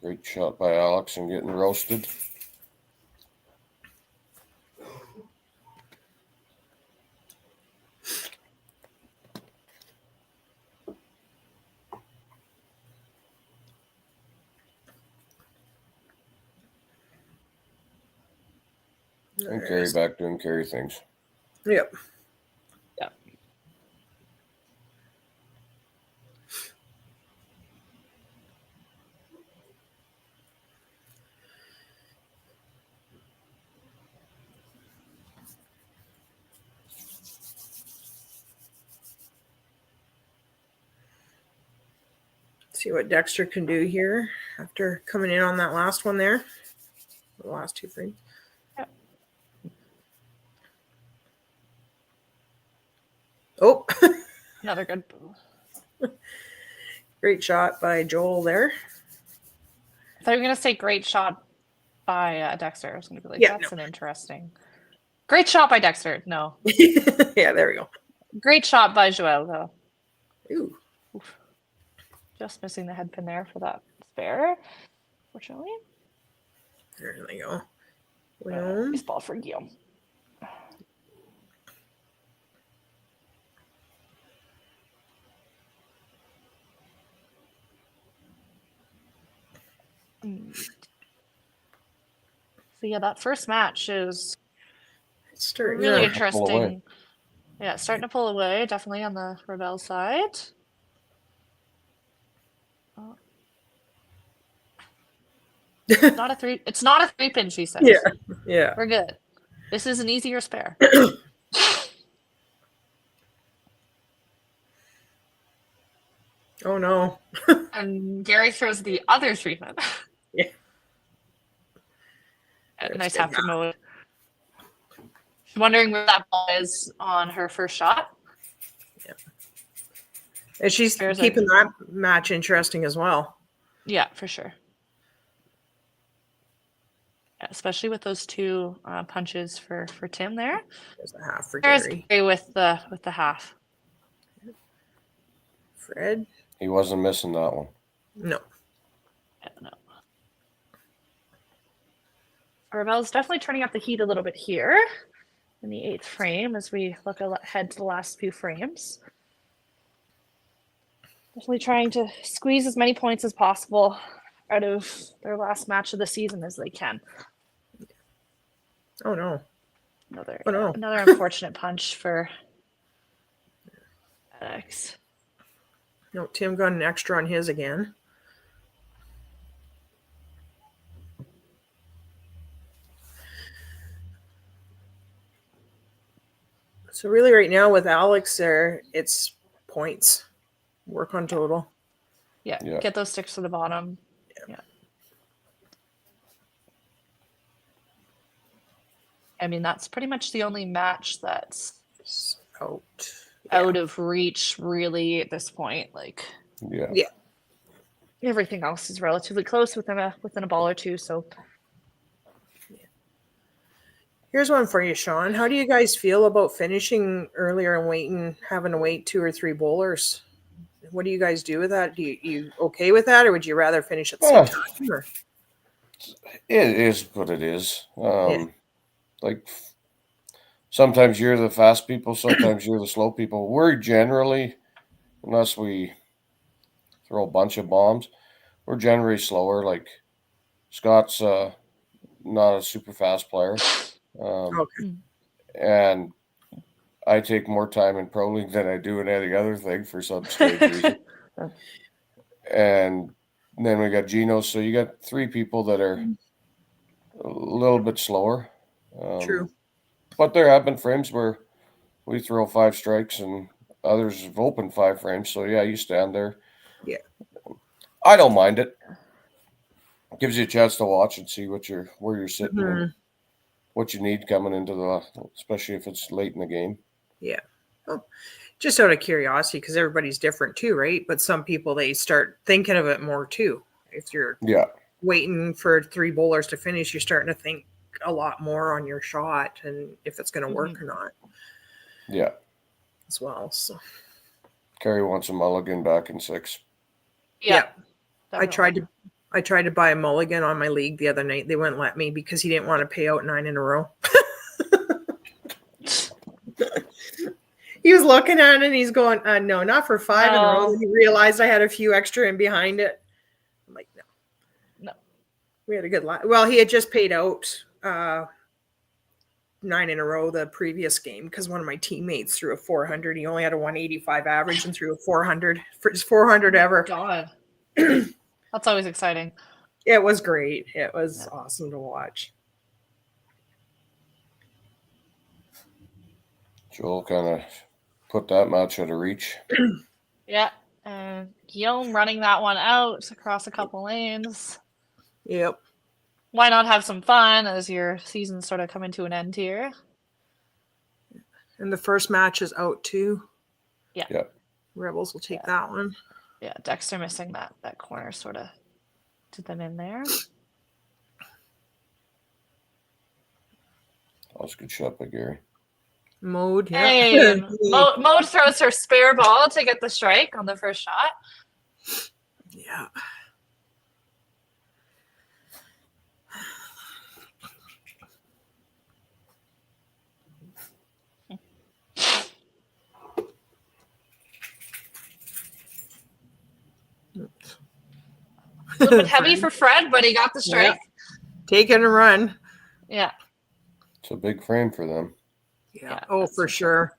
Great shot by Alex and getting roasted. And Carrie back doing Carrie things. Yep. Yeah. See what Dexter can do here after coming in on that last one there. The last two frames. Yep. Oh, Another good. great shot by Joel there. I thought you were going to say great shot by Dexter. I was going to be like, Yeah, that's an interesting. Great shot by Dexter. No. Yeah, there we go. Great shot by Joel, though. Ooh. Oof. Just missing the head pin there for that spare, fortunately. There we go. Well, Nice ball for Guillaume. So yeah, that first match is starting really to- interesting. Yeah, starting to pull away, definitely on the Rebel side. Oh. It's not a 3-pin, she says. Yeah. Yeah. We're good. This is an easier spare. Oh no. And Gary throws the other 3-pin. Yeah. Nice good. half to Mode. She's wondering where that ball is on her first shot. And she's Spares keeping that match interesting as well. Yeah, for sure. Yeah, especially with those two punches for Tim there. There's a half for There's Gary. Gary with the half. Fred? He wasn't missing that one. No. Yeah, no. Rebel's definitely turning up the heat a little bit here in the 8th frame as we look ahead to the last few frames. Definitely trying to squeeze as many points as possible out of their last match of the season as they can. Oh no. Another unfortunate punch for Alex. No, Tim got an extra on his again. So really right now with Alex there, it's points. Work on total. Yeah, Yeah. get those sticks to the bottom. Yeah. I mean, that's pretty much the only match that's out of reach, really, at this point. Like, Yeah. everything else is relatively close within a ball or two. So, Here's one for you, Sean. How do you guys feel about finishing earlier and having to wait 2 or 3 bowlers? What do you guys do with that? Do you okay with that, or would you rather finish at the same time? Or? It is what it is. Like sometimes you're the fast people, sometimes you're the slow people. We're generally, unless we throw a bunch of bombs, we're generally slower. Like Scott's not a super fast player. And I take more time in Pro League than I do in any other thing for some strange reason. And then we got Gino. So you got 3 people that are a little bit slower. True. But there have been frames where we throw 5 strikes and others have opened 5 frames. So yeah, you stand there. Yeah. I don't mind it. It gives you a chance to watch and see where you're sitting and what you need coming into especially if it's late in the game. Yeah. Well, just out of curiosity, because everybody's different too, right? But some people, they start thinking of it more too. If you're waiting for 3 bowlers to finish, you're starting to think a lot more on your shot and if it's going to work or not. Yeah. As well. So Carrie wants a mulligan back in 6. Yeah. I tried to buy a mulligan on my league the other night. They wouldn't let me because he didn't want to pay out 9 in a row. He was looking at it and he's going, no, not for 5 in a row. And he realized I had a few extra in behind it. I'm like, no. We had a good well, he had just paid out 9 in a row the previous game because one of my teammates threw a 400. He only had a 185 average and threw a 400 for his 400 ever. God. That's always exciting. It was great. It was awesome to watch. Joel kind of put that match out of reach. Yeah. Guillaume running that one out across a couple lanes. Yep. Why not have some fun as your season's sort of coming to an end here? And the first match is out too. Yeah. Yep. Rebels will take that one. Yeah, Dexter missing that corner sort of did them in there. That was a good shot by Gary. Mode, yeah. Hey, Mode throws her spare ball to get the strike on the first shot. Yeah. A little bit heavy for Fred, but he got the strike. Yeah. Take it and run. Yeah. It's a big frame for them. Yeah. Oh, for sure.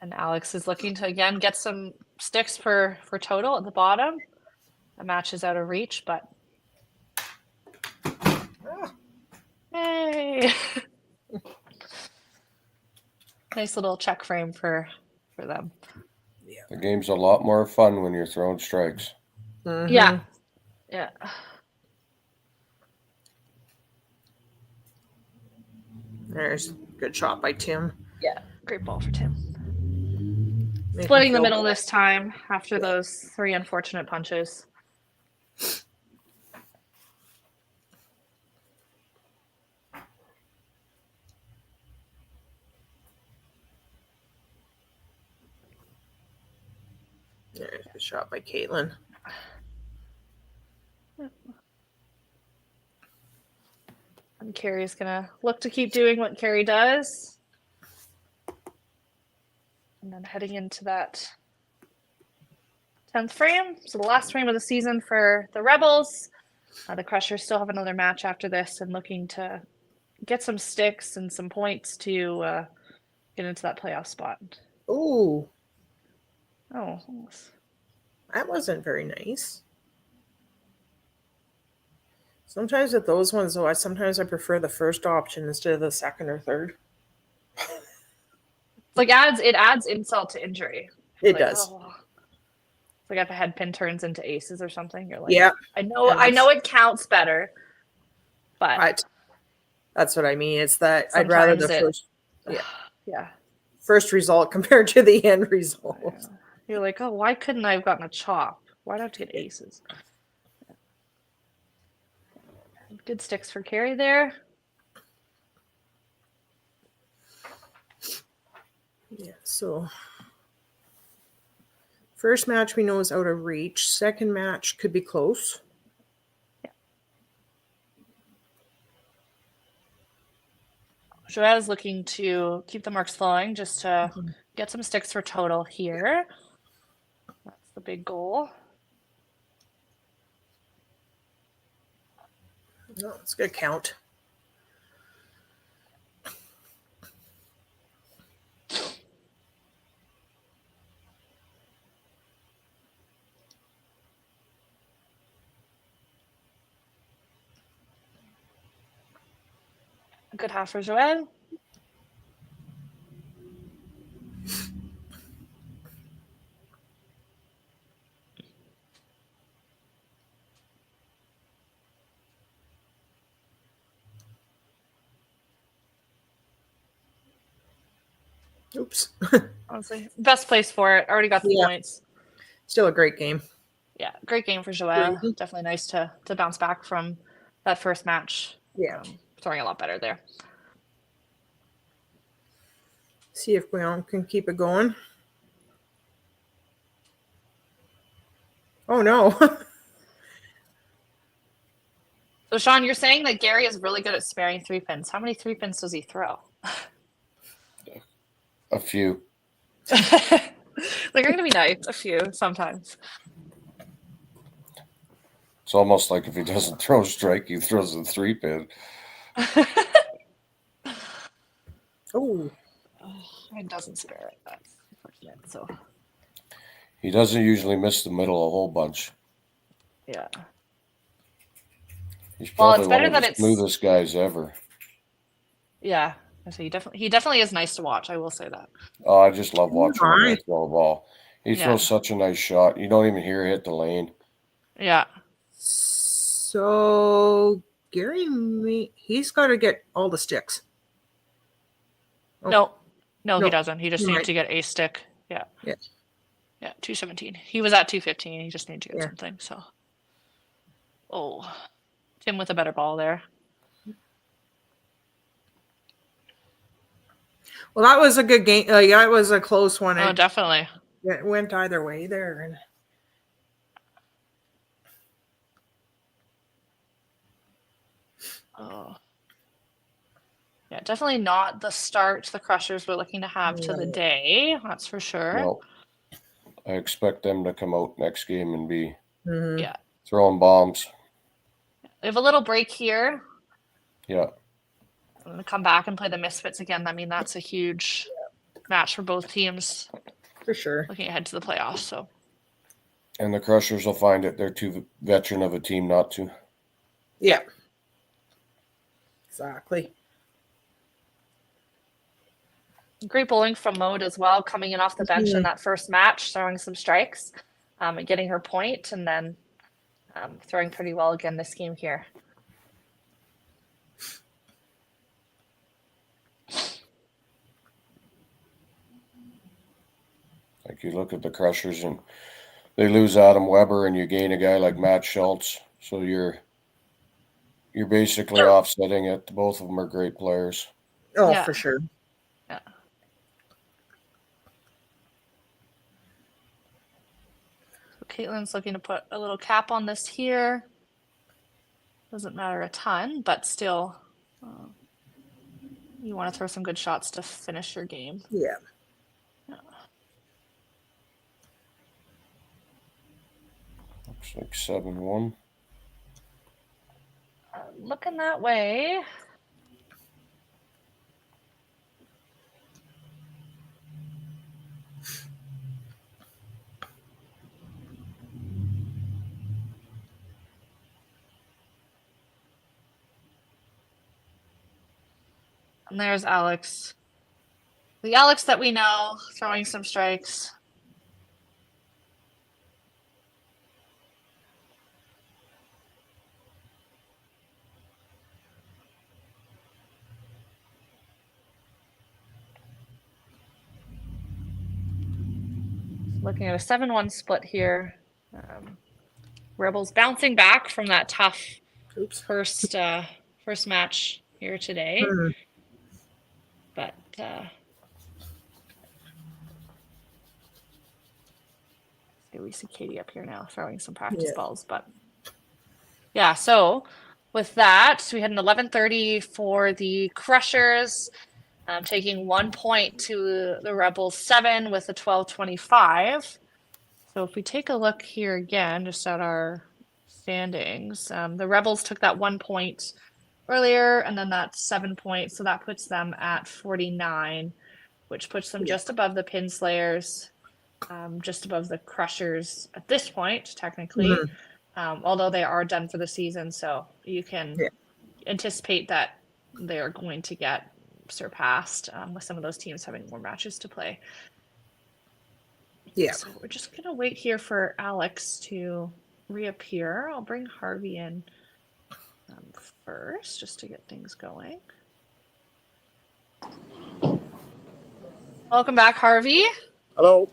And Alex is looking to again get some sticks for total at the bottom. The match is out of reach, but hey, nice little check frame for them. Yeah. The game's a lot more fun when you're throwing strikes. Mm-hmm. Yeah. Yeah. There's a good shot by Tim. Yeah. Great ball for Tim. Splitting the middle this time after those 3 unfortunate punches. There's a shot by Caitlin. And Carrie's gonna look to keep doing what Carrie does. And then heading into that 10th frame, so the last frame of the season for the Rebels. The Crushers still have another match after this and looking to get some sticks and some points to get into that playoff spot. Ooh, Oh, that wasn't very nice. Sometimes with those ones, though, I prefer the first option instead of the second or third. like it adds insult to injury. It Like, does. oh. It's like if a head pin turns into aces or something, you're like, Yeah. I know it counts better, but that's what I mean. It's that I'd rather the first, yeah, first result compared to the end result. Yeah. You're like, oh, why couldn't I have gotten a chop? Why'd I have to get aces? Good sticks for Carrie there. Yeah, so first match we know is out of reach. Second match could be close. Yeah. Joanne's looking to keep the marks flowing just to get some sticks for total here. That's the big goal. No, it's a good count. A good half for Joanne. Oops. Honestly, best place for it. Already got the points. Still a great game. Yeah, great game for Joelle. Definitely nice to bounce back from that first match. Yeah. Throwing a lot better there. See if Guillaume can keep it going. Oh, no. So, Sean, you're saying that Gary is really good at sparing 3-pins. How many 3-pins does he throw? A few. They're going to be nice. A few, sometimes. It's almost like if he doesn't throw a strike, he throws a 3-pin. Oh. He doesn't spare it. That's unfortunate. So. He doesn't usually miss the middle a whole bunch. Yeah. He's probably one of the it's smoothest guys ever. Yeah. So he definitely is nice to watch. I will say that. Oh, I just love watching him throw a ball. He Yeah. throws such a nice shot. You don't even hear it hit the lane. Yeah. So Gary, he's got to get all the sticks. Oh. No, he doesn't. He just needs to get a stick. Yeah. Yeah. Yeah, 217. He was at 215. He just needed to get something. So. Oh. Tim with a better ball there. Well, that was a good game. Yeah, it was a close one. Oh, definitely. It went either way there. And oh. Yeah, definitely not the start the Crushers were looking to have to the day. That's for sure. No. I expect them to come out next game and be throwing bombs. They have a little break here. Yeah. I'm going to come back and play the Misfits again. I mean, that's a huge match for both teams. For sure. Looking ahead to the playoffs. So. And the Crushers will find it. They're too veteran of a team not to. Yeah. Exactly. Great bowling from Mode as well, coming in off the bench in that first match, throwing some strikes, and getting her point, and then throwing pretty well again this game here. Like you look at the Crushers and they lose Adam Weber and you gain a guy like Matt Schultz. So you're basically offsetting it. Both of them are great players. Oh, for sure. Yeah. So Caitlin's looking to put a little cap on this here. Doesn't matter a ton, but still, you want to throw some good shots to finish your game. Yeah. Looks like 7-1. Looking that way. And there's Alex. The Alex that we know, throwing some strikes. Looking at a 7-1 split here. Rebels bouncing back from that tough first match here today. But we see Katie up here now throwing some practice balls. But yeah, so with that, we had an 11:30 for the Crushers, taking 1 point to the Rebels 7 with a 12:25. So if we take a look here again, just at our standings, the Rebels took that 1 point earlier, and then that's 7 points. So that puts them at 49, which puts them just above the Pinslayers, just above the Crushers at this point, technically, although they are done for the season. So you can anticipate that they are going to get surpassed with some of those teams having more matches to play. Yeah. So we're just going to wait here for Alex to reappear. I'll bring Harvey in first just to get things going. Welcome back, Harvey. Hello.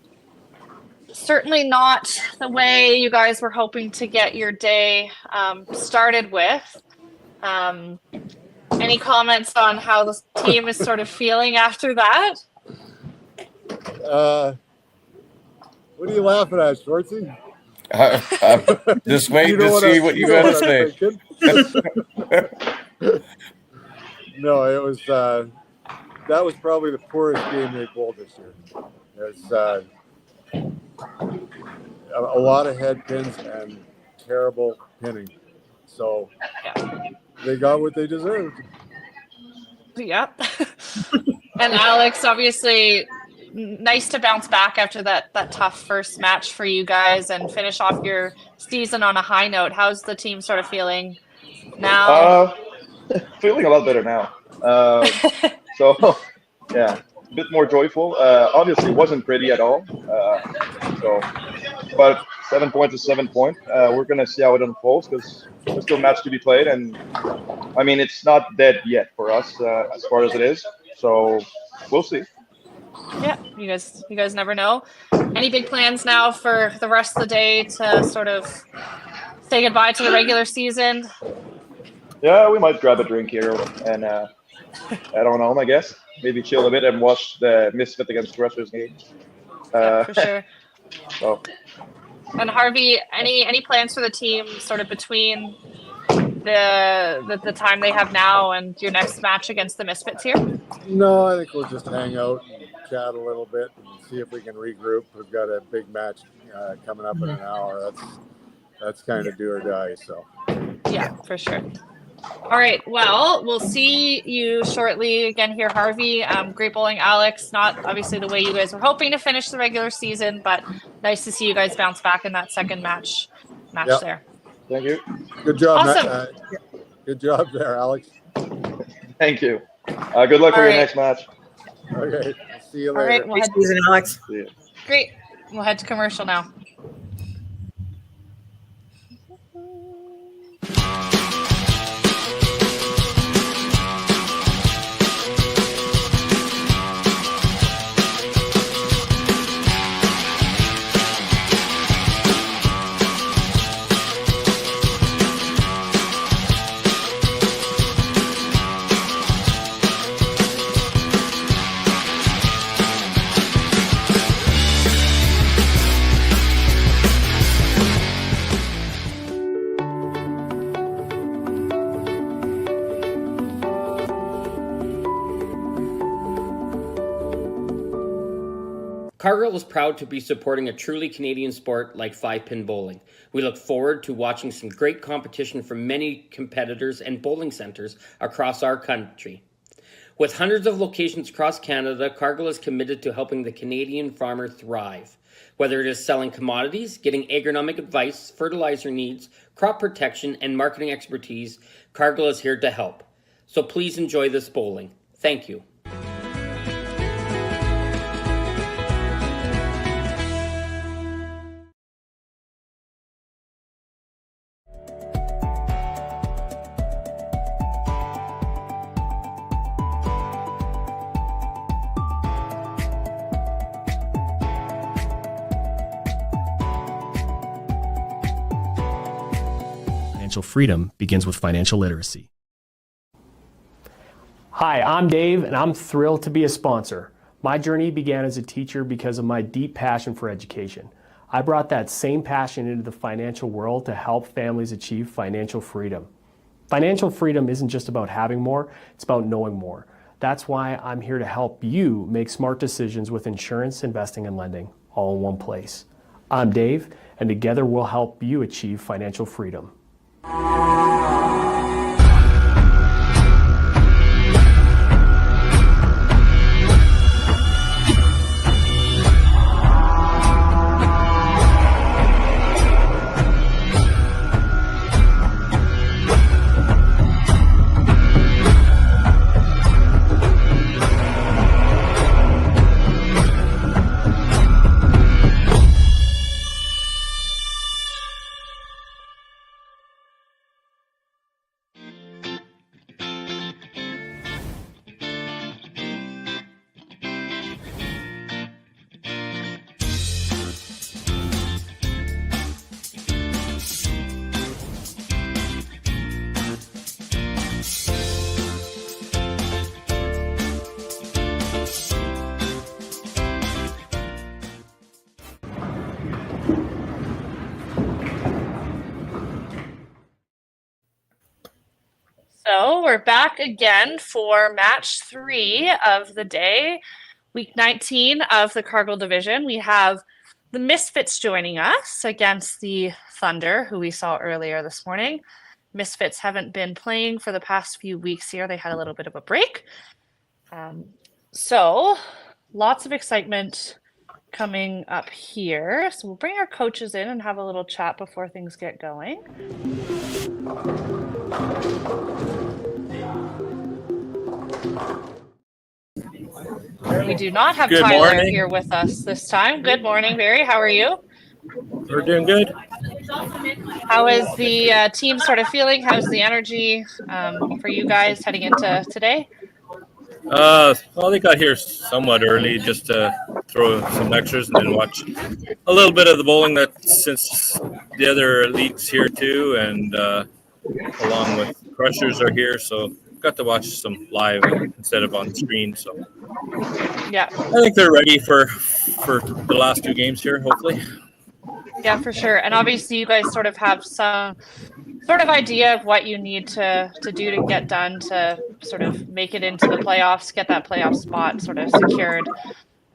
Certainly not the way you guys were hoping to get your day started with. Any comments on how the team is sort of feeling after that? What are you laughing at, Schwartzy? I'm dismayed to see what you got to say. No, it was that was probably the poorest game they bowled this year. There's a lot of head pins and terrible pinning, so they got what they deserved. Yep. And Alex, obviously, nice to bounce back after that tough first match for you guys and finish off your season on a high note. How's the team sort of feeling now? Feeling a lot better now. So, yeah, a bit more joyful. Obviously, it wasn't pretty at all. But 7 points is 7 points. We're going to see how it unfolds because there's still a match to be played. And, I mean, it's not dead yet for us as far as it is. So we'll see. Yeah, you guys never know. Any big plans now for the rest of the day to sort of say goodbye to the regular season? Yeah, we might grab a drink here and I don't know, I guess. Maybe chill a bit and watch the Misfits against Crushers game. Yeah, for sure. So. And Harvey, any plans for the team sort of between the time they have now and your next match against the Misfits here? No, I think we'll just hang out and chat a little bit and see if we can regroup. We've got a big match coming up in an hour. That's kind of do or die. So. Yeah, for sure. All right. Well, we'll see you shortly again here, Harvey. Great bowling, Alex. Not obviously the way you guys were hoping to finish the regular season, but nice to see you guys bounce back in that second match there. Thank you. Good job. Awesome. Good job there, Alex. Thank you. Good luck for your next match. Okay. See you later. All right. Great season, Alex. See you. Great. We'll head to commercial now. Cargill is proud to be supporting a truly Canadian sport like 5-pin bowling. We look forward to watching some great competition from many competitors and bowling centers across our country. With hundreds of locations across Canada, Cargill is committed to helping the Canadian farmer thrive. Whether it is selling commodities, getting agronomic advice, fertilizer needs, crop protection, and marketing expertise, Cargill is here to help. So please enjoy this bowling. Thank you. Financial freedom begins with financial literacy. Hi, I'm Dave, and I'm thrilled to be a sponsor. My journey began as a teacher because of my deep passion for education. I brought that same passion into the financial world to help families achieve financial freedom. Financial freedom isn't just about having more, it's about knowing more. That's why I'm here to help you make smart decisions with insurance, investing, and lending, all in one place. I'm Dave, and together we'll help you achieve financial freedom. So we're back again for match 3 of the day, week 19 of the Cargill division. We have the Misfits joining us against the Thunder, who we saw earlier this morning. Misfits haven't been playing for the past few weeks here. They had a little bit of a break. So lots of excitement coming up here. So we'll bring our coaches in and have a little chat before things get going. We do not have Good Tyler morning. here with us this time. Good morning, Barry. How are you? We're doing good. How is the team sort of feeling? How's the energy for you guys heading into today? Well, they got here somewhat early just to throw some extras and then watch a little bit of the bowling that since the other leagues here too, and along with Crushers are here, so got to watch some live instead of on the screen. So yeah, I think they're ready for the last 2 games here, hopefully. Yeah, for sure. And obviously you guys sort of have some sort of idea of what you need to do to get done to sort of make it into the playoffs, get that playoff spot sort of secured.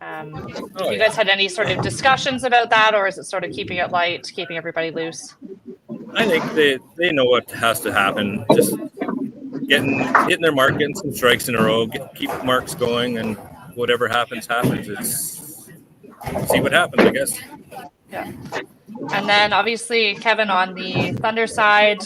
You guys had any sort of discussions about that, or is it sort of keeping it light, keeping everybody loose? I think they know what has to happen. Just hitting their mark, getting some strikes in a row, keep marks going, and whatever happens. It's see what happens, I guess. Yeah. And then obviously Kevin on the Thunder side,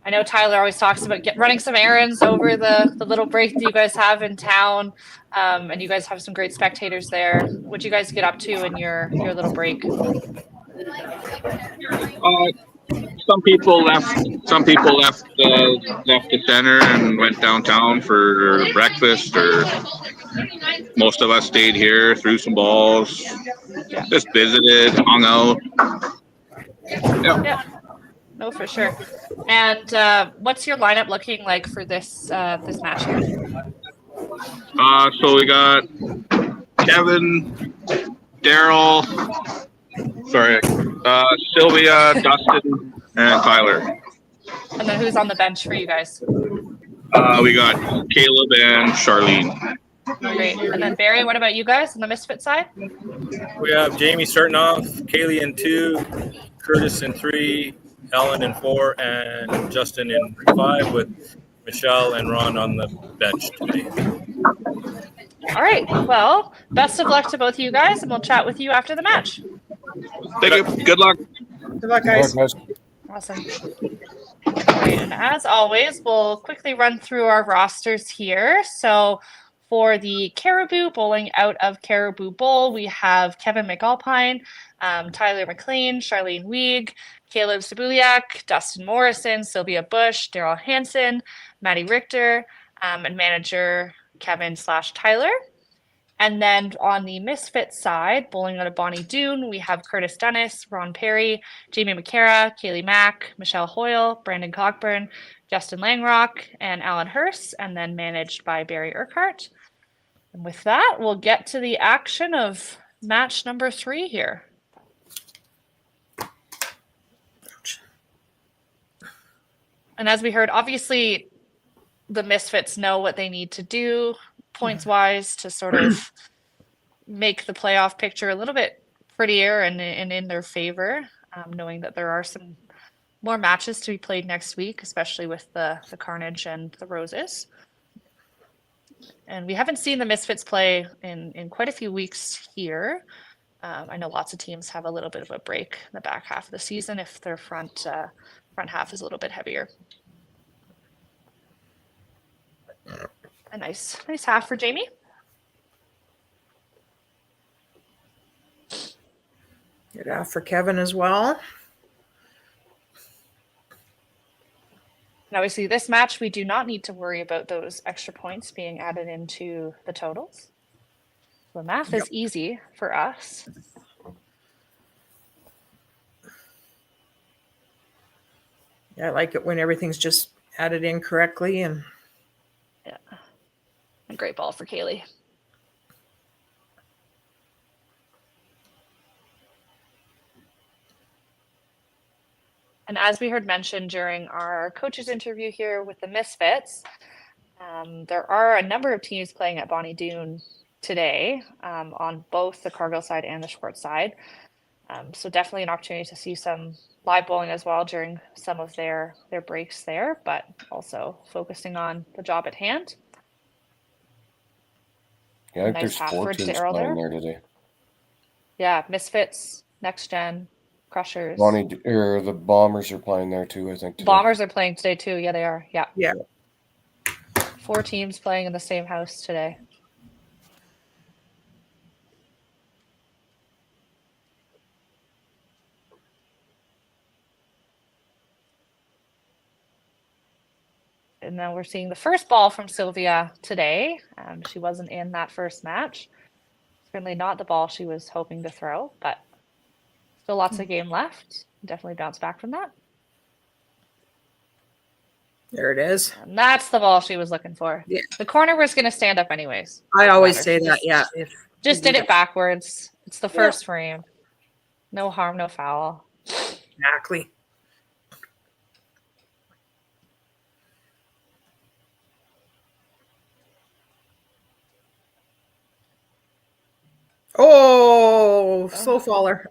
I know Tyler always talks about running some errands over the little break that you guys have in town, and you guys have some great spectators there. What'd you guys get up to in your little break? Some people left the center and went downtown for breakfast, or most of us stayed here, threw some balls, just visited, hung out. Yeah. No, for sure. And what's your lineup looking like for this match here? So we got Kevin, Daryl, Sylvia, Dustin, and Tyler. And then who's on the bench for you guys? We got Caleb and Charlene. Great. And then Barry, what about you guys on the Misfit side? We have Jamie starting off, Kaylee in 2, Curtis in 3, Alan in 4, and Justin in 5, with Michelle and Ron on the bench today. All right. Well, best of luck to both of you guys, and we'll chat with you after the match. Thank you. Good luck. Good luck, guys. Awesome. Great. And as always, we'll quickly run through our rosters here. So for the Caribou bowling out of Caribou Bowl, we have Kevin McAlpine, Tyler McLean, Charlene Weig, Caleb Sabuliak, Dustin Morrison, Sylvia Bush, Daryl Hansen, Maddie Richter, and manager Kevin/Tyler. And then on the Misfits side, bowling out of Bonnie Doon, we have Curtis Dennis, Ron Perry, Jamie McCara, Kaylee Mack, Michelle Hoyle, Brandon Cockburn, Justin Langrock, and Alan Hurst, and then managed by Barry Urquhart. And with that, we'll get to the action of match number 3 here. And as we heard, obviously, the Misfits know what they need to do points-wise to sort of make the playoff picture a little bit prettier and in their favor, knowing that there are some more matches to be played next week, especially with the Carnage and the Roses. And we haven't seen the Misfits play in quite a few weeks here. I know lots of teams have a little bit of a break in the back half of the season if their front half is a little bit heavier. A nice half for Jamie. Good half for Kevin as well. And obviously, this match, we do not need to worry about those extra points being added into the totals. The math is easy for us. Yeah, I like it when everything's just added in correctly. And yeah, a great ball for Kaylee. And as we heard mentioned during our coaches interview here with the Misfits, there are a number of teams playing at Bonnie Doon today on both the Cargill side and the Schwartz side. So definitely an opportunity to see some live bowling as well during some of their breaks there, but also focusing on the job at hand. Yeah, I think there's 4 teams playing there today. Yeah, Misfits, Next Gen, Crushers. The Bombers are playing there too, I think. Today. Bombers are playing today too. Yeah, they are. Yeah. Yeah. 4 teams playing in the same house today. And then we're seeing the first ball from Sylvia today. She wasn't in that first match. Certainly not the ball she was hoping to throw, but still lots of game left. Definitely bounce back from that. There it is. And that's the ball she was looking for. Yeah. The corner was going to stand up anyways. I always say that, yeah. Just did it backwards. It's the first frame. No harm, no foul. Exactly. Oh, slow faller.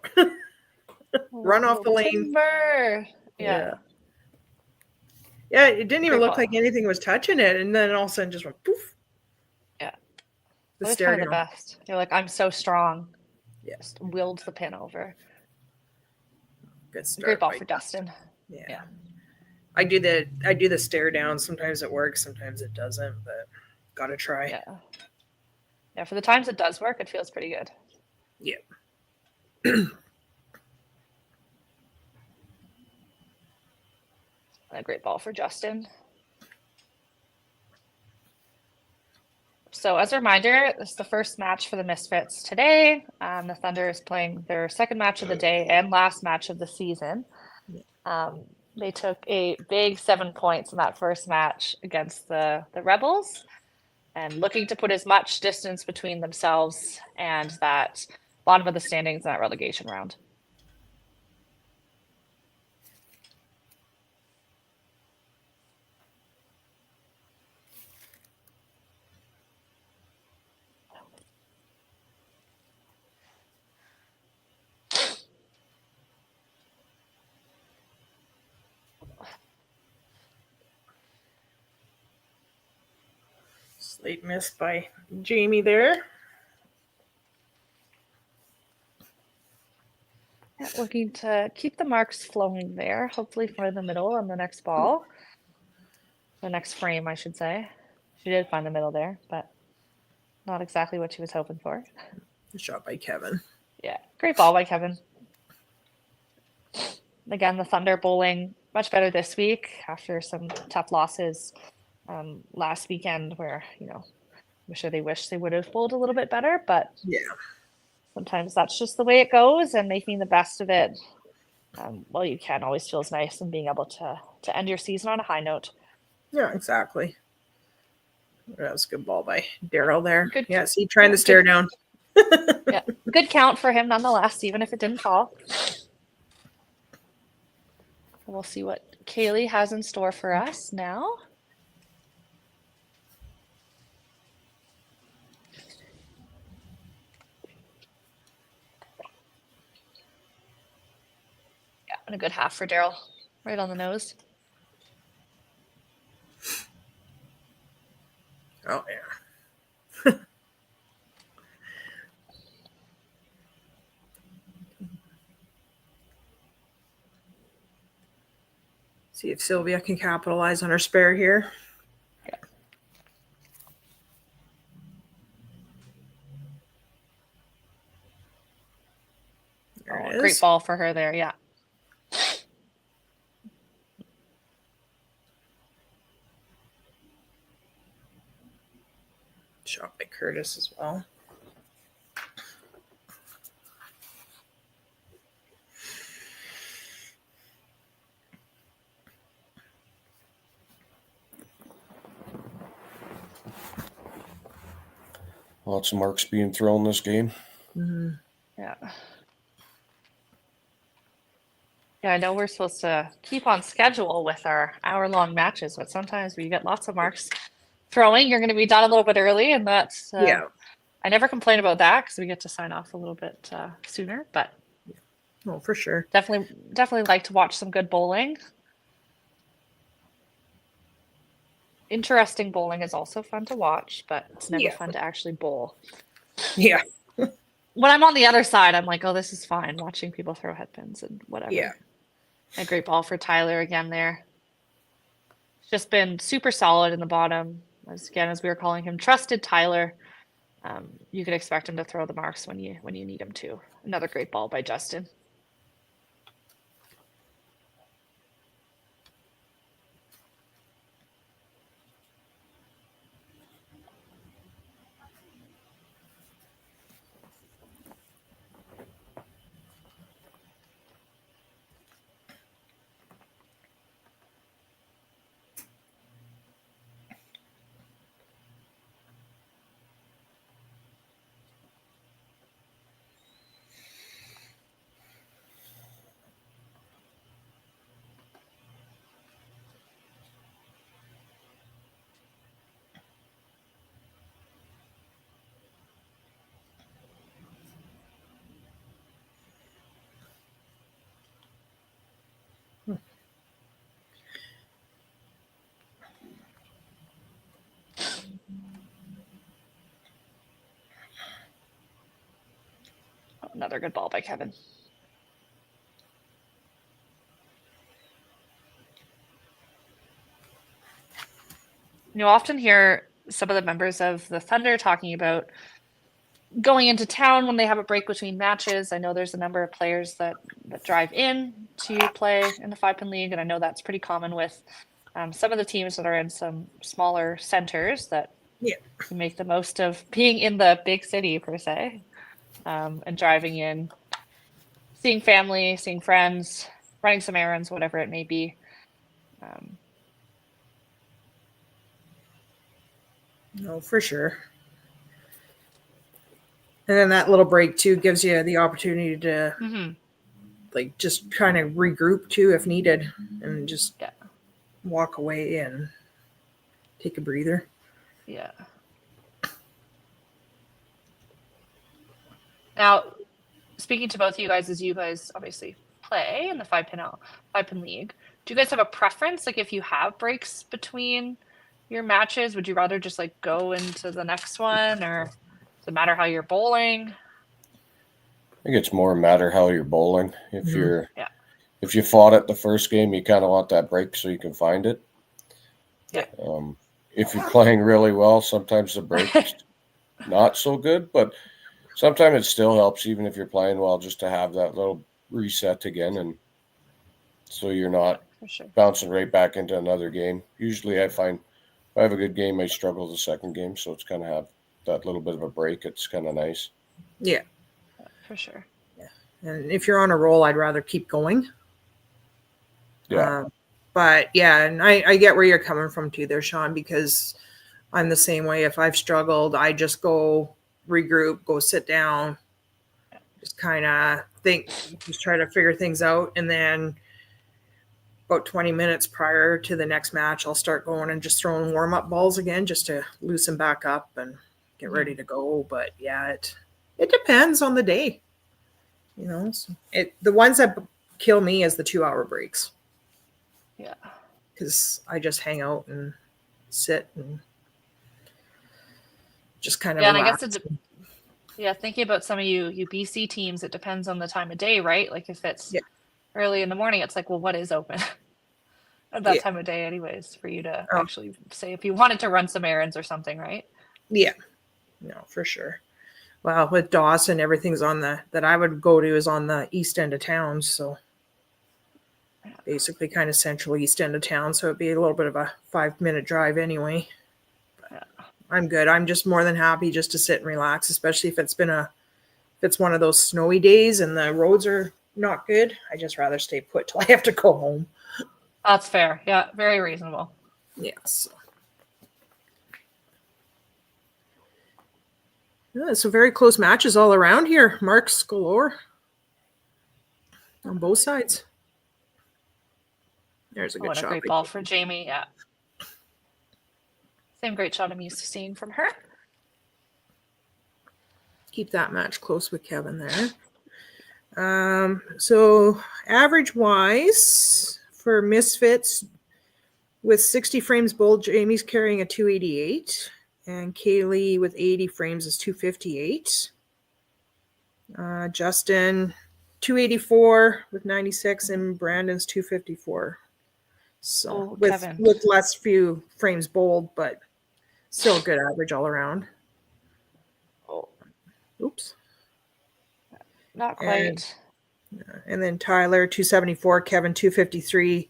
Run off the lane. Yeah. Yeah, it didn't even look like anything was touching it, and then all of a sudden just went poof. Yeah. The That's stare kind of down. the best. You're like, I'm so strong. Yeah. Just willed the pin over. Good start. Great ball for Dustin. Yeah. I do the stare down. Sometimes it works, sometimes it doesn't, but gotta try. Yeah. Yeah, for the times it does work, it feels pretty good. Yeah. A great ball for Justin. So as a reminder, this is the first match for the Misfits today. The Thunder is playing their second match of the day and last match of the season. They took a big 7 points in that first match against the Rebels, and looking to put as much distance between themselves and that bottom of the standings in that relegation round. Slight miss by Jamie there. Yeah, looking to keep the marks flowing there, hopefully for the middle on the next ball. The next frame, I should say. She did find the middle there, but not exactly what she was hoping for. Good shot by Kevin. Yeah, great ball by Kevin. Again, the Thunder bowling much better this week after some tough losses last weekend where, I'm sure they wish they would have bowled a little bit better, but Yeah. sometimes that's just the way it goes, and making the best of it while you can always feels nice, and being able to end your season on a high note. Yeah, exactly. That was a good ball by Daryl there. Good. Yeah, see, trying to stare down. Yeah, good count for him nonetheless, even if it didn't fall. We'll see what Kaylee has in store for us now. Yeah, and a good half for Daryl. Right on the nose. Oh, yeah. See if Sylvia can capitalize on her spare here. Yeah. There it is. Great ball for her there, yeah. Shot by Curtis as well. Lots of marks being thrown this game. Mm-hmm. Yeah. Yeah, I know we're supposed to keep on schedule with our hour-long matches, but sometimes we get lots of marks throwing. You're going to be done a little bit early, and that's Yeah. I never complain about that because we get to sign off a little bit sooner. But Oh, for sure. definitely like to watch some good bowling. Interesting bowling is also fun to watch, but it's never Yeah. fun to actually bowl. Yeah. When I'm on the other side, I'm like, oh, this is fine, watching people throw headpins and whatever. Yeah. A great ball for Tyler again there. Just been super solid in the bottom. As we were calling him, trusted Tyler. You could expect him to throw the marks when you need him to. Another great ball by Justin. Another good ball by Kevin. You often hear some of the members of the Thunder talking about going into town when they have a break between matches. I know there's a number of players that drive in to play in the 5-pin league, and I know that's pretty common with some of the teams that are in some smaller centers that can make the most of being in the big city per se, and driving in, seeing family, seeing friends, running some errands, whatever it may be. No, for sure. And then that little break too gives you the opportunity to like just kind of regroup too if needed, and just walk away and take a breather. Yeah. Now, speaking to both of you guys, as you guys obviously play in the 5-pin league, do you guys have a preference? Like if you have breaks between your matches? Would you rather just like go into the next one, or does it matter how you're bowling? I think it's more a matter how you're bowling. If you're Yeah. if you fought it the first game, you kind of want that break so you can find it. Yeah. If you're playing really well, sometimes the break's not so good, but sometimes it still helps, even if you're playing well, just to have that little reset again, and so you're not For sure. bouncing right back into another game. Usually I find if I have a good game, I struggle the second game, so it's kind of have that little bit of a break. It's kind of nice. Yeah. For sure. And if you're on a roll, I'd rather keep going. Yeah. But yeah, and I get where you're coming from too there, Sean, because I'm the same way. If I've struggled, I just go regroup, go sit down, just kind of think, just try to figure things out. And then about 20 minutes prior to the next match, I'll start going and just throwing warm up balls again, just to loosen back up and get ready to go. But yeah, it depends on the day. You know, so the ones that kill me is the 2-hour breaks. Yeah. Because I just hang out and sit and just kind of relax. And I guess thinking about some of you BC teams, it depends on the time of day, right? Like if it's early in the morning, it's like, well, what is open at that time of day anyways, for you to actually say if you wanted to run some errands or something, right? Yeah. No, for sure. Well, with Dawson, everything's that I would go to is on the east end of town. So basically kind of central east end of town. So it'd be a little bit of a 5-minute drive anyway. But I'm good. I'm just more than happy just to sit and relax, especially if it's one of those snowy days and the roads are not good. I just rather stay put till I have to go home. That's fair. Yeah. Very reasonable. Yes. Yeah, so very close matches all around here. Marks galore on both sides. There's a good shot. A great ball for Jamie. Yeah. Same great shot I'm used to seeing from her. Keep that match close with Kevin there. So average wise for Misfits with 60 frames bowled, Jamie's carrying a 288. And Kaylee with 80 frames is 258. Justin 284 with 96, and Brandon's 254. So with less few frames bowled, but still a good average all around. Oh, oops, not quite. And then Tyler 274, Kevin 253,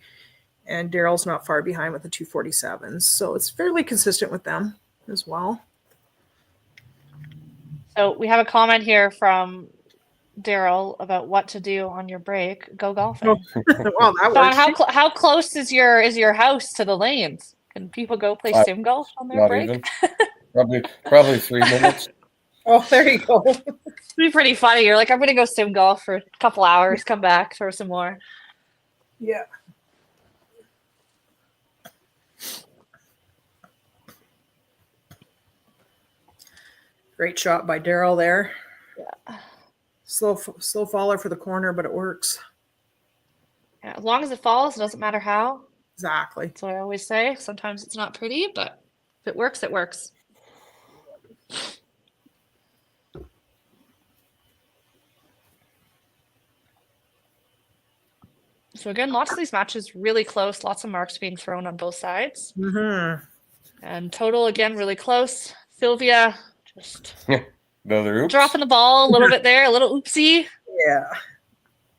and Daryl's not far behind with the 247s. So it's fairly consistent with them as well. So we have a comment here from Daryl about what to do on your break. Go golfing. Well, that Sean, works. how close is your house to the lanes? Can people go play sim golf on their break? Even. Probably 3 minutes. Oh, there you go. It'd be pretty funny. You're like, I'm gonna go sim golf for a couple hours, come back, throw some more. Yeah. Great shot by Daryl there. Yeah. Slow faller for the corner, but it works. Yeah, as long as it falls, it doesn't matter how. Exactly. That's what I always say. Sometimes it's not pretty, but if it works, it works. So again, lots of these matches really close. Lots of marks being thrown on both sides. Mm-hmm. And total, again, really close. Sylvia just another oops. Dropping the ball a little bit there, a little oopsie. Yeah.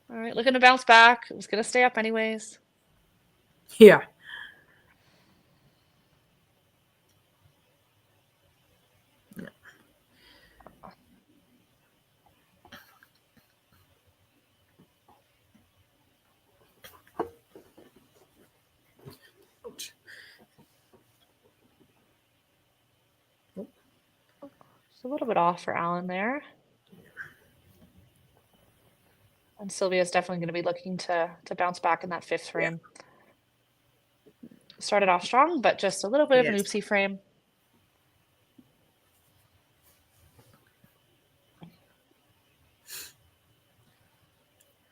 All right, looking to bounce back. It was going to stay up anyways. Yeah. Just a little bit off for Alan there. And Sylvia's definitely going to be looking to bounce back in that fifth frame. Yeah. Started off strong, but just a little bit of an oopsie frame.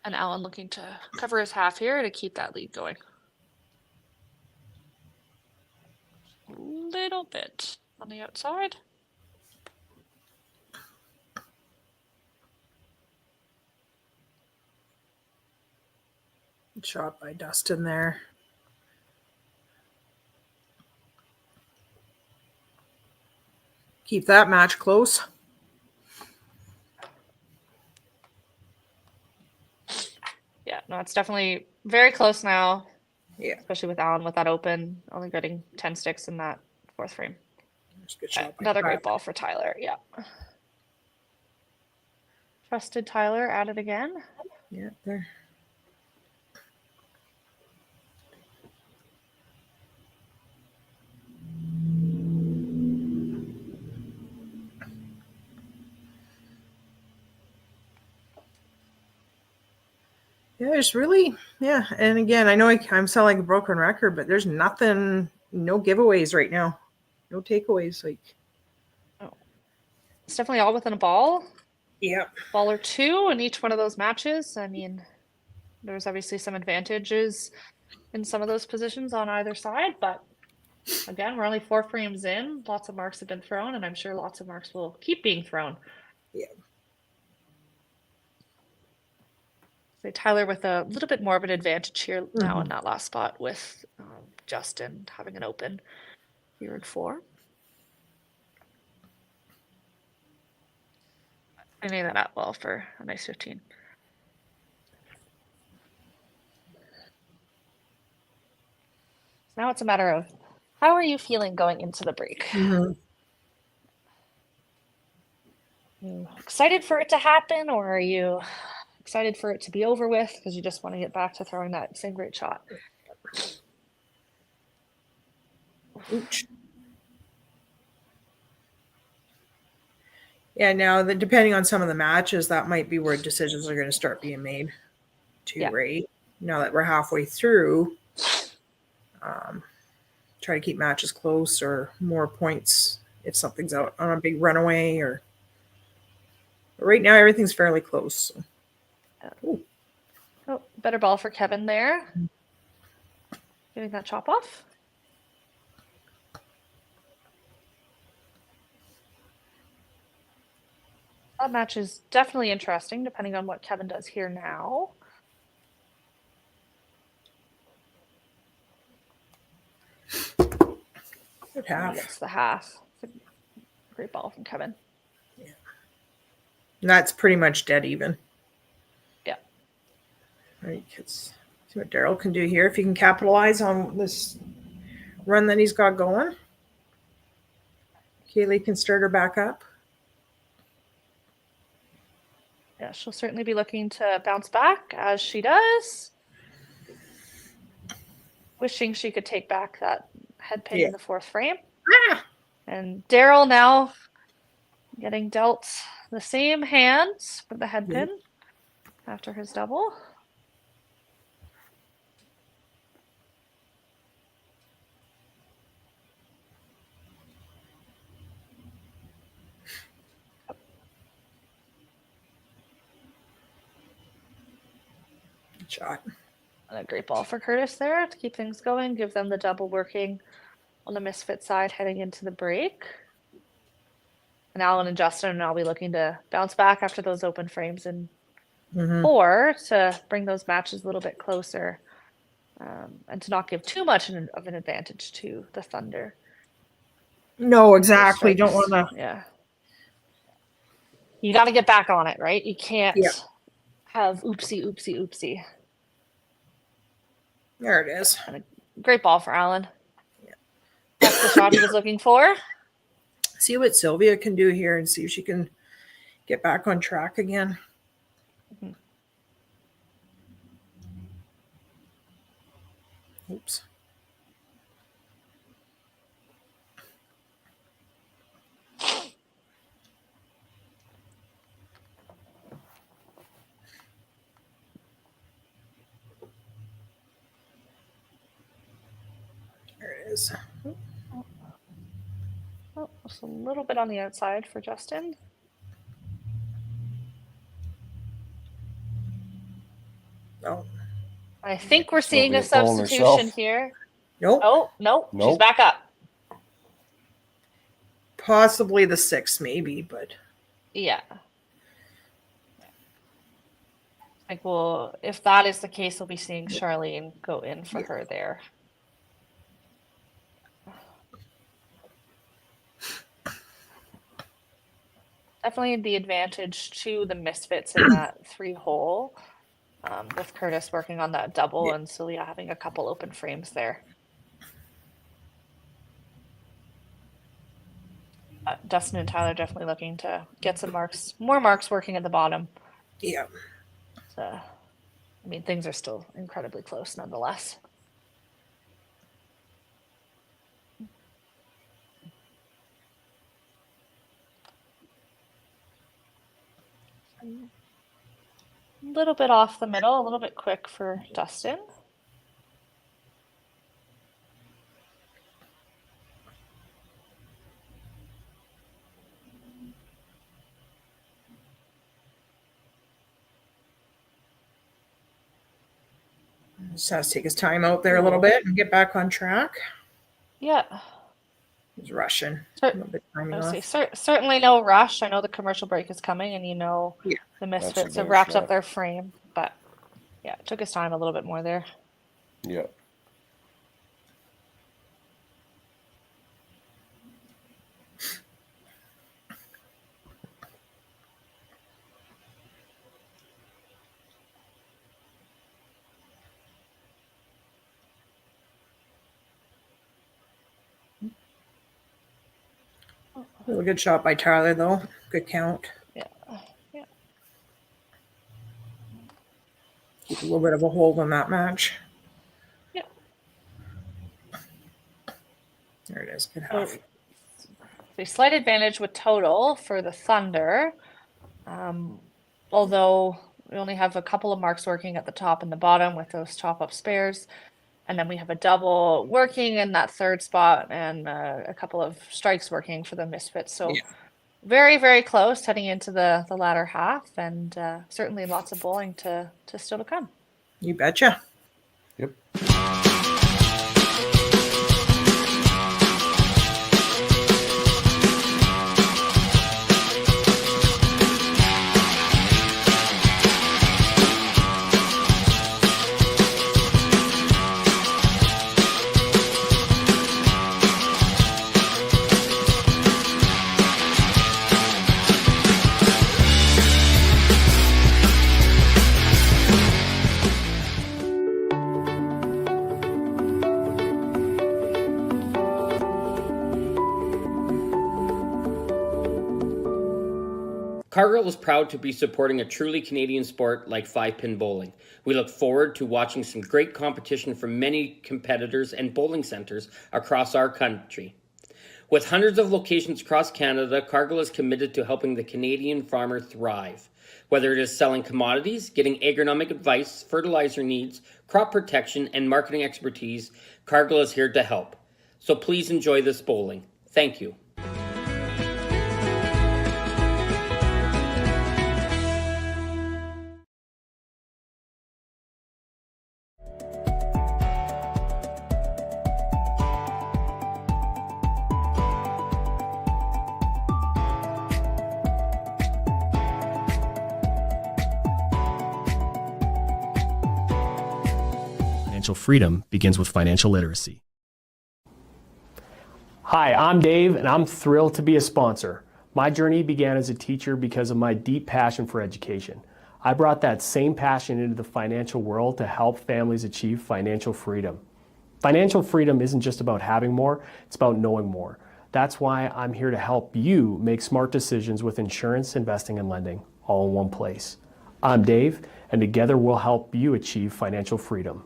And Alan looking to cover his half here to keep that lead going. Ooh. little bit on the outside. Shot by Dustin there. Keep that match close. Yeah, no, it's definitely very close now. Yeah. Especially with Alan with that open, only getting 10 sticks in that fourth frame. Good shot by Another Tyler. great ball for Tyler. Yeah. Trusted Tyler at it again. Yeah, there. Yeah, there's really, yeah. And again, I know I'm sounding like a broken record, but there's nothing, no giveaways right now. No takeaways. Like, it's definitely all within a ball. Yeah. Ball or two in each one of those matches. I mean, there's obviously some advantages in some of those positions on either side, but again, we're only 4 frames in. Lots of marks have been thrown, and I'm sure lots of marks will keep being thrown. Yeah. So Tyler with a little bit more of an advantage here now in that last spot with Justin having an open here in 4. Cleaning that up well for a nice 15. Now it's a matter of how are you feeling going into the break? Mm-hmm. You excited for it to happen, or are you excited for it to be over with because you just want to get back to throwing that same great shot? Ooch. Yeah, now depending on some of the matches, that might be where decisions are going to start being made too, right? Now that we're halfway through, try to keep matches close or more points if something's out on a big runaway. Or right now, everything's fairly close. So. Oh, better ball for Kevin there. Getting that chop off. That match is definitely interesting, depending on what Kevin does here now. Good half. Gets the half. It's a great ball from Kevin. Yeah. And that's pretty much dead even. Yeah. Right. Let's see what Daryl can do here. If he can capitalize on this run that he's got going. Kaylee can start her back up. Yeah, she'll certainly be looking to bounce back as she does. Wishing she could take back that head pin in the fourth frame. Ah! And Daryl now getting dealt the same hands for the head pin after his double. Good shot. And a great ball for Curtis there to keep things going, give them the double working on the Misfit side heading into the break. And Alan and Justin will now be looking to bounce back after those open frames in 4 to bring those matches a little bit closer and to not give too much of an advantage to the Thunder. No, exactly. Don't want to. Yeah. You got to get back on it, right? You can't have oopsie. There it is. And a great ball for Alan. Yeah. That's the shot he was looking for. See what Sylvia can do here and see if she can get back on track again. Oops. There it is. Oh, just a little bit on the outside for Justin. Oh. I think we're seeing a substitution here. Nope. Oh, no. She's back up. Possibly the 6th, maybe, but Yeah. Like, well, if that is the case, we'll be seeing Charlene go in for her there. Definitely the advantage to the Misfits in that 3-hole, with Curtis working on that double and Celia having a couple open frames there. Dustin and Tyler definitely looking to get some more marks working at the bottom. yeah. So, I mean, things are still incredibly close nonetheless. A little bit off the middle, a little bit quick for Dustin. Just has to take his time out there a little bit and get back on track. Yeah. He's rushing. Cer- A little bit timing I would off. say certainly no rush. I know the commercial break is coming, and the Misfits have good wrapped shot. up their frame, but yeah, it took his time a little bit more there. Yeah. A good shot by Tyler, though. Good count. Yeah. Yeah. Keep a little bit of a hold on that match. Yeah. There it is. Good half. The slight advantage with total for the Thunder, although we only have a couple of marks working at the top and the bottom with those top up spares. And then we have a double working in that third spot and a couple of strikes working for the Misfits. So very, very close heading into the latter half, and certainly lots of bowling to still to come. You betcha. Yep. Cargill is proud to be supporting a truly Canadian sport like 5-pin bowling. We look forward to watching some great competition from many competitors and bowling centers across our country. With hundreds of locations across Canada, Cargill is committed to helping the Canadian farmer thrive. Whether it is selling commodities, getting agronomic advice, fertilizer needs, crop protection, and marketing expertise, Cargill is here to help. So please enjoy this bowling. Thank you. Financial freedom begins with financial literacy. Hi, I'm Dave, and I'm thrilled to be a sponsor. My journey began as a teacher because of my deep passion for education. I brought that same passion into the financial world to help families achieve financial freedom. Financial freedom isn't just about having more, it's about knowing more. That's why I'm here to help you make smart decisions with insurance, investing, and lending, all in one place. I'm Dave, and together we'll help you achieve financial freedom.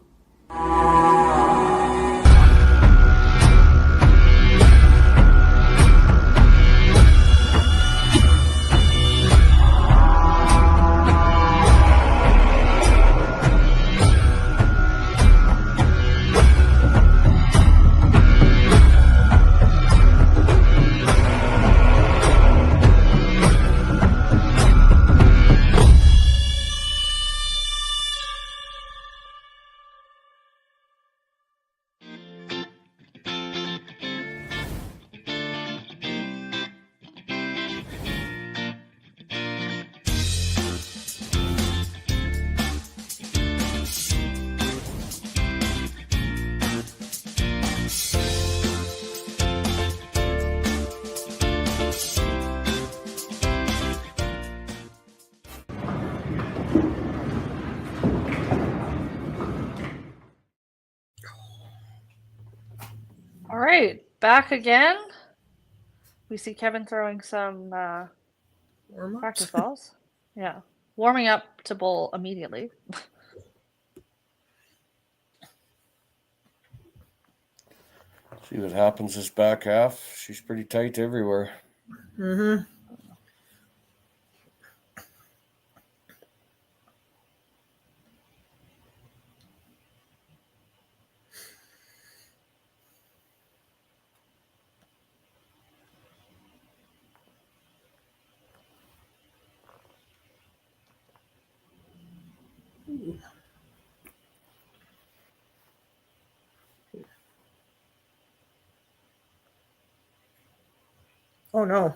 All right, back again. We see Kevin throwing some practice balls. Yeah, warming up to bowl immediately. See what happens this back half. She's pretty tight everywhere. Mm-hmm. Oh no.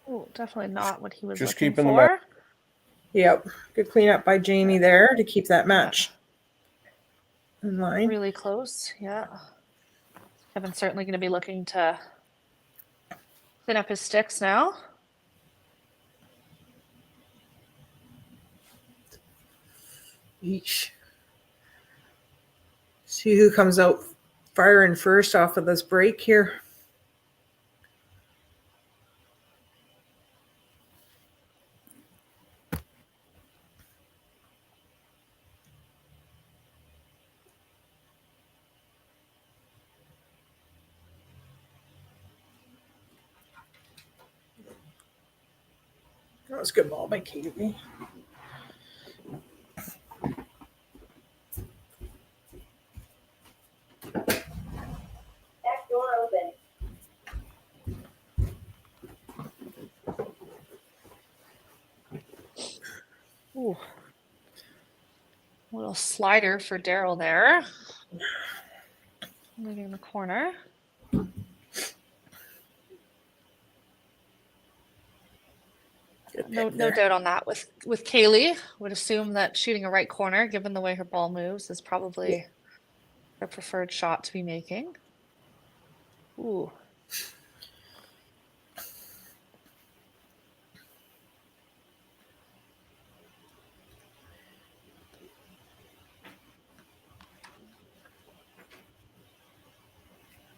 Oh, definitely not what he was Just looking keeping the for. Yep. Good cleanup by Jamie there to keep that match in line. Really close, yeah. Kevin's certainly going to be looking to clean up his sticks now. Each. See who comes out firing first off of this break here. That was a good ball by Katie. Back door open. Ooh. Little slider for Daryl there. Leaving the corner. No doubt on that with Kaylee. Would assume that shooting a right corner, given the way her ball moves, is probably her preferred shot to be making. Ooh.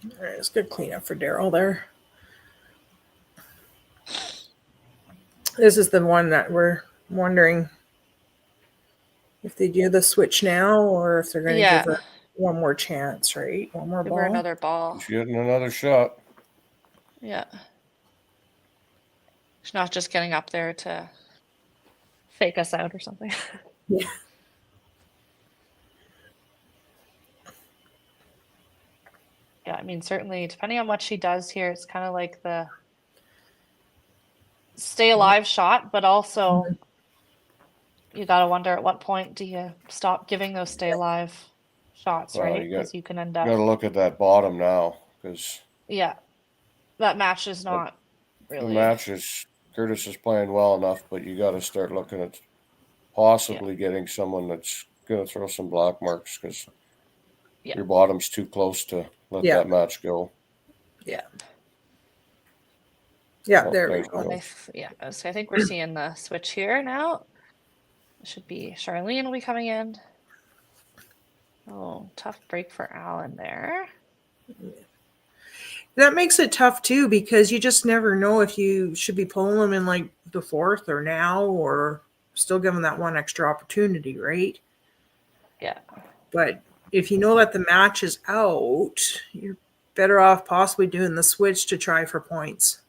All right, it's good cleanup for Daryl there. This is the one that we're wondering if they do the switch now or if they're going to give her one more chance, right? One more Give ball. her another ball. She's getting another shot. Yeah. She's not just getting up there to fake us out or something. Yeah. Yeah, I mean, certainly, depending on what she does here, it's kind of like the stay alive shot, but also you got to wonder at what point do you stop giving those stay alive shots, Well, right? Because you can end up. You got to look at that bottom now, because that match is not really. The match is Curtis is playing well enough, but you got to start looking at possibly getting someone that's going to throw some block marks, because your bottom's too close to let that match go. Yeah. Yeah, there we go. So I think we're seeing the switch here now. It should be Charlene will be coming in. Oh, tough break for Alan there. That makes it tough too, because you just never know if you should be pulling them in like the fourth or now, or still giving that one extra opportunity, right? Yeah. But if you know that the match is out, you're better off possibly doing the switch to try for points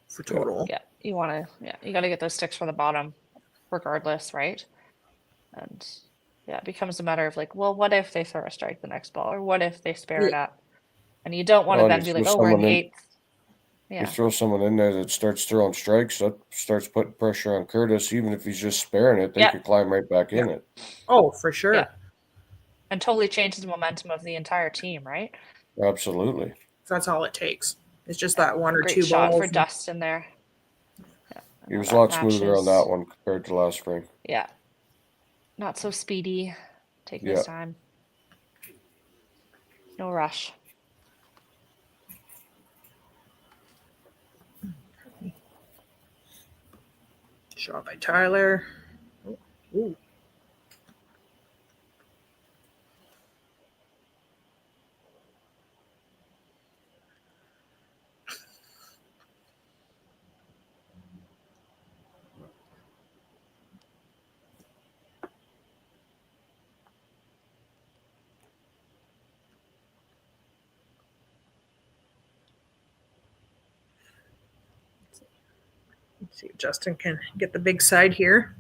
for total. Yeah, you want to. Yeah, you got to get those sticks for the bottom, regardless, right? And it becomes a matter of like, well, what if they throw a strike the next ball, or what if they spare it up? And you don't want to then be like, oh, we're in the eighth. Yeah. You throw someone in there that starts throwing strikes, that starts putting pressure on Curtis. Even if he's just sparing it, they could climb right back in it. Oh, for sure. Yeah. And totally changes the momentum of the entire team, right? Absolutely. That's all it takes. It's just that one or Great two shot balls. for Dust in there. Yeah. He was a lot smoother on that one compared to last spring. Yeah. Not so speedy. Taking his time. No rush. Shot by Tyler. Ooh. See if Justin can get the big side here.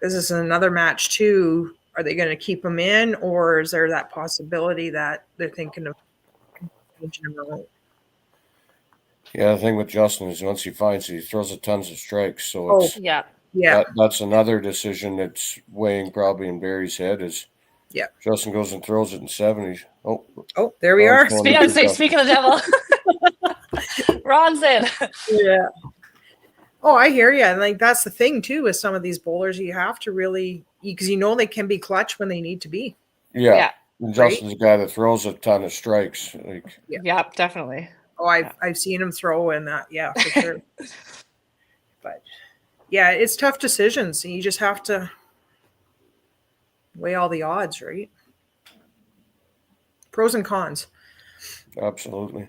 This is another match too. Are they going to keep him in, or is there that possibility that they're thinking of changing him out? Yeah, the thing with Justin is once he finds it, he throws a tons of strikes. So it's Yeah. that's another decision that's weighing probably in Barry's head is Justin goes and throws it in 70s. Oh, there we are. Speaking of the devil. Ron's in. Yeah. Oh, I hear you. And like that's the thing too with some of these bowlers, you have to really because they can be clutch when they need to be. Yeah. And Justin's a guy that throws a ton of strikes. Like yeah, definitely. Oh, I've seen him throw and that, yeah, for sure. But yeah, it's tough decisions. And you just have to weigh all the odds, right? Pros and cons. Absolutely.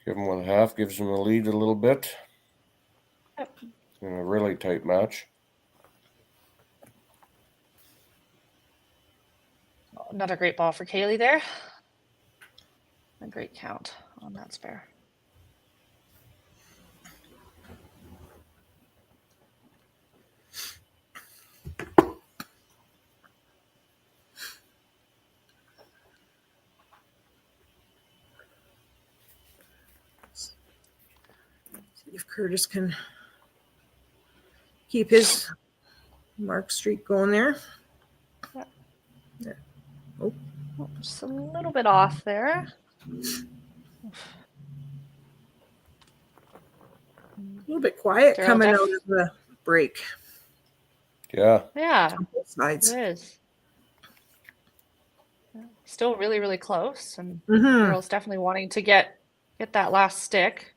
Give him 1.5, gives him a lead a little bit. Yep. In a really tight match. Another great ball for Kaylee there. A great count on that spare. See if Curtis can keep his mark streak going there. Yeah. Oh, just a little bit off there. A little bit quiet coming out of the break. Yeah. Yeah. On both sides. It is. Yeah. Still really, really close, and Girls definitely wanting to get that last stick.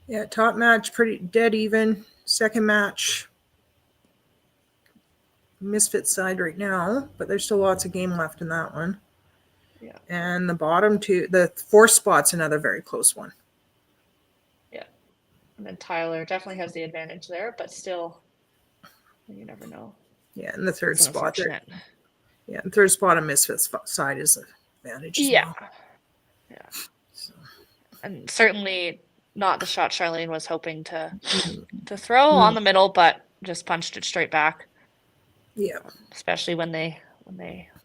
Yeah, top match pretty dead even. Second match, Misfits side right now, but there's still lots of game left in that one. Yeah. And the bottom two, the fourth spot's another very close one. Yeah. And then Tyler definitely has the advantage there, but still, you never know. Yeah, and the third It's spot there. unfortunate. Yeah, the third spot on Misfits side is an advantage as well. Yeah. So. And certainly not the shot Charlene was hoping to throw on the middle, but just punched it straight back. Yeah. Especially when they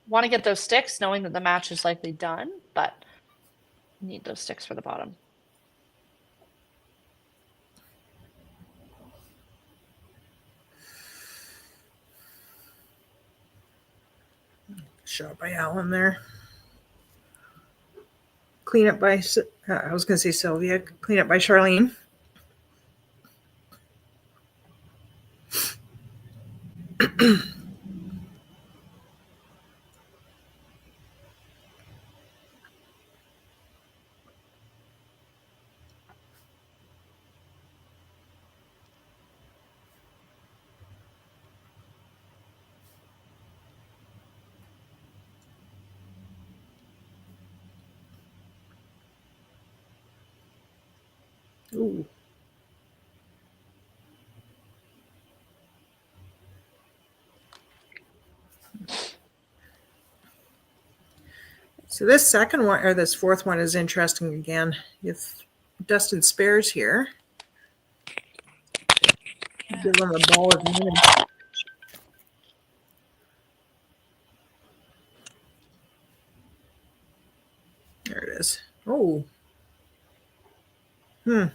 want to get those sticks, knowing that the match is likely done, but need those sticks for the bottom. Shot by Alan there. Clean up by, I was going to say Sylvia. Clean up by Charlene. Ooh. So this second one, or this fourth one, is interesting again. If Dustin spares here, give him a ball advantage. There it is. Oh. Yeah,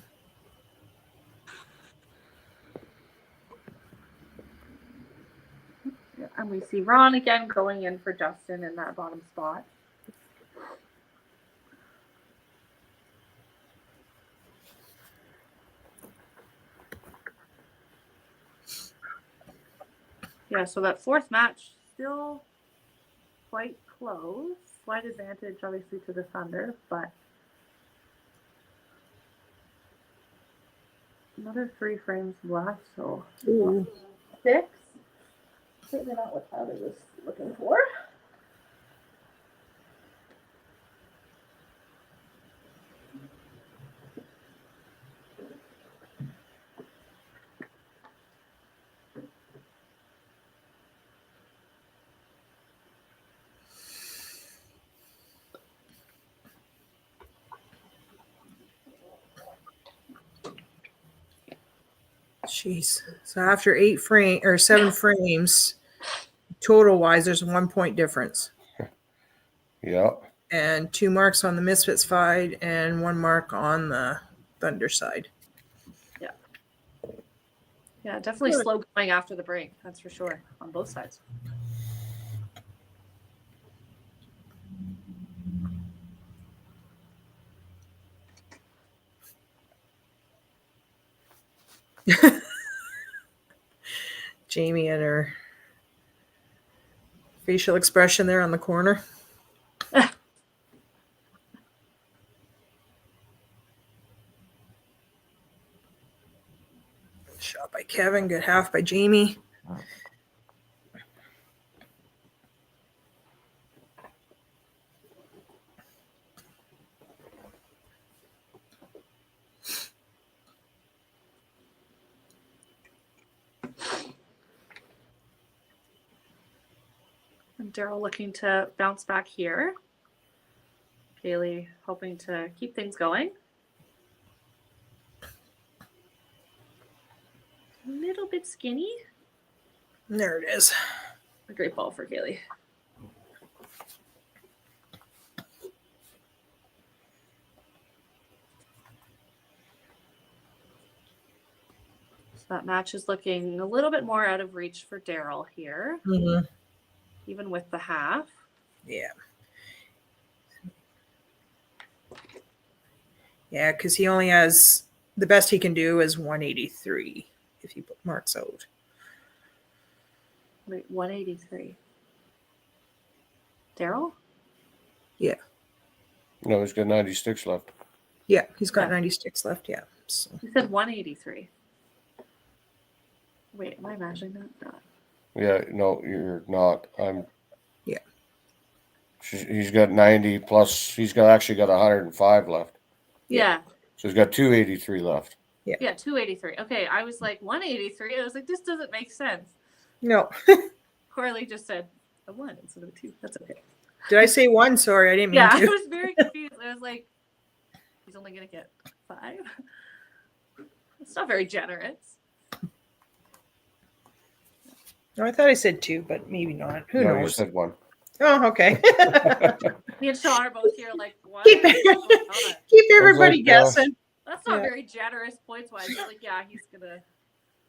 and we see Ron again going in for Justin in that bottom spot. Yeah, so that fourth match still quite close. Slight advantage, obviously, to the Thunder, but Another 3 frames left, so Ooh. 6. Certainly not what Tyler was looking for. Jeez. So after 7 frames, total wise, there's 1 point difference. Yeah. And 2 marks on the Misfits side and 1 mark on the Thunder side. Yeah, definitely slow going after the break. That's for sure on both sides. Jamie and her facial expression there on the corner. Shot by Kevin, good half by Jamie. And Daryl looking to bounce back here. Kaylee hoping to keep things going. A little bit skinny. There it is. A great ball for Kaylee. So that match is looking a little bit more out of reach for Daryl here, even with the half. Yeah. Yeah, because he only has the best he can do is 183 if he marks out. Wait, 183. Daryl? Yeah. No, he's got 96 left. Yeah, he's got 96 left. Yeah. So. He said 183. Wait, am I imagining that? No. Yeah, no, you're not. Yeah. He's got 90 plus. He's actually got 105 left. Yeah. So he's got 283 left. Yeah. Yeah, 283. Okay, I was like 183. I was like, this doesn't make sense. No. Corley just said a 1 instead of a 2. That's okay. Did I say 1? Sorry, I didn't mean Yeah, to. I was very confused. I was like, he's only going to get 5? It's not very generous. No, I thought I said 2, but maybe not. Who No, knows? you said 1. Oh, okay. Me and Sean are both here like, what? Keep everybody like, guessing. That's not very generous points-wise. You're like, yeah, he's going to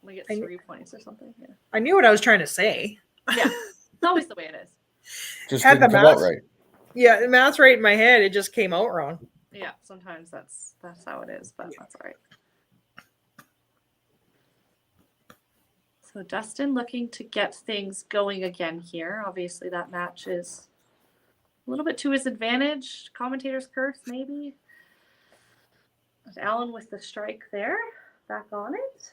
only get 3 points or something. Yeah. I knew what I was trying to say. Yeah, it's always the way it is. Just Had didn't the come out math right. Yeah, the math's right in my head. It just came out wrong. Yeah, sometimes that's how it is, but that's all right. So Dustin looking to get things going again here. Obviously, that match is a little bit to his advantage. Commentator's curse, maybe. But Alan with the strike there. Back on it.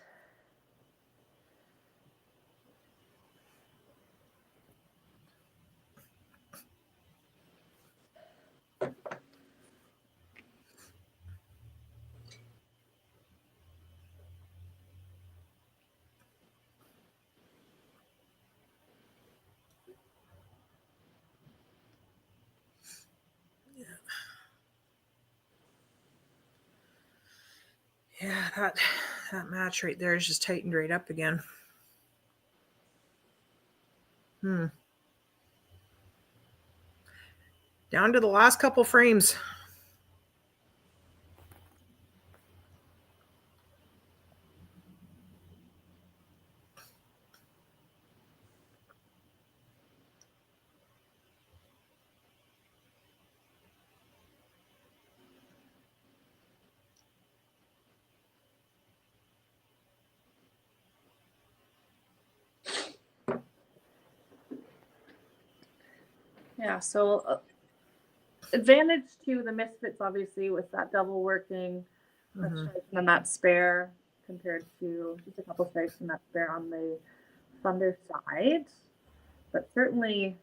Yeah, that match right there is just tightened right up again. Down to the last couple frames. Yeah, so advantage to the Misfits, obviously, with that double working, that strike, and then that spare compared to just a couple strikes and that's there on the Thunder side. But certainly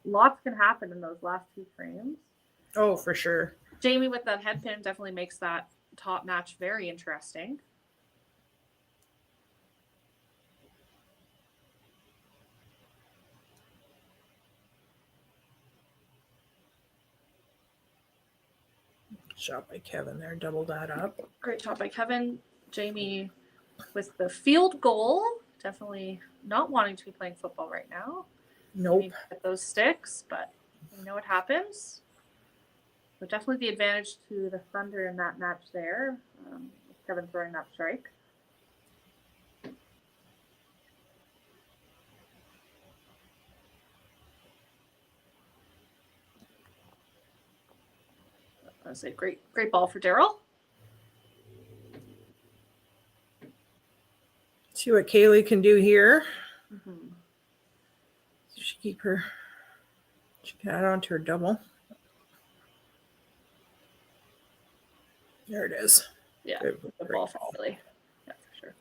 lots can happen in those last two frames. Oh, for sure. Jamie with that head pin definitely makes that top match very interesting. Shot by Kevin there, double that up. Great shot by Kevin. Jamie with the field goal. Definitely not wanting to be playing football right now. Nope. Get those sticks, but you know what happens. So definitely the advantage to the Thunder in that match there. With Kevin throwing that strike. That's a great ball for Daryl. See what Kaylee can do here. Mm-hmm. She can add on to her double. There it is. Yeah, Good ball for Kaylee. Yeah, for sure.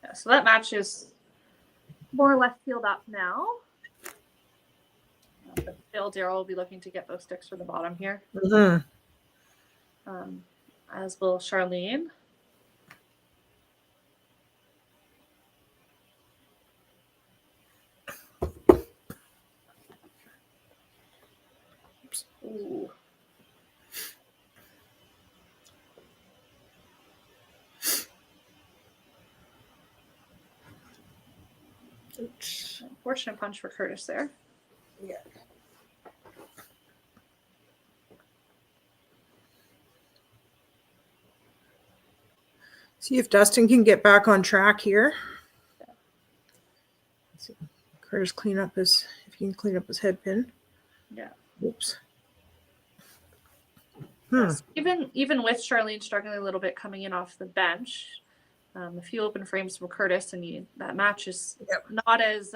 Yeah, so that match is more or less sealed up now. But still, Daryl will be looking to get those sticks for the bottom here. Mm-hmm. As will Charlene. Ooh. Unfortunate punch for Curtis there. Yeah. See if Dustin can get back on track here. Let's see. Curtis if he can clean up his head pin. Yeah. Oops. Yes. Even with Charlene struggling a little bit coming in off the bench, a few open frames from Curtis, and that match is not as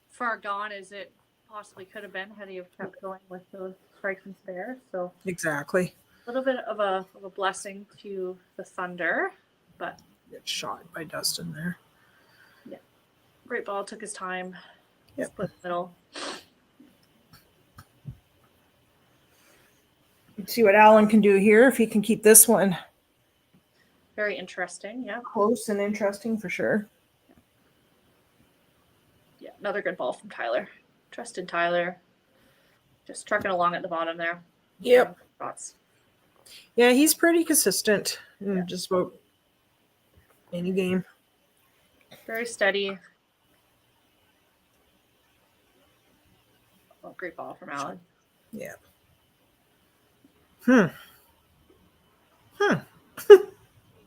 far gone as it possibly could have been had he have kept going with those strikes and spares. So Exactly. a little bit of a blessing to the Thunder, but Get shot by Dustin there. yeah, great ball. Took his time. Yep. Split the middle. Let's see what Alan can do here if he can keep this one Very interesting. Yeah. close and interesting for sure. Yeah, another good ball from Tyler. Trusted Tyler. Just trucking along at the bottom there. Yep. Shots. Yeah, he's pretty consistent in just about any game. Very steady. Oh, great ball from Alan. Yeah.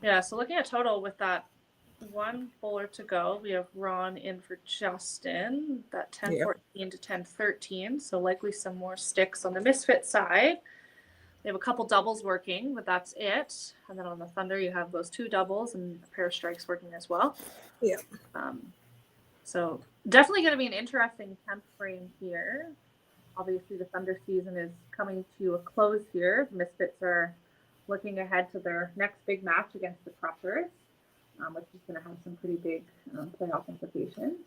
Yeah, so looking at total with that one bowler to go, we have Ron in for Justin, that 10-14 to 10-13. So likely some more sticks on the Misfit side. They have a couple doubles working, but that's it. And then on the Thunder, you have those two doubles and a pair of strikes working as well. Yeah. So definitely going to be an interesting 10th frame here. Obviously, the Thunder season is coming to a close here. The Misfits are looking ahead to their next big match against the Crushers, which is going to have some pretty big playoff implications.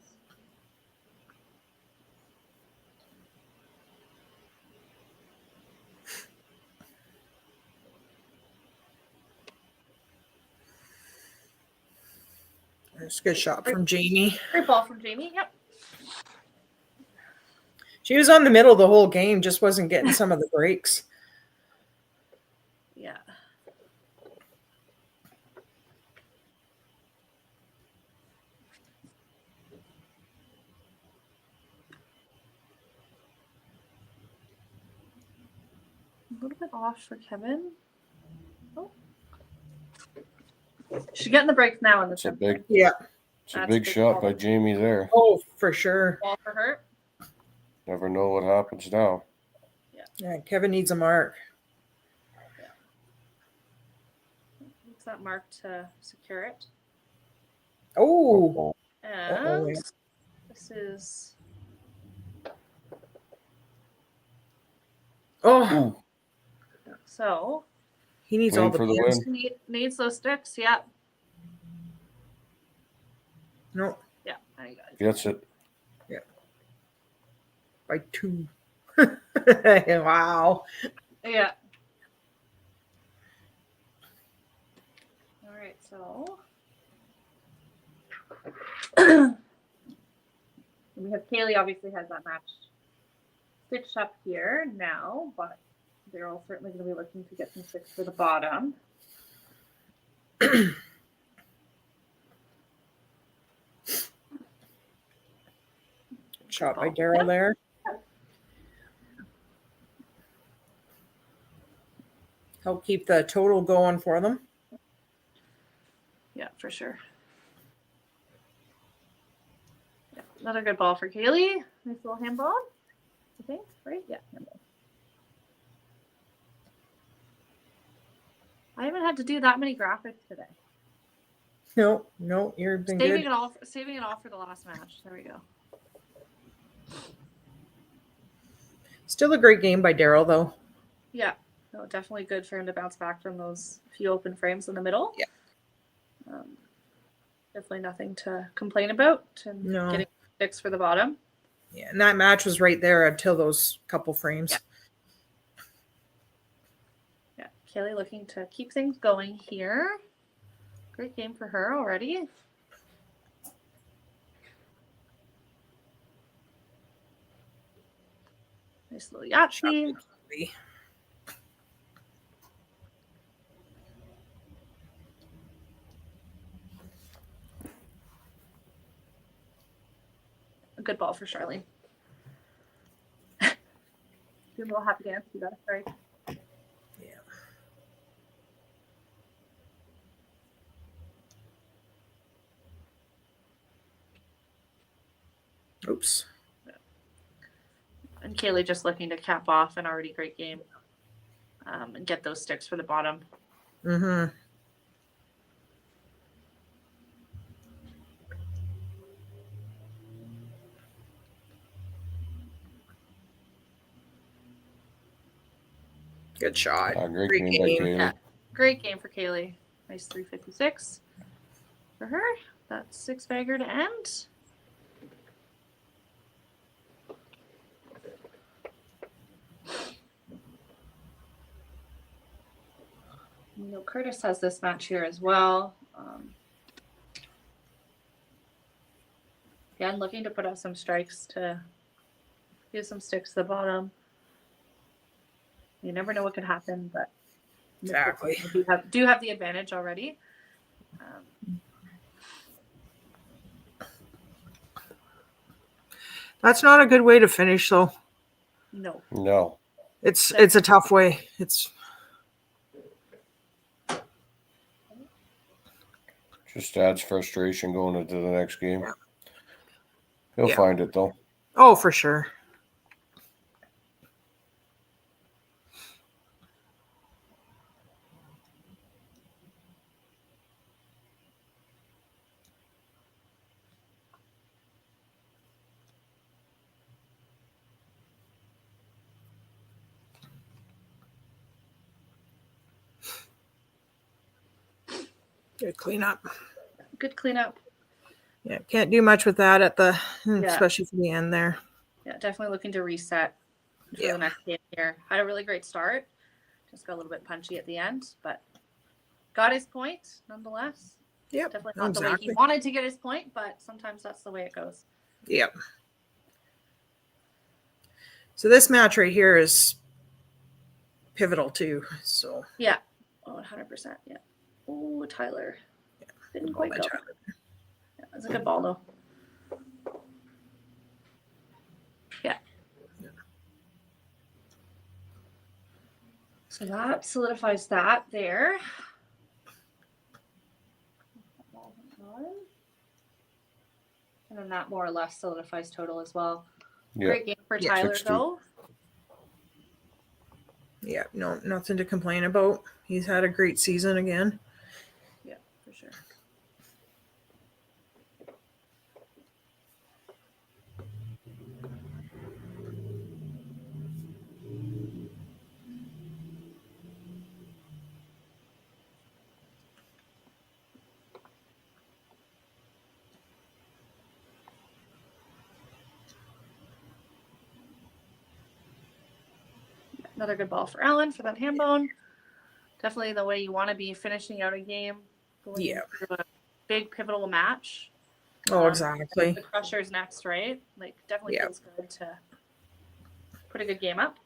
That's a good shot from Jamie. Great ball from Jamie. Yep. She was on the middle the whole game, just wasn't getting some of the breaks. Yeah. A little bit off for Kevin. Oh. She's getting the breaks now in the It's a big That's shot ball. by Jamie there. Oh, for sure. Ball for her. Never know what happens now. Yeah, Kevin needs a mark. Use that mark to secure it. Oh. And this is Oh. so He needs Win all the for the pins. win. needs those sticks. Yeah. No. Yeah, I got it. Gets it. By 2. Wow. Yeah. All right, so we have Kaylee obviously has that match stitched up here now, but they're all certainly going to be looking to get some sticks for the bottom. Shot by Daryl there. Help keep the total going for them. Yeah, for sure. Yeah, another good ball for Kaylee. Nice little handball, I think, right? Yeah, handball. I haven't had to do that many graphics today. No, you've been good. Saving it all for the last match. There we go. Still a great game by Daryl, though. Yeah, no, definitely good for him to bounce back from those few open frames in the middle. Yeah. Definitely nothing to complain about. And No. getting sticks for the bottom. Yeah, and that match was right there until those couple frames. Yeah, Kaylee looking to keep things going here. Great game for her already. Nice little Yahtzee. A good ball for Charlene. Do a little happy dance. You got it. Sorry. Yeah. Oops. And Kaylee just looking to cap off an already great game and get those sticks for the bottom. Mm-hmm. Good shot. Great game by Kaylee. Yeah, great game for Kaylee. Nice 356 for her. That's 6-bagger to end. You know, Curtis has this match here as well. Again, looking to put out some strikes to give some sticks to the bottom. You never know what could happen, but Exactly. do have the advantage already. That's not a good way to finish, though. No. It's a tough way. It's just adds frustration going into the next game. He'll find it though. Oh, for sure. Good cleanup. Good cleanup. Yeah, can't do much with that at the, especially for the end there. Yeah, definitely looking to reset for the next game here. Had a really great start. Just got a little bit punchy at the end, but got his point nonetheless. Yep. Definitely not the way he wanted to get his point, but sometimes that's the way it goes. Yep. So this match right here is pivotal too. So yeah. Oh, 100%. Yeah. Oh, Tyler. Yeah. Didn't quite go. Yeah, that's a good ball though. Yeah. So that solidifies that there. And then that more or less solidifies total as well. Yeah. Great game for Tyler, though. Yeah, no, nothing to complain about. He's had a great season again. Yeah, for sure. Another good ball for Ellen for that hand bone. Definitely the way you want to be finishing out a game. Going into a big pivotal match. Oh, exactly. The Crushers next, right? Like, definitely feels good to put a good game up.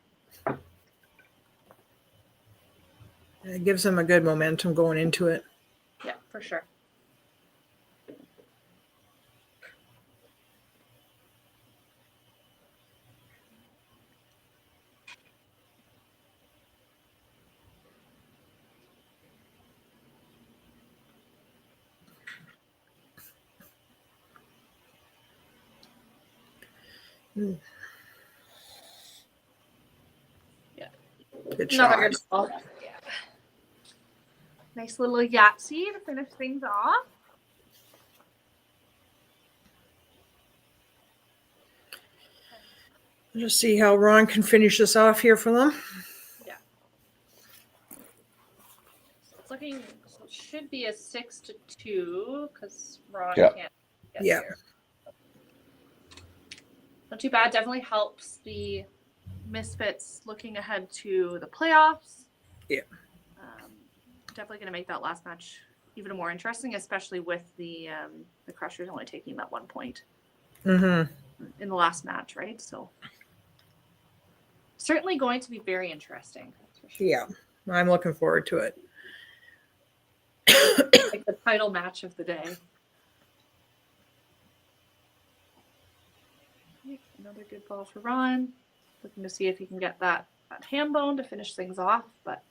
It gives them a good momentum going into it. Yeah, for sure. Yeah. Good Another shot. good ball. Yeah. Nice little Yahtzee to finish things off. Just see how Ron can finish this off here for them. Yeah. So it's looking, so it should be a 6-2 because Ron can't get here. Not too bad. Definitely helps the Misfits looking ahead to the playoffs. Yeah. Definitely going to make that last match even more interesting, especially with the Crushers only taking that 1 point in the last match, right? So certainly going to be very interesting. That's for sure. Yeah, I'm looking forward to it. Like the title match of the day. Another good ball for Ron. Looking to see if he can get that hand bone to finish things off, but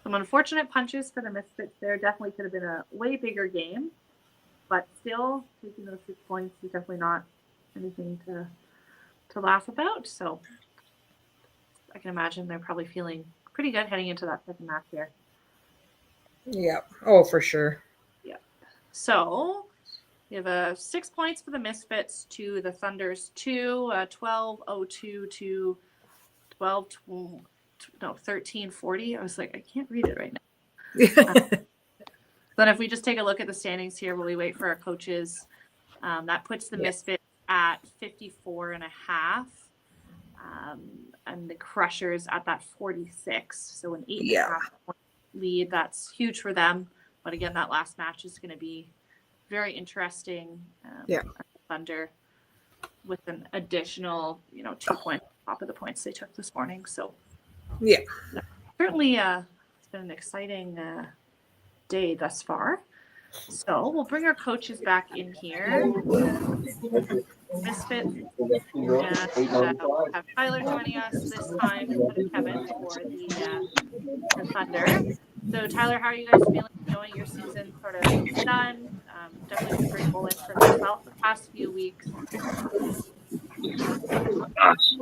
some unfortunate punches for the Misfits there. Definitely could have been a way bigger game, but still taking those 6 points is definitely not anything to laugh about. So I can imagine they're probably feeling pretty good heading into that second match here. Yeah. Oh, for sure. Yeah. So we have 6 points for the Misfits to the Thunder's 2, 12-02 to 13-40. I was like, I can't read it right now. Then if we just take a look at the standings here while we wait for our coaches, that puts the Misfits at 54.5, and the Crushers at that 46. So an 8.5 point lead. That's huge for them. But again, that last match is going to be very interesting. Thunder with an additional, 2 points on top of the points they took this morning. So certainly it's been an exciting day thus far. So we'll bring our coaches back in here. Misfits, and we'll have Tyler joining us this time instead of Kevin for the Thunder. So Tyler, how are you guys feeling? Knowing your season sort of done, definitely some great bowling from yourself the past few weeks.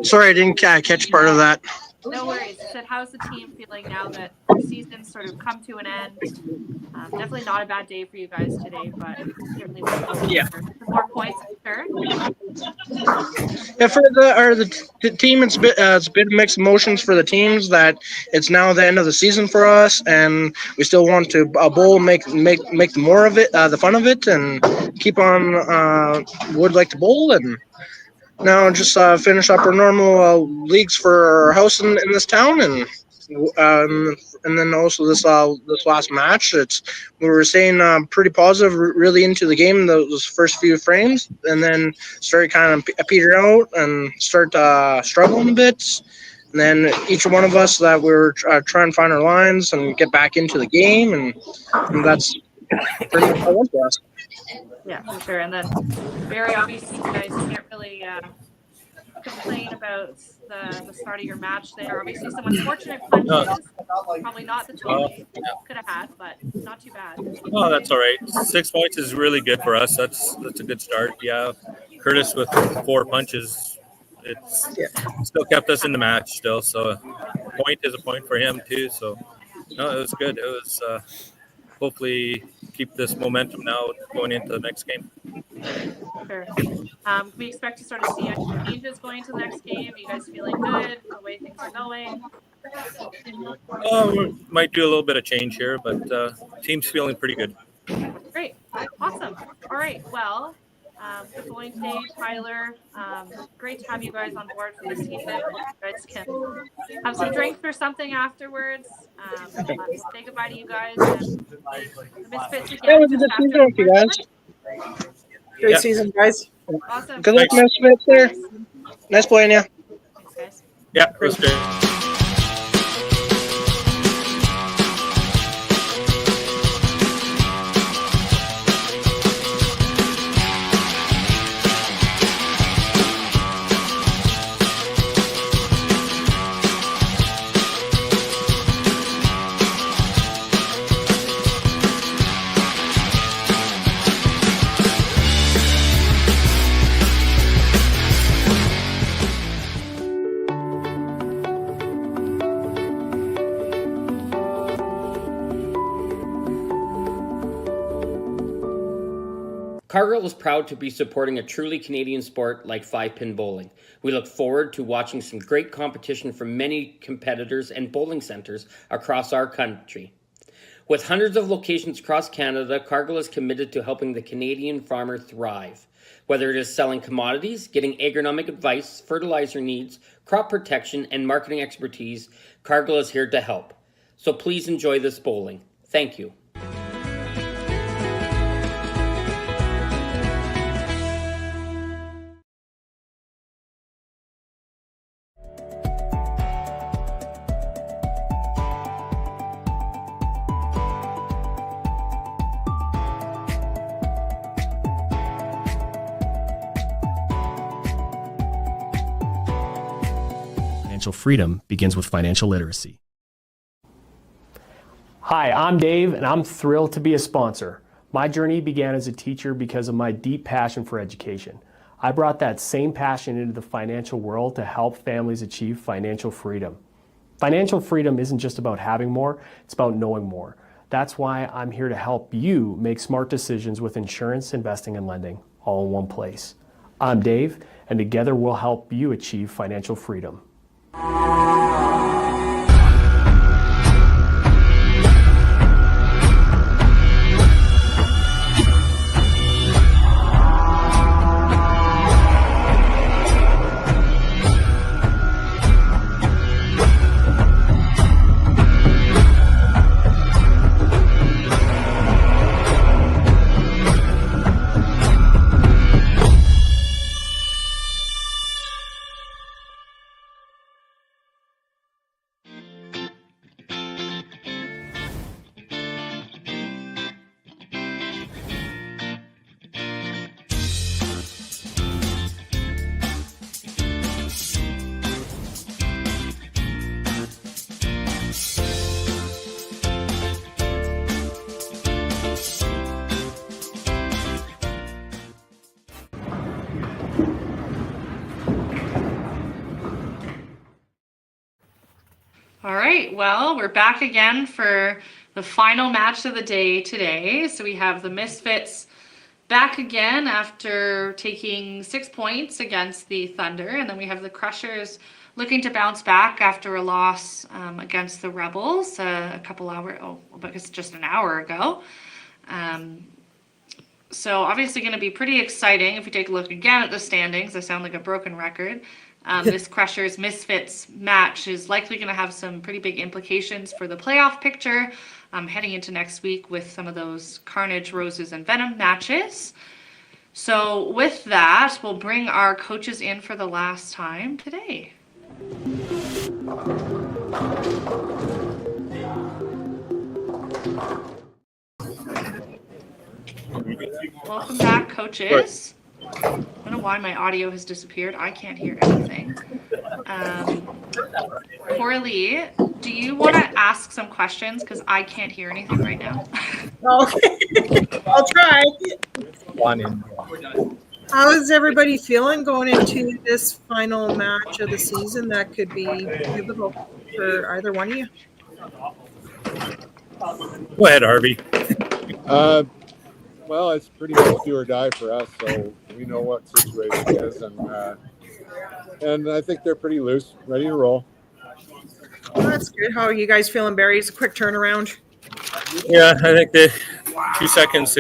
Sorry, I didn't catch part of that. No worries. I said, how's the team feeling now that your season's sort of come to an end? Definitely not a bad day for you guys today, but certainly some more points, I'm sure. Yeah, for the team, it's a bit mixed emotions for the teams that it's now the end of the season for us, and we still want to bowl, make the more of it, the fun of it, and keep on. Would like to bowl and. Now just finish up our normal leagues for our house in this town, and then also this last match. We were staying pretty positive, really into the game those first few frames, and then started kind of peter out and start struggling a bit. And then each one of us that we were trying to find our lines and get back into the game, and that's pretty much how it went for us. Yeah, for sure. And then very obviously, you guys can't really complain about the start of your match there. Obviously, some unfortunate punches. Probably not the total you could have had, but not too bad. Oh, that's all right. 6 points is really good for us. That's a good start. Yeah, Curtis with 4 punches. It's still kept us in the match still. So a point is a point for him too. So no, it was good. It was hopefully keep this momentum now going into the next game. Sure. We expect to sort of see changes going into the next game. Are you guys feeling good the way things are going? We might do a little bit of change here, but team's feeling pretty good. Great. Awesome. All right. Well, good bowling today, Tyler. Great to have you guys on board for the season. Hope you guys can have some drinks or something afterwards. Say goodbye to you guys and the Misfits Yeah, again. it was a good Just season after with you guys. Great season, guys. Awesome. Good luck, Thanks. Misfits there. Nice playing you. Thanks, guys. Yeah, it was good. Cargill is proud to be supporting a truly Canadian sport like 5-pin bowling. We look forward to watching some great competition from many competitors and bowling centres across our country. With hundreds of locations across Canada, Cargill is committed to helping the Canadian farmer thrive. Whether it is selling commodities, getting agronomic advice, fertilizer needs, crop protection, and marketing expertise, Cargill is here to help. So please enjoy this bowling. Thank you. Financial freedom begins with financial literacy. Hi, I'm Dave, and I'm thrilled to be a sponsor. My journey began as a teacher because of my deep passion for education. I brought that same passion into the financial world to help families achieve financial freedom. Financial freedom isn't just about having more, it's about knowing more. That's why I'm here to help you make smart decisions with insurance, investing, and lending, all in one place. I'm Dave, and together we'll help you achieve financial freedom. All right, well, we're back again for the final match of the day today. So we have the Misfits back again after taking 6 points against the Thunder. And then we have the Crushers looking to bounce back after a loss against the Rebels I guess just an hour ago. So obviously going to be pretty exciting. If we take a look again at the standings, I sound like a broken record. This Crushers Misfits match is likely going to have some pretty big implications for the playoff picture heading into next week with some of those Carnage, Roses, and Venom matches. So with that, we'll bring our coaches in for the last time today. Welcome back, coaches. I don't know why my audio has disappeared. I can't hear anything. Coralie, do you want to ask some questions? Because I can't hear anything right now. Okay, I'll try. How is everybody feeling going into this final match of the season that could be pivotal for either one of you? Go ahead, Harvey. Well, it's pretty much do or die for us, so we know what situation it is, and I think they're pretty loose, ready to roll. Well, that's good. How are you guys feeling, Barry? It's a quick turnaround. Yeah, I think the 2 seconds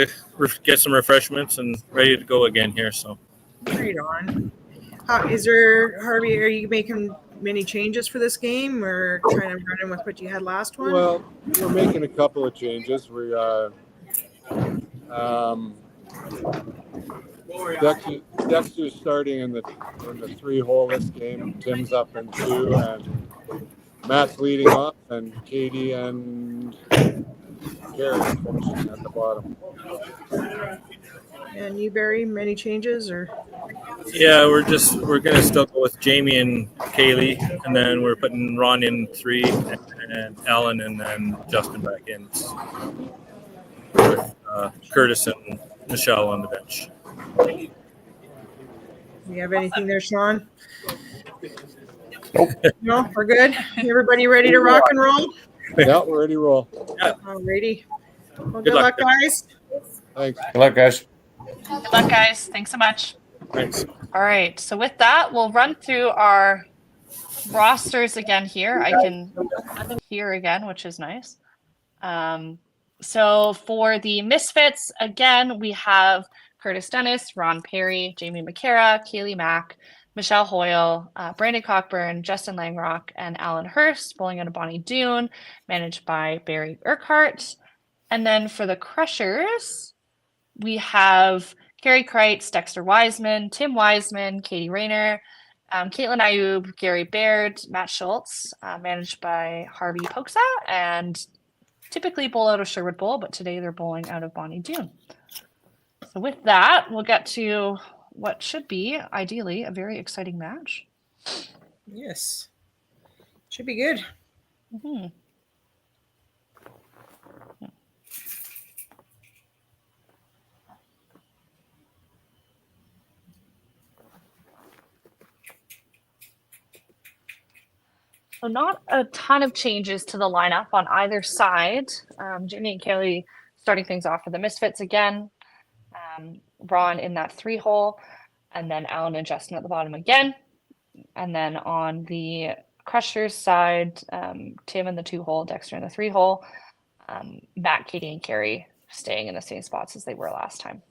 get some refreshments and ready to go again here. So. Right on. Is there, Harvey, are you making many changes for this game or trying to run in with what you had last one? Well, we're making a couple of changes. Dexter's starting in the 3-hole this game. Tim's up in 2, and Matt's leading off, and Katie and Gary finishing at the bottom. And you, Barry, many changes or? Yeah, we're gonna still go with Jamie and Kaylee, and then we're putting Ron in 3, and Alan, and then Justin back in with Curtis and Michelle on the bench. Do you have anything there, Sean? Nope. No, we're good. Everybody ready to rock and roll? Yeah, we're ready to roll. Alrighty. Well, Good good luck, luck, guys. Thanks. Good luck, guys. Good luck, guys. Thanks so much. Thanks. All right. So with that, we'll run through our rosters again here. I can hear again, which is nice. So for the Misfits, again, we have Curtis Dennis, Ron Perry, Jamie McCara, Kaylee Mack, Michelle Hoyle, Brandon Cockburn, Justin Langrock, and Alan Hurst, bowling out of Bonnie Doon, managed by Barry Urquhart. And then for the Crushers, we have Carrie Kreitz, Dexter Wiseman, Tim Wiseman, Katie Rayner, Caitlin Ayub, Gary Baird, Matt Schultz, managed by Harvey Poksa, and typically bowl out of Sherwood Bowl, but today they're bowling out of Bonnie Doon. So with that, we'll get to what should be, ideally, a very exciting match. Yes. Should be good. Mm-hmm. So not a ton of changes to the lineup on either side. Jamie and Kelly starting things off for the Misfits again. Ron in that 3-hole, and then Alan and Justin at the bottom again. And then on the Crushers side, Tim in the 2-hole, Dexter in the 3-hole, Matt, Katie, and Carrie staying in the same spots as they were last time.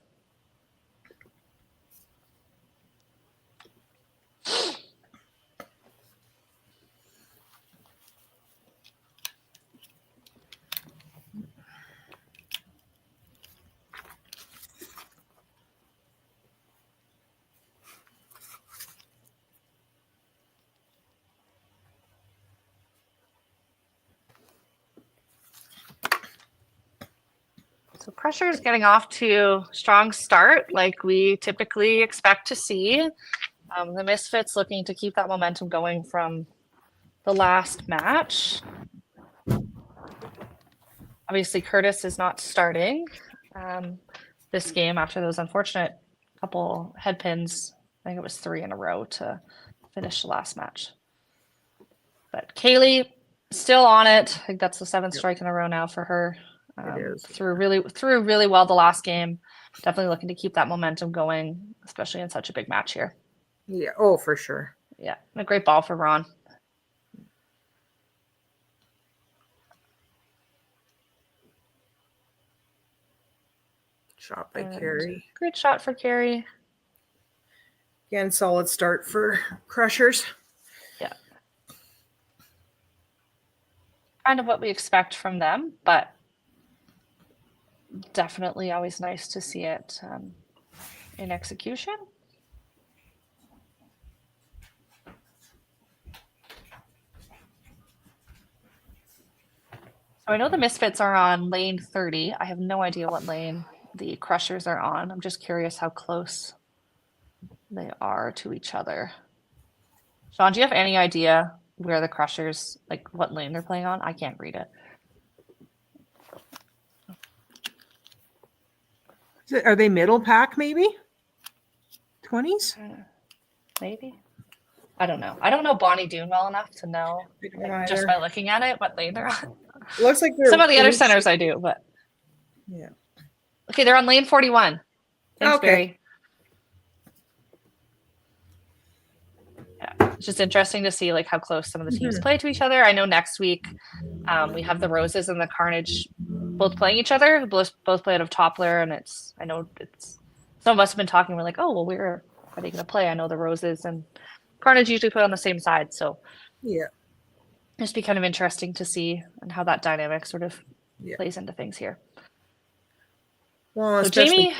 So Crusher is getting off to a strong start like we typically expect to see. The Misfits looking to keep that momentum going from the last match. Obviously, Curtis is not starting this game after those unfortunate couple head pins. I think it was 3 in a row to finish the last match. But Kaylee still on it. I think that's the 7th strike in a row now for her. Threw really well the last game. Definitely looking to keep that momentum going, especially in such a big match here. Yeah. Oh, for sure. Yeah. And a great ball for Ron. Shot by Carrie. Great shot for Carrie. Again, solid start for Crushers. Yeah. Kind of what we expect from them, but definitely always nice to see it in execution. So I know the Misfits are on lane 30. I have no idea what lane the Crushers are on. I'm just curious how close they are to each other. Sean, do you have any idea where the Crushers, like what lane they're playing on? I can't read it. Are they middle pack maybe? 20s? Maybe. I don't know. I don't know Bonnie Doon well enough to know just by looking at it what lane they're on. It looks like they're some of the other centers I do, but yeah. Okay, they're on lane 41. Thanks, Okay. Barry. Yeah, it's just interesting to see like how close some of the teams play to each other. I know next week we have the Roses and the Carnage both playing each other, both play out of Toppler, and I know some of us have been talking. We're like, oh well, are they going to play? I know the Roses and Carnage usually play on the same side, so Yeah. just be kind of interesting to see and how that dynamic sort of plays into things here. Well, so Jamie,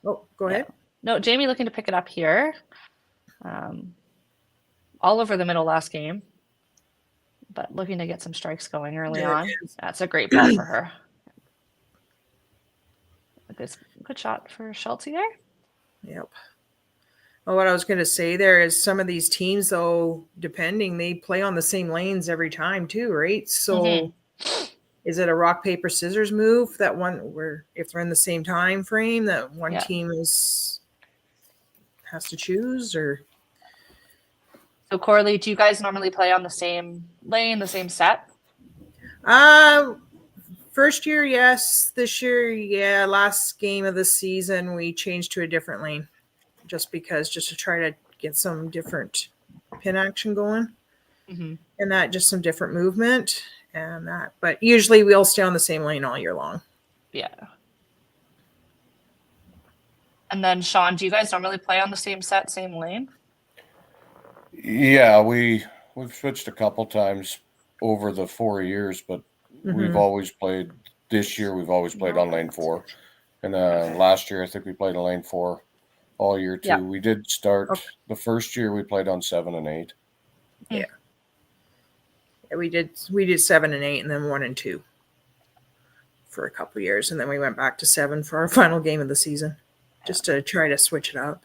go ahead. No, Jamie looking to pick it up here. All over the middle last game, but looking to get some strikes going early on. That's a great ball for her. A good shot for Schulte there. Yep. Well, what I was going to say there is some of these teams, though, depending, they play on the same lanes every time too, right? So is it a rock, paper, scissors move that one where if they're in the same time frame that one team has to choose? Or so Corley, do you guys normally play on the same lane, the same set? First year, yes. This year, last game of the season, we changed to a different lane just to try to get some different pin action going and that just some different movement and that. But usually we'll stay on the same lane all year long. Yeah. And then Sean, do you guys normally play on the same set, same lane? Yeah, we've switched a couple times over the 4 years, but we've always played. This year, we've always played on lane 4, and last year I think we played on lane 4 all year too. We did start the first year we played on 7 and 8. Yeah, we did 7 and 8, and then 1 and 2 for a couple of years, and then we went back to 7 for our final game of the season, just to try to switch it up.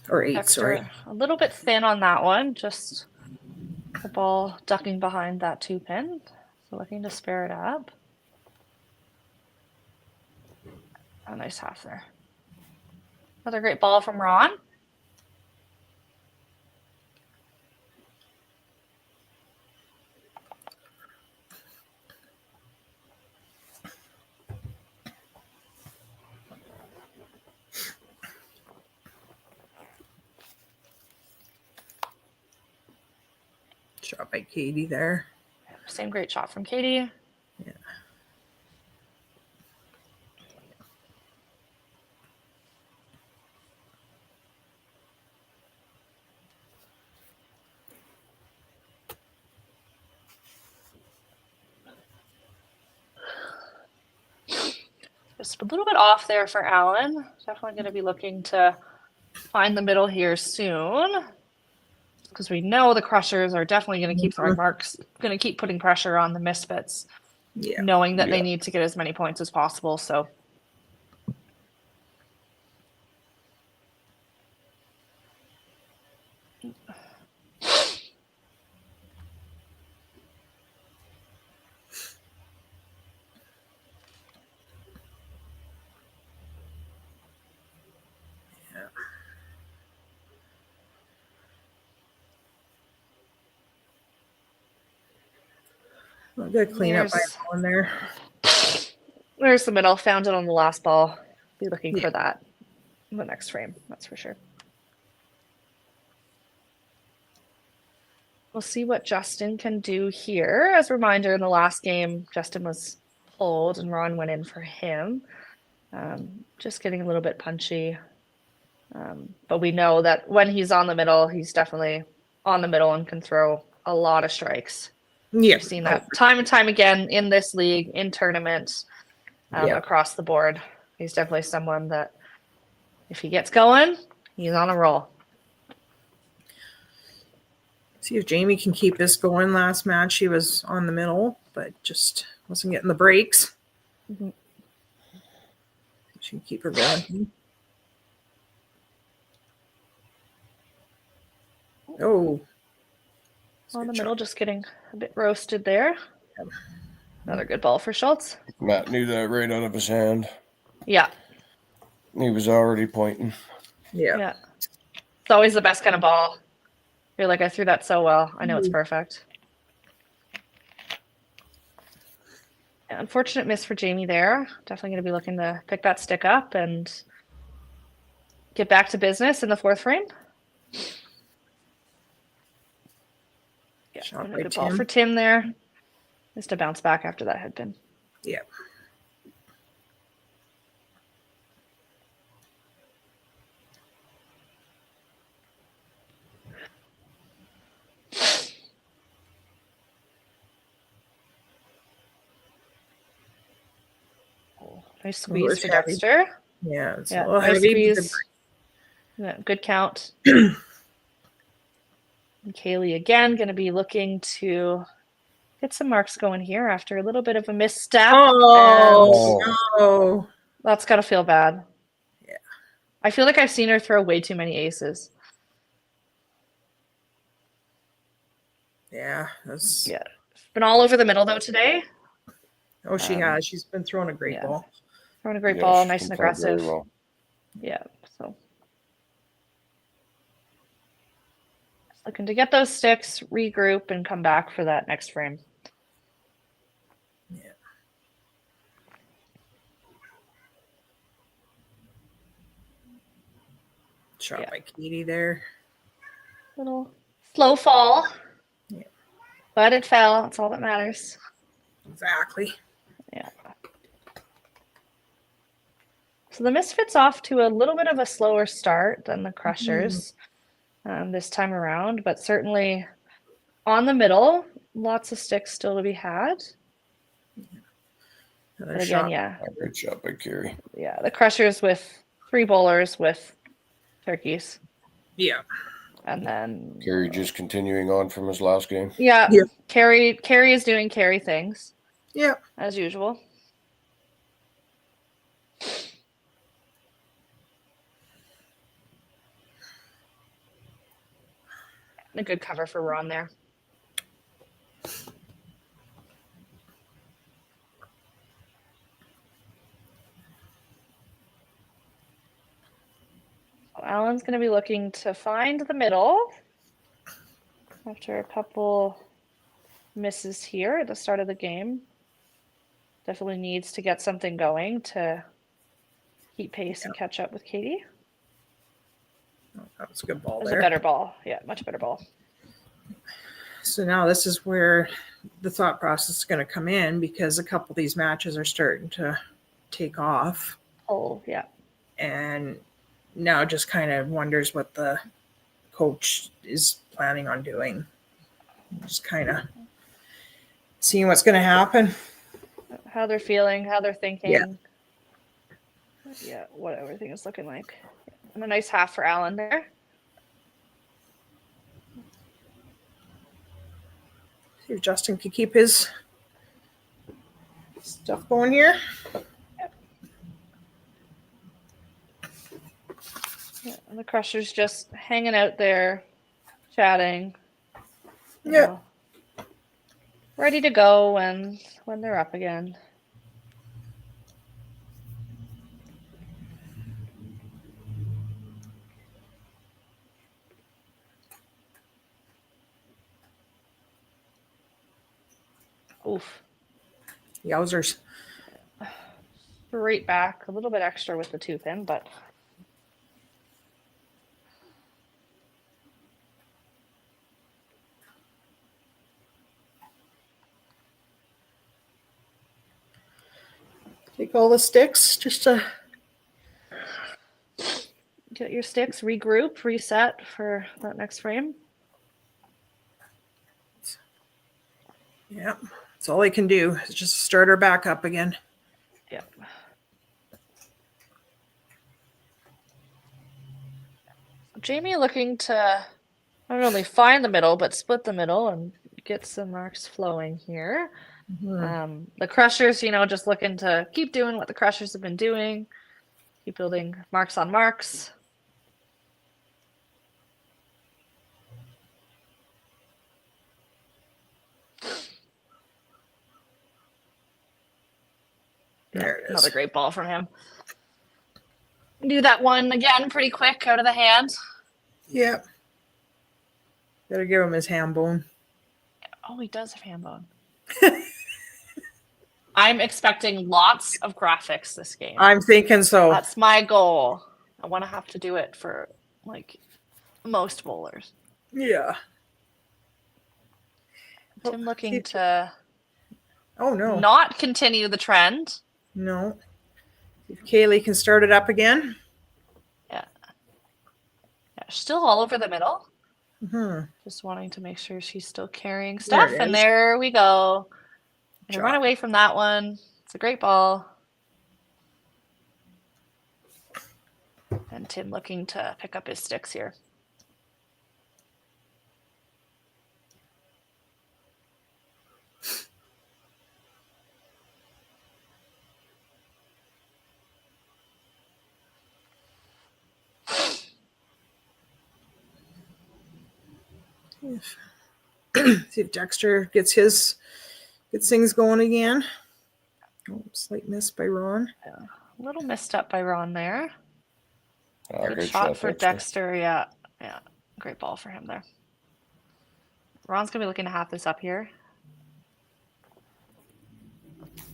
Or 8, sorry. A little bit thin on that one, just the ball ducking behind that 2 pin. So looking to spare it up. A nice half there. Another great ball from Ron. Shot by Katie there. Same great shot from Katie. Yeah. Just a little bit off there for Alan. Definitely going to be looking to find the middle here soon. Because we know the Crushers are definitely going to keep throwing marks, going to keep putting pressure on the Misfits, knowing that they need to get as many points as possible. So, Good cleanup by Alan there. There's the middle. Found it on the last ball. Be looking for that in the next frame. That's for sure. We'll see what Justin can do here. As a reminder, in the last game, Justin was pulled and Ron went in for him. Just getting a little bit punchy. But we know that when he's on the middle, he's definitely on the middle and can throw a lot of strikes. Yeah, We've seen that time and time again in this league, in tournaments, across the board. He's definitely someone that if he gets going, he's on a roll. See if Jamie can keep this going. Last match, she was on the middle, but just wasn't getting the breaks. She can keep her going. Oh. On the middle, just getting a bit roasted there. Another good ball for Schultz. Matt knew that right out of his hand. Yeah. He was already pointing. Yeah. It's always the best kind of ball. You're like, I threw that so well. I know it's perfect. Yeah, unfortunate miss for Jamie there. Definitely going to be looking to pick that stick up and get back to business in the 4th frame. Yeah, Shot a by good ball Tim. for Tim there. Just to bounce back after that head pin. Yeah. Nice squeeze it's for heavy. Dexter. Yeah, it's Yeah, a little nice heavy. but squeeze. Yeah, good count. And Kaylee again going to be looking to get some marks going here after a little bit of a misstep. Oh, and no. that's got to feel bad. Yeah. I feel like I've seen her throw way too many aces. Yeah. That's... Yeah. Been all over the middle though today. Oh, she has. She's been throwing a great ball. Throwing a great Yeah, ball, she nice can and play very aggressive. well. Yeah, so just looking to get those sticks, regroup, and come back for that next frame. Yeah. Shot by Katie there. Little slow fall. Yeah. But it fell. That's all that matters. Exactly. Yeah. So the Misfits off to a little bit of a slower start than the Crushers this time around, but certainly on the middle, lots of sticks still to be had. Another But again, shot. yeah. Great shot by Carrie. Yeah, the Crushers with 3 bowlers with turkeys. Yeah. And then Carrie just continuing on from his last game. yeah, Yeah. Carrie is doing Carrie things. Yeah. As usual. A good cover for Ron there. So Alan's going to be looking to find the middle after a couple misses here at the start of the game. Definitely needs to get something going to keep pace and catch up with Katie. Oh, that was a good ball It was there. a better ball. Yeah, much better ball. So now this is where the thought process is going to come in, because a couple of these matches are starting to take off. Oh, yeah. And now just kind of wonders what the coach is planning on doing. Just kind of seeing what's going to happen. How they're feeling, how they're thinking. Yeah. Yeah, what everything is looking like. And a nice half for Alan there. See if Justin can keep his stuff going here. Yeah, and the Crushers just hanging out there, chatting. you Yeah. know, ready to go when they're up again. Oof. Yowzers. Straight back, a little bit extra with the 2-pin, but Take all the sticks just to get your sticks, regroup, reset for that next frame. yeah. That's all I can do is just start her back up again. Yeah. Jamie looking to not only find the middle, but split the middle and get some marks flowing here. The Crushers, just looking to keep doing what the Crushers have been doing, keep building marks on marks. There it is. Another great ball from him. Do that one again pretty quick out of the hand. Yeah. Better give him his ham bone. Oh, he does have hand bone. I'm expecting lots of graphics this game. I'm thinking so. That's my goal. I want to have to do it for most bowlers. Yeah. Tim looking to Oh, no. not continue the trend. No. If Kaylee can start it up again. Yeah. Still all over the middle. Mm-hmm. Just wanting to make sure she's still carrying There stuff. it And is. there we go. Good Gonna run job. away from that one. It's a great ball. And Tim looking to pick up his sticks here. See if Dexter gets things going again. Oh, slight miss by Ron. Yeah. A little missed up by Ron there. Good Great shot shot, for Dexter. Dexter. Yeah. Great ball for him there. Ron's gonna be looking to have this up here.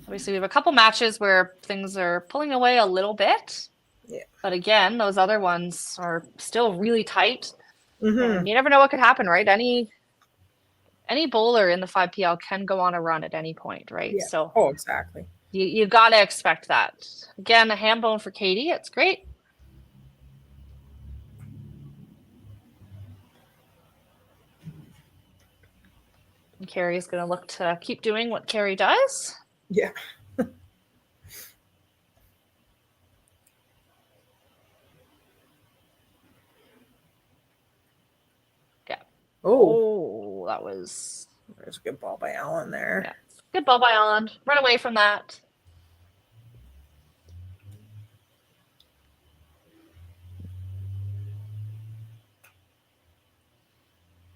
Obviously, we have a couple matches where things are pulling away a little bit. Yeah. But again, those other ones are still really tight. Mm-hmm. And you never know what could happen, right? Any bowler in the 5PL can go on a run at any point, right? Yeah. So Oh, exactly. you gotta expect that. Again, a ham bone for Katie. It's great. And Carrie's gonna look to keep doing what Carrie does. Yeah. Yeah. Oh, There's a good ball by Alan there. Yeah. Good ball by Alan. Run away from that.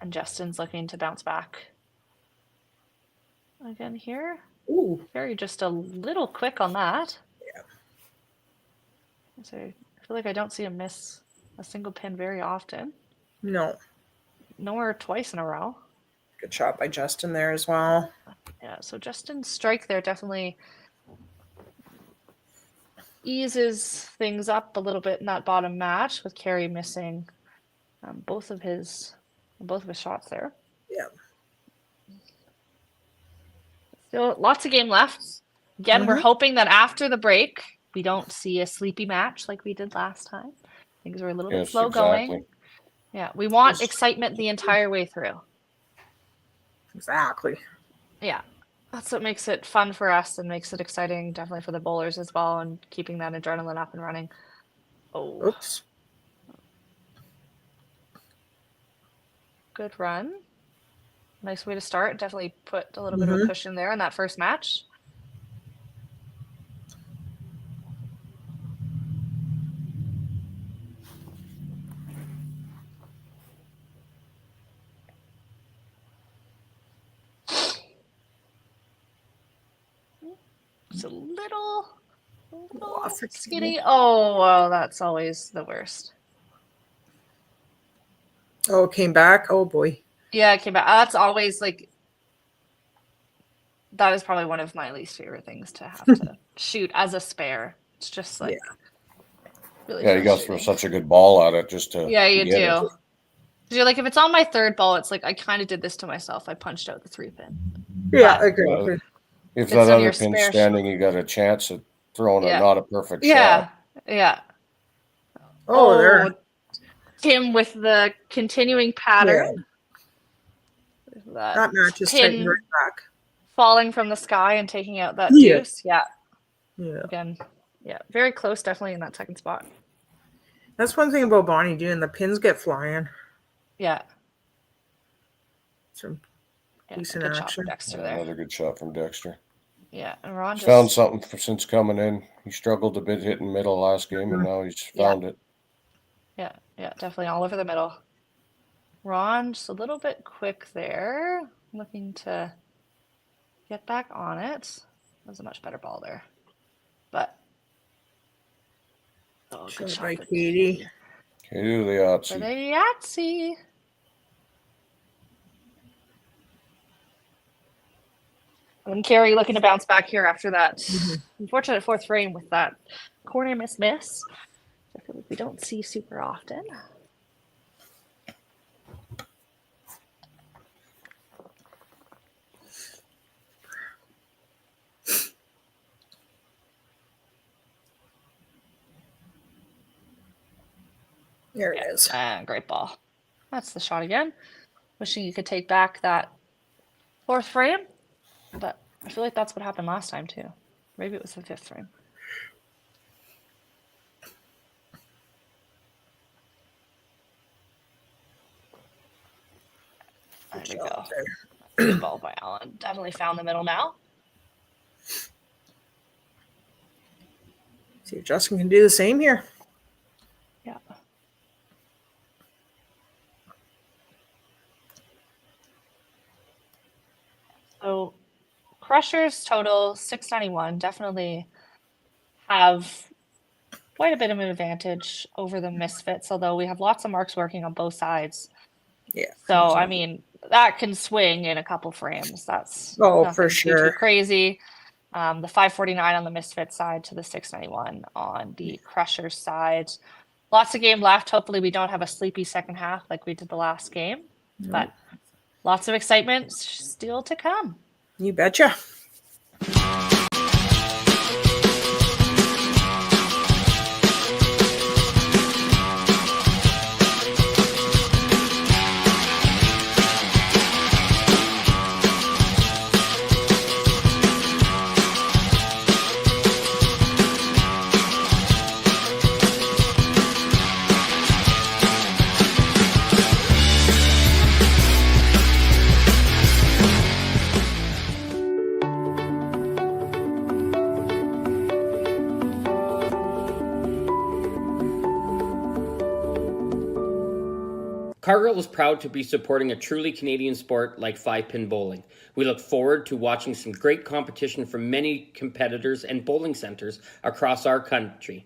And Justin's looking to bounce back. Again here. Ooh. Carrie just a little quick on that. Yeah. So I feel like I don't see him miss a single pin very often. No. Nor twice in a row. Good shot by Justin there as well. Yeah, so Justin's strike there definitely eases things up a little bit in that bottom match with Carrie missing both of his shots there. Yeah. Still lots of game left. Again, we're hoping that after the break we don't see a sleepy match like we did last time. Things are a little bit slow going. Yeah, we want excitement the entire way through. Exactly. Yeah, that's what makes it fun for us and makes it exciting, definitely for the bowlers as well, and keeping that adrenaline up and running. Oh, Oops. Good run. Nice way to start. Definitely put a little bit of a push in there in that first match. It's a little skinny. Oh, well, that's always the worst. Oh, it came back. Oh boy. Yeah, it came back. That's always like, that is probably one of my least favorite things to have to shoot as a spare. It's just like, really you got to throw such a good ball at it just to. Yeah, you do. It. You're like, if it's on my third ball, it's like I kind of did this to myself. I punched out the 3-pin. Yeah, exactly. If that other pin's standing, you got a chance at throwing a not a perfect shot. Yeah. Oh, there. Tim with the continuing pattern. Yeah. That match is taking right back. Falling from the sky and taking out that deuce. Yeah. Again, very close, definitely in that second spot. That's one thing about Bonnie doing. The pins get flying. Yeah. Some decent good action. shot from Dexter there. Another good shot from Dexter. Yeah, and Ron just found something since coming in. He struggled a bit hitting middle last game, and now he's found it. Yeah, definitely all over the middle. Ron just a little bit quick there, looking to get back on it. That was a much better ball there, but good shot by Katie. Katie the Yahtzee. For the Yahtzee. And Carrie looking to bounce back here after that unfortunate fourth frame with that corner miss. I feel like we don't see super often. There it is. Great ball. That's the shot again. Wishing you could take back that fourth frame, but I feel like that's what happened last time too. Maybe it was the fifth frame. There we go. Good ball by Allen. Definitely found the middle now. See if Justin can do the same here. Yeah. So Crushers total 691. Definitely have quite a bit of an advantage over the Misfits, although we have lots of marks working on both sides. Yeah. So, I mean, that can swing in a couple frames. That's for sure. too crazy. The 549 on the Misfits side to the 691 on the Crushers side. Lots of game left. Hopefully we don't have a sleepy second half like we did the last game. But lots of excitement still to come. You betcha. Cargill is proud to be supporting a truly Canadian sport like 5-pin bowling. We look forward to watching some great competition from many competitors and bowling centres across our country.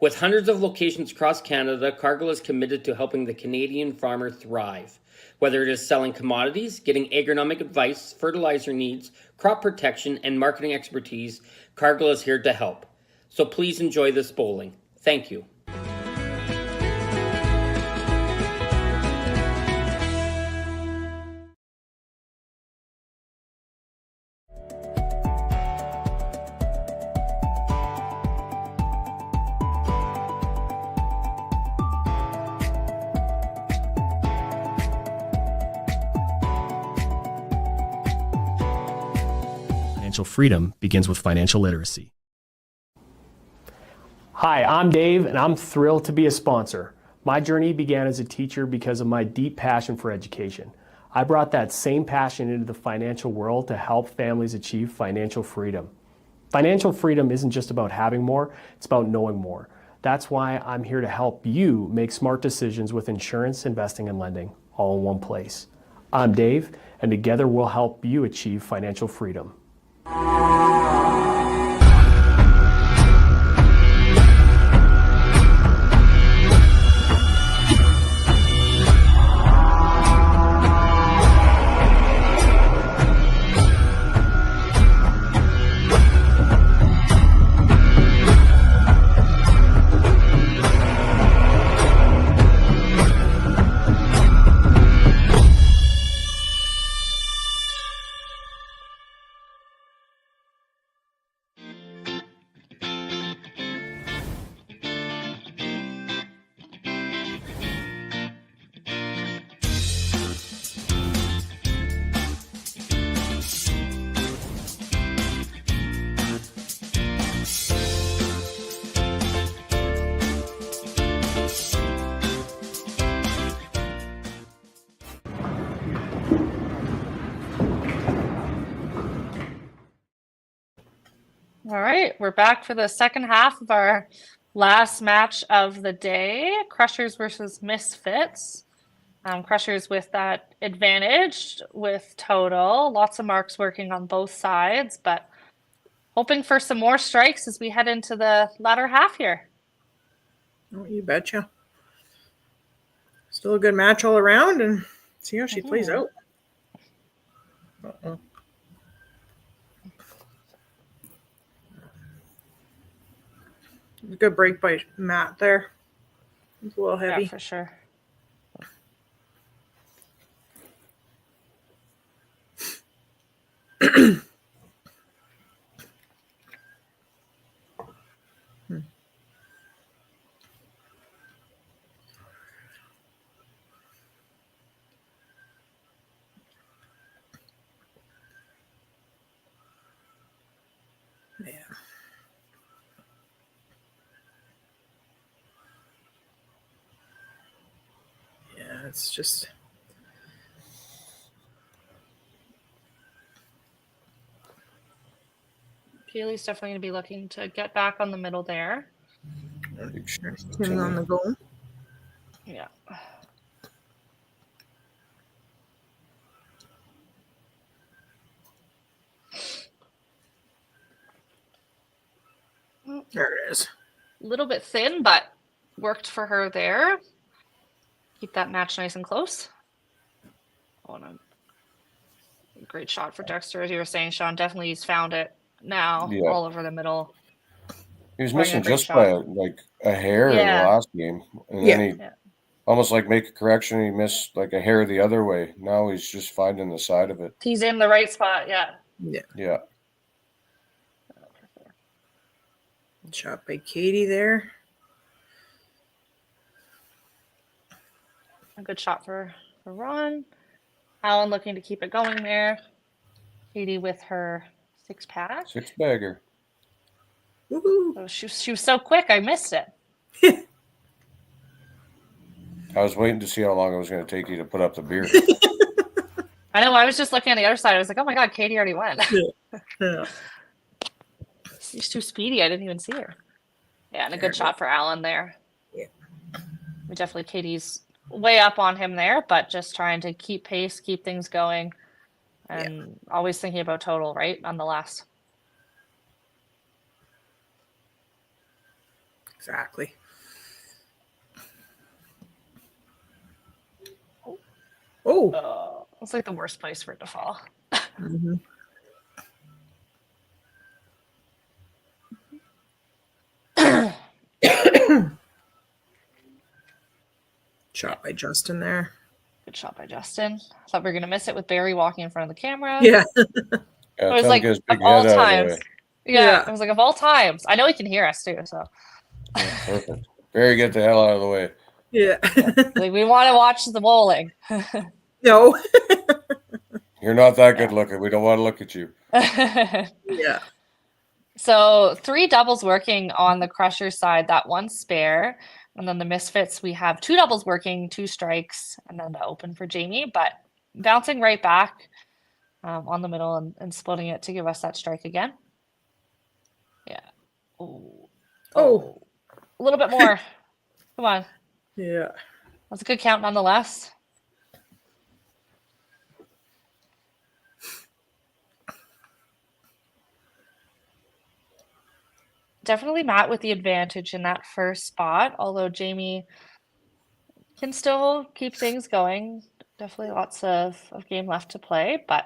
With hundreds of locations across Canada, Cargill is committed to helping the Canadian farmer thrive. Whether it is selling commodities, getting agronomic advice, fertilizer needs, crop protection, and marketing expertise, Cargill is here to help. So please enjoy this bowling. Thank you. Financial freedom begins with financial literacy. Hi, I'm Dave, and I'm thrilled to be a sponsor. My journey began as a teacher because of my deep passion for education. I brought that same passion into the financial world to help families achieve financial freedom. Financial freedom isn't just about having more, it's about knowing more. That's why I'm here to help you make smart decisions with insurance, investing, and lending, all in one place. I'm Dave, and together we'll help you achieve financial freedom. All right, we're back for the second half of our last match of the day, Crushers versus Misfits. Crushers with that advantage with total, lots of marks working on both sides, but hoping for some more strikes as we head into the latter half here. Oh, you betcha. Still a good match all around, and see how she plays out. Good break by Matt there. It's a little heavy. Yeah, for sure. it's just. Kaylee's definitely going to be looking to get back on the middle there. Tim on the goal. Yeah. There it is. A little bit thin, but worked for her there. Keep that match nice and close. Oh, no. Great shot for Dexter, as you were saying, Sean. Definitely he's found it now, all over the middle. He was Playing a missing great just by shot. a hair in the last game, and then he almost like make a correction. He missed like a hair the other way. Now he's just finding the side of it. He's in the right spot. Yeah. Yeah. Shot by Katie there. A good shot for Ron. Alan looking to keep it going there. Katie with her 6-pack. 6-bagger. Woohoo! Oh, she was so quick, I missed it. I was waiting to see how long it was going to take you to put up the beer. I know. I was just looking on the other side. I was like, oh my God, Katie already went. Yeah. She's too speedy. I didn't even see her. Yeah, and a good shot for Alan there. Yeah. We definitely, Katie's way up on him there, but just trying to keep pace, keep things going, and always thinking about total, right, on the last. Exactly. Oh. It's like the worst place for it to fall. Mm-hmm. Shot by Justin there. Good shot by Justin. I thought we were going to miss it with Barry walking in front of the camera. Yeah. It was like, of all times. Yeah, it was like, of all times. I know he can hear us too, so. Yeah, perfect. Barry, get the hell out of the way. Yeah. Like, we want to watch the bowling. No. You're not that good looking. We don't want to look at you. Yeah. So 3 doubles working on the Crusher side, that 1 spare. And then the Misfits, we have 2 doubles working, 2 strikes, and then the open for Jamie. But bouncing right back on the middle and splitting it to give us that strike again. Yeah. Oh. A little bit more. Come on. Yeah. That's a good count nonetheless. Definitely Matt with the advantage in that first spot, although Jamie can still keep things going. Definitely lots of game left to play, but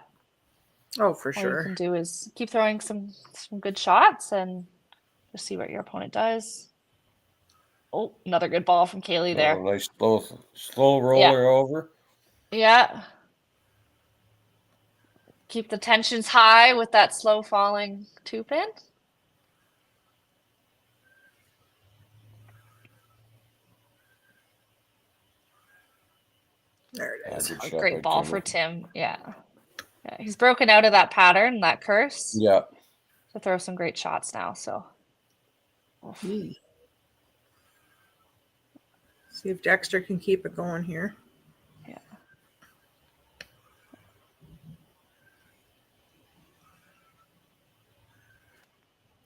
oh, for all sure. you can do is keep throwing some good shots and just see what your opponent does. Oh, another good ball from Kaylee there. Oh, nice slow roller over. Yeah. Keep the tensions high with that slow falling 2-pin. There it is. A great ball for Tim. Yeah. He's broken out of that pattern, that curse. Yeah. To throw some great shots now. So. See if Dexter can keep it going here. Yeah.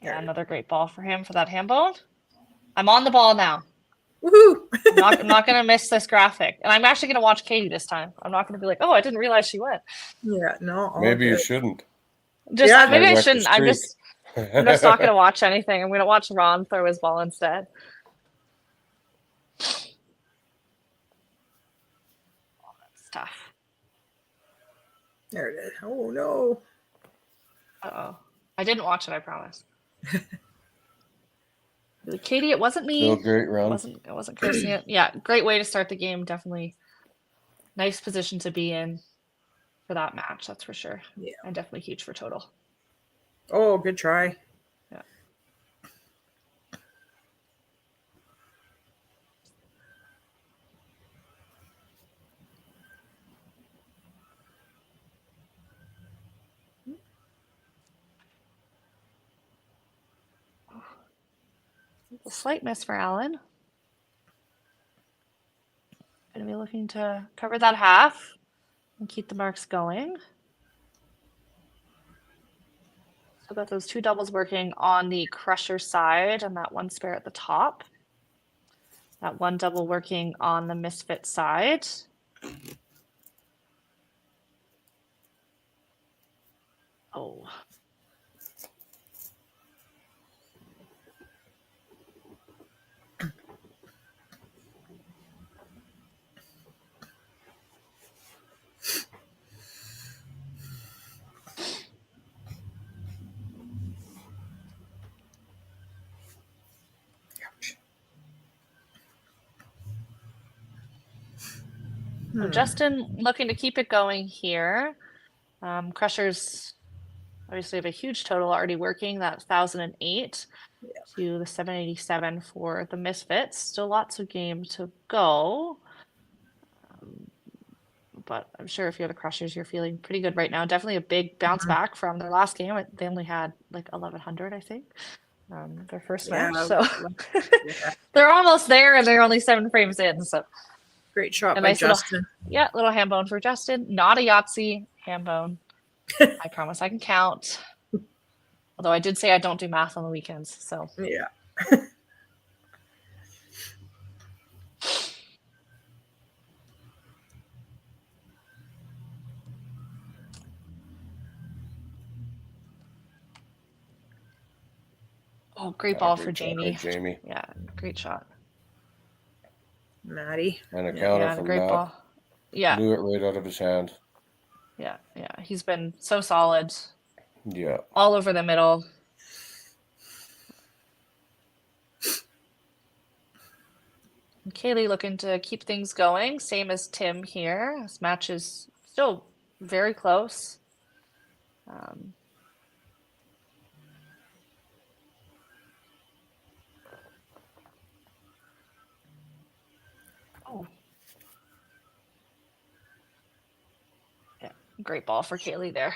Yeah, another great ball for him for that handball. I'm on the ball now. Woohoo! I'm not going to miss this graphic. And I'm actually going to watch Katie this time. I'm not going to be like, oh, I didn't realize she went. Yeah, no. Maybe you shouldn't. Maybe I shouldn't. I'm just not going to watch anything. I'm going to watch Ron throw his ball instead. Oh, that's tough. There it is. Oh, no. Uh-oh. I didn't watch it, I promise. Katie, it wasn't me. Still great run. I wasn't cursing it. Yeah, great way to start the game. Definitely nice position to be in for that match, that's for sure. Yeah. And definitely huge for total. Oh, good try. Yeah. A slight miss for Alan. Going to be looking to cover that half and keep the marks going. So got those 2 doubles working on the crusher side and that 1 spare at the top. That 1 double working on the misfit side. Oh. So Justin looking to keep it going here. Crushers obviously have a huge total already working, that 1,008 to the 787 for the Misfits. Still lots of game to go. But I'm sure if you're the Crushers, you're feeling pretty good right now. Definitely a big bounce back from their last game. They only had like 1,100, I think, their first match. So they're almost there, and they're only 7 frames in. So great shot a by nice Justin. Little ham bone for Justin. Not a Yahtzee ham bone. I promise I can count. Although I did say I don't do math on the weekends. So yeah. Oh, great ball for Great shot Jamie. by Jamie. Yeah, great shot. Maddie. And a counter from great Matt. ball. Yeah. Blew it right out of his hand. Yeah. He's been so solid. Yeah. All over the middle. And Kaylee looking to keep things going. Same as Tim here. This match is still very close. Yeah, great ball for Kaylee there.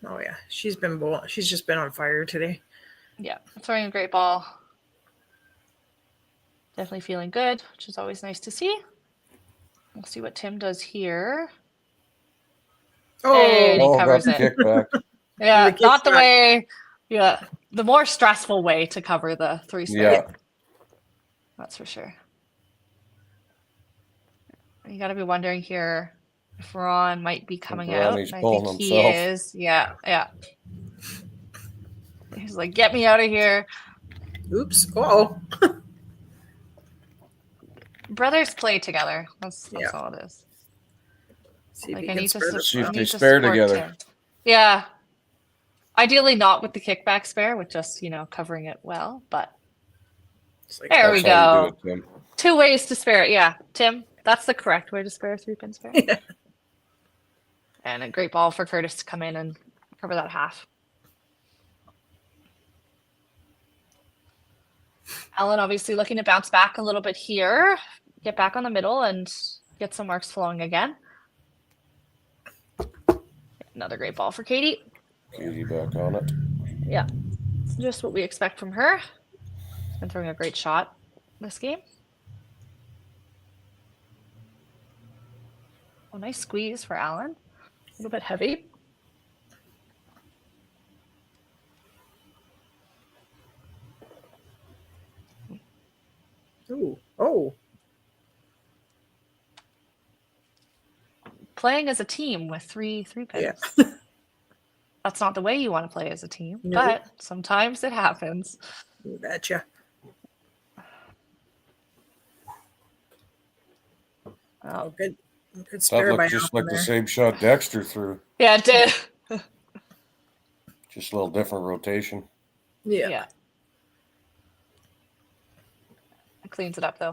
Oh yeah, she's just been on fire today. Yeah, throwing a great ball. Definitely feeling good, which is always nice to see. We'll see what Tim does here. Hey, and he covers got the it. kickback. Yeah, not the way. Yeah, the more stressful way to cover the 3 spare. Yeah. That's for sure. You got to be wondering here if Ron might be coming out. Ronnie's I pulling think he himself. is. Yeah. He's like, get me out of here. Oops. Oh. Brothers play together. That's all it is. See like if I need to See if I they need to spare support together. Tim. Yeah. Ideally not with the kickback spare, with just, covering it well, but there we go. 2 ways to spare it. Yeah, Tim, that's the correct way to spare a 3-pin spare. And a great ball for Curtis to come in and cover that half. Alan obviously looking to bounce back a little bit here, get back on the middle and get some marks flowing again. Another great ball for Katie. Katie back on it. Yeah, just what we expect from her. She's been throwing a great shot this game. Oh, nice squeeze for Alan. A little bit heavy. Ooh. Oh. Playing as a team with 3 pins. Yeah. That's not the way you want to play as a team, No. but sometimes it happens. You betcha. Oh, Good That spare by looked just Alan like the there. same shot Dexter threw. yeah, it did. Just a little different rotation. Yeah. It cleans it up though.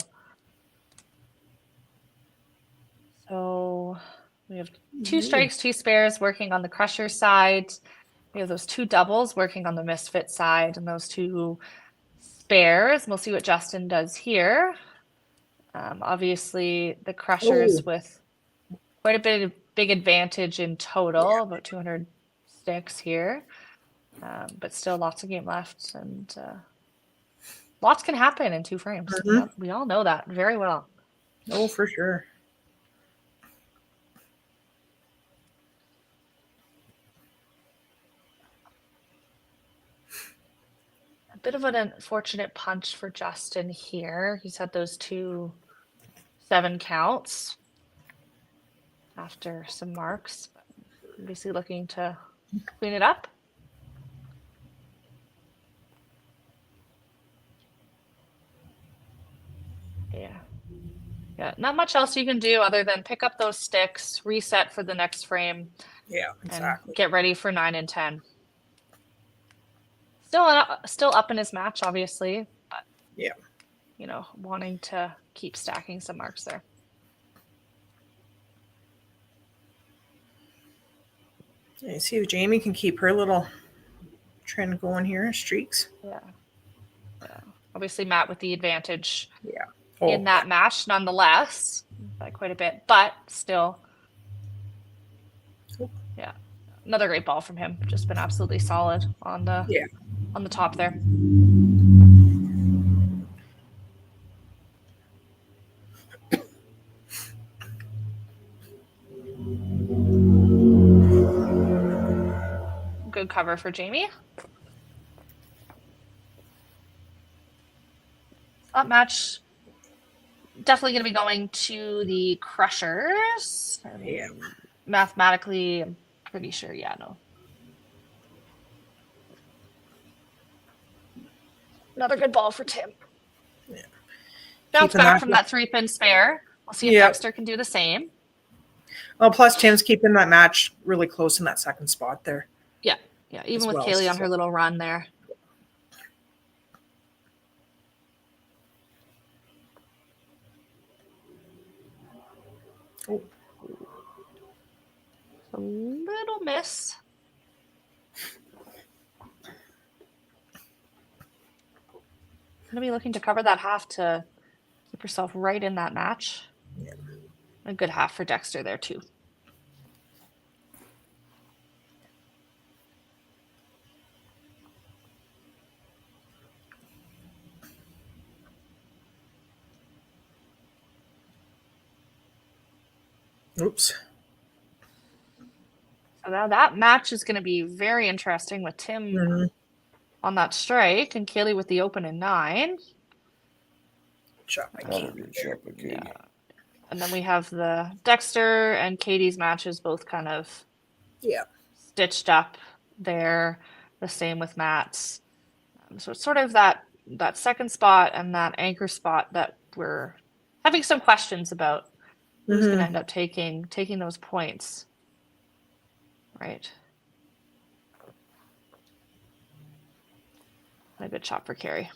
So we have 2 strikes, 2 spares working on the crusher side. We have those 2 doubles working on the misfit side and those 2 spares. We'll see what Justin does here. Obviously the crushers with quite a bit of big advantage in total, about 200 sticks here. But still lots of game left and lots can happen in 2 frames. We all know that very well. Oh, for sure. bit of an unfortunate punch for Justin here. He's had those 2 7 counts after some marks. Obviously looking to clean it up. Yeah, not much else you can do other than pick up those sticks, reset for the next frame. Yeah, exactly. And get ready for 9 and 10. Still up in his match, obviously, but yeah, wanting to keep stacking some marks there. Yeah, see if Jamie can keep her little trend going here, streaks. Yeah. Obviously, Matt with the advantage. Yeah. In that match, nonetheless, by quite a bit, but still. Yeah. Another great ball from him. Just been absolutely solid on the top there. Good cover for Jamie. Up match. Definitely going to be going to the Crushers. Yeah. Mathematically, I'm pretty sure. Yeah, no. Another good ball for Tim. Yeah. Bounce back from that 3-pin spare. We'll see if Dexter can do the same. Well, plus Tim's keeping that match really close in that second spot there. Yeah. Even with Kaylee on her little run there. Oh. A little miss. Gonna be looking to cover that half to keep herself right in that match. Yeah. A good half for Dexter there too. Oops. So now that match is going to be very interesting with Tim on that strike and Kaylee with the open in 9. Shot by Katie. Yeah. And then we have the Dexter and Katie's matches both kind of stitched up there. The same with Matt's. So it's sort of that second spot and that anchor spot that we're having some questions about. Who's going to end up taking those points? Right. A good shot for Carrie.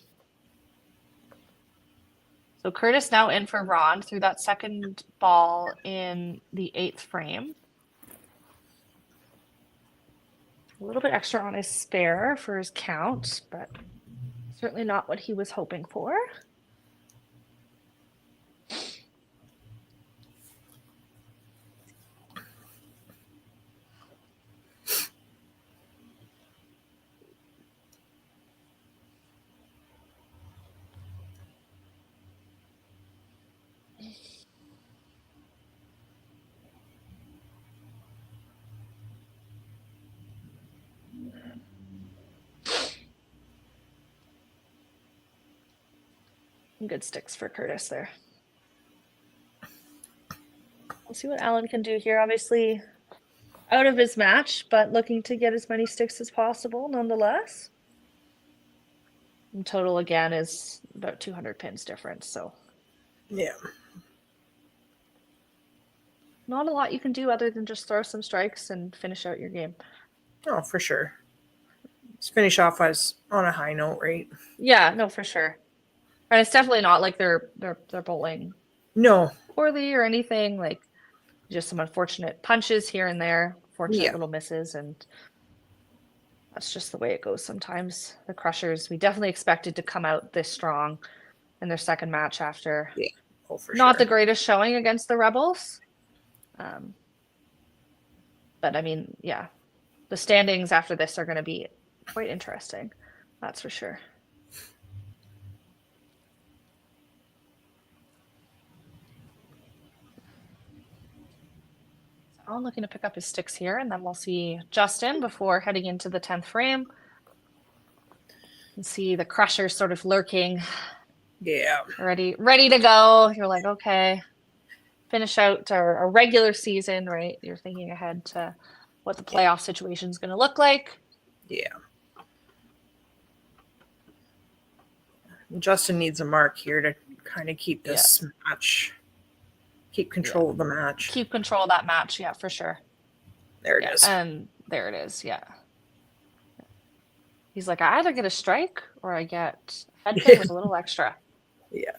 So Curtis now in for Ron through that second ball in the 8th frame. A little bit extra on his spare for his count, but certainly not what he was hoping for. Good sticks for Curtis there. We'll see what Alan can do here. Obviously out of his match, but looking to get as many sticks as possible nonetheless. In total, again, is about 200 pins difference. So yeah, not a lot you can do other than just throw some strikes and finish out your game. Oh, for sure. Let's finish off on a high note, right? Yeah, no, for sure. And it's definitely not like they're bowling poorly or anything. Like just some unfortunate punches here and there, fortunate little misses, and that's just the way it goes sometimes. The Crushers, we definitely expected to come out this strong in their second match after not the greatest showing against the Rebels. But I mean, yeah, the standings after this are going to be quite interesting. That's for sure. I'm looking to pick up his sticks here, and then we'll see Justin before heading into the 10th frame. and see the Crusher sort of lurking, Yeah. ready to go. You're like, okay, finish out our regular season, right? You're thinking ahead to what the playoff situation is going to look like. Yeah. Justin needs a mark here to kind of keep this match, keep control of the match. Keep control of that match, yeah, for sure. There it is. And there it is, yeah. He's like, I either get a strike or I get a head pin with a little extra. Yeah.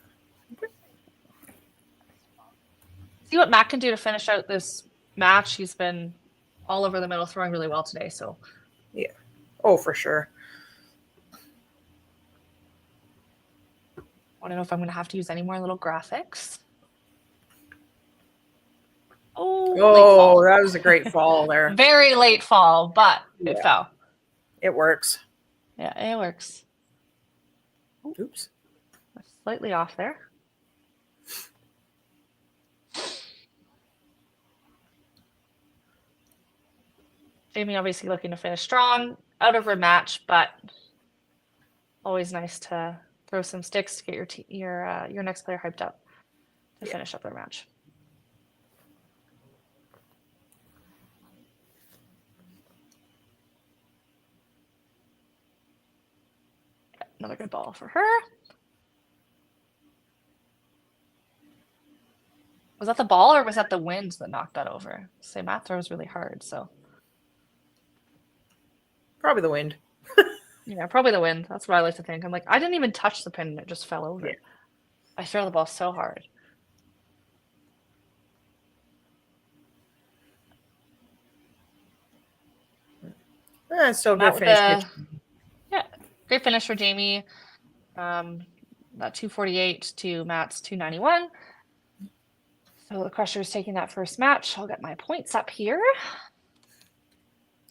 See what Matt can do to finish out this match. He's been all over the middle, throwing really well today. So, yeah. Oh, for sure. I don't know if I'm going to have to use any more little graphics. Oh, that was a great fall there. Very late fall, but it fell. It works. Yeah, it works. Oops. Slightly off there. Jamie obviously looking to finish strong, out of her match, but always nice to throw some sticks to get your next player hyped up to finish up their match. Another good ball for her. Was that the ball or was that the wind that knocked that over? Say Matt throws really hard, so. Probably the wind. Yeah, probably the wind. That's what I like to think. I'm like, I didn't even touch the pin and it just fell over. Yeah. I throw the ball so hard. Still good finish. Yeah, great finish for Jamie. That 248 to Matt's 291. So the Crusher's taking that first match. I'll get my points up here.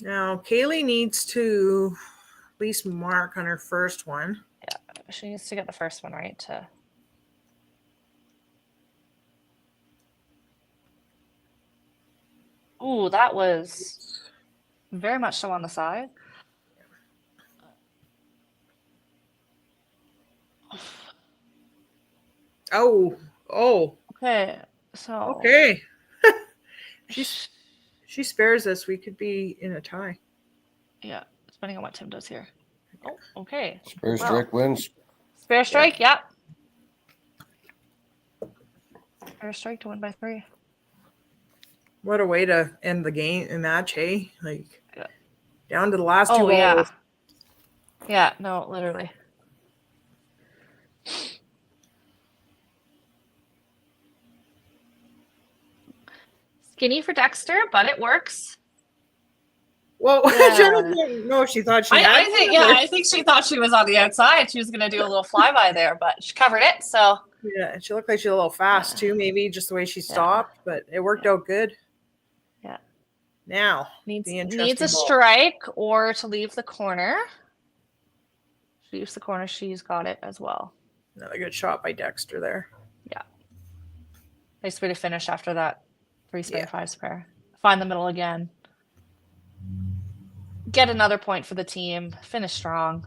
Now, Kaylee needs to at least mark on her first one. Yeah, she needs to get the first one right to. Ooh, that was very much so on the side. Oh. Okay, so. Okay. She spares us. We could be in a tie. Yeah, depending on what Tim does here. Oh, okay. Spare strike wins. Spare strike, yeah. Spare strike to win by 3. What a way to end the game and match, hey? Like down to the last 2 balls. Yeah. Yeah, no, literally. Skinny for Dexter, but it works. Well, I don't know if she thought she had I think she thought she was on the outside. She was going to do a little flyby there, but she covered it, so. Yeah, she looked like she was a little fast too, maybe just the way she stopped, but it worked out good. Yeah. Now, needs a ball. Strike or to leave the corner. She leaves the corner. She's got it as well. Another good shot by Dexter there. Yeah. Nice way to finish after that 3 spare 5 spare. Find the middle again. Get another point for the team. Finish strong.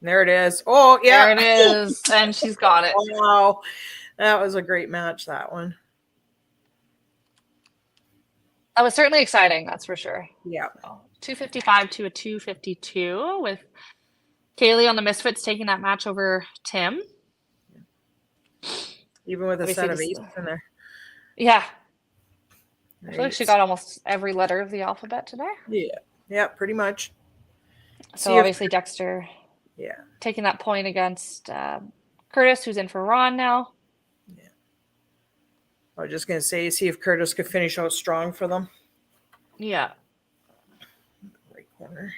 There it is. Oh, yeah. There it is. And she's got it. Wow. That was a great match, that one. That was certainly exciting, that's for sure. Yeah. 255 to a 252 with Kaylee on the Misfits taking that match over Tim. Even with a set of 8s in there. Yeah. I feel like she got almost every letter of the alphabet today. Yeah. Yeah, pretty much. So obviously Dexter taking that point against Curtis, who's in for Ron now. Yeah. I was just going to say, see if Curtis could finish out strong for them. Yeah. Right corner.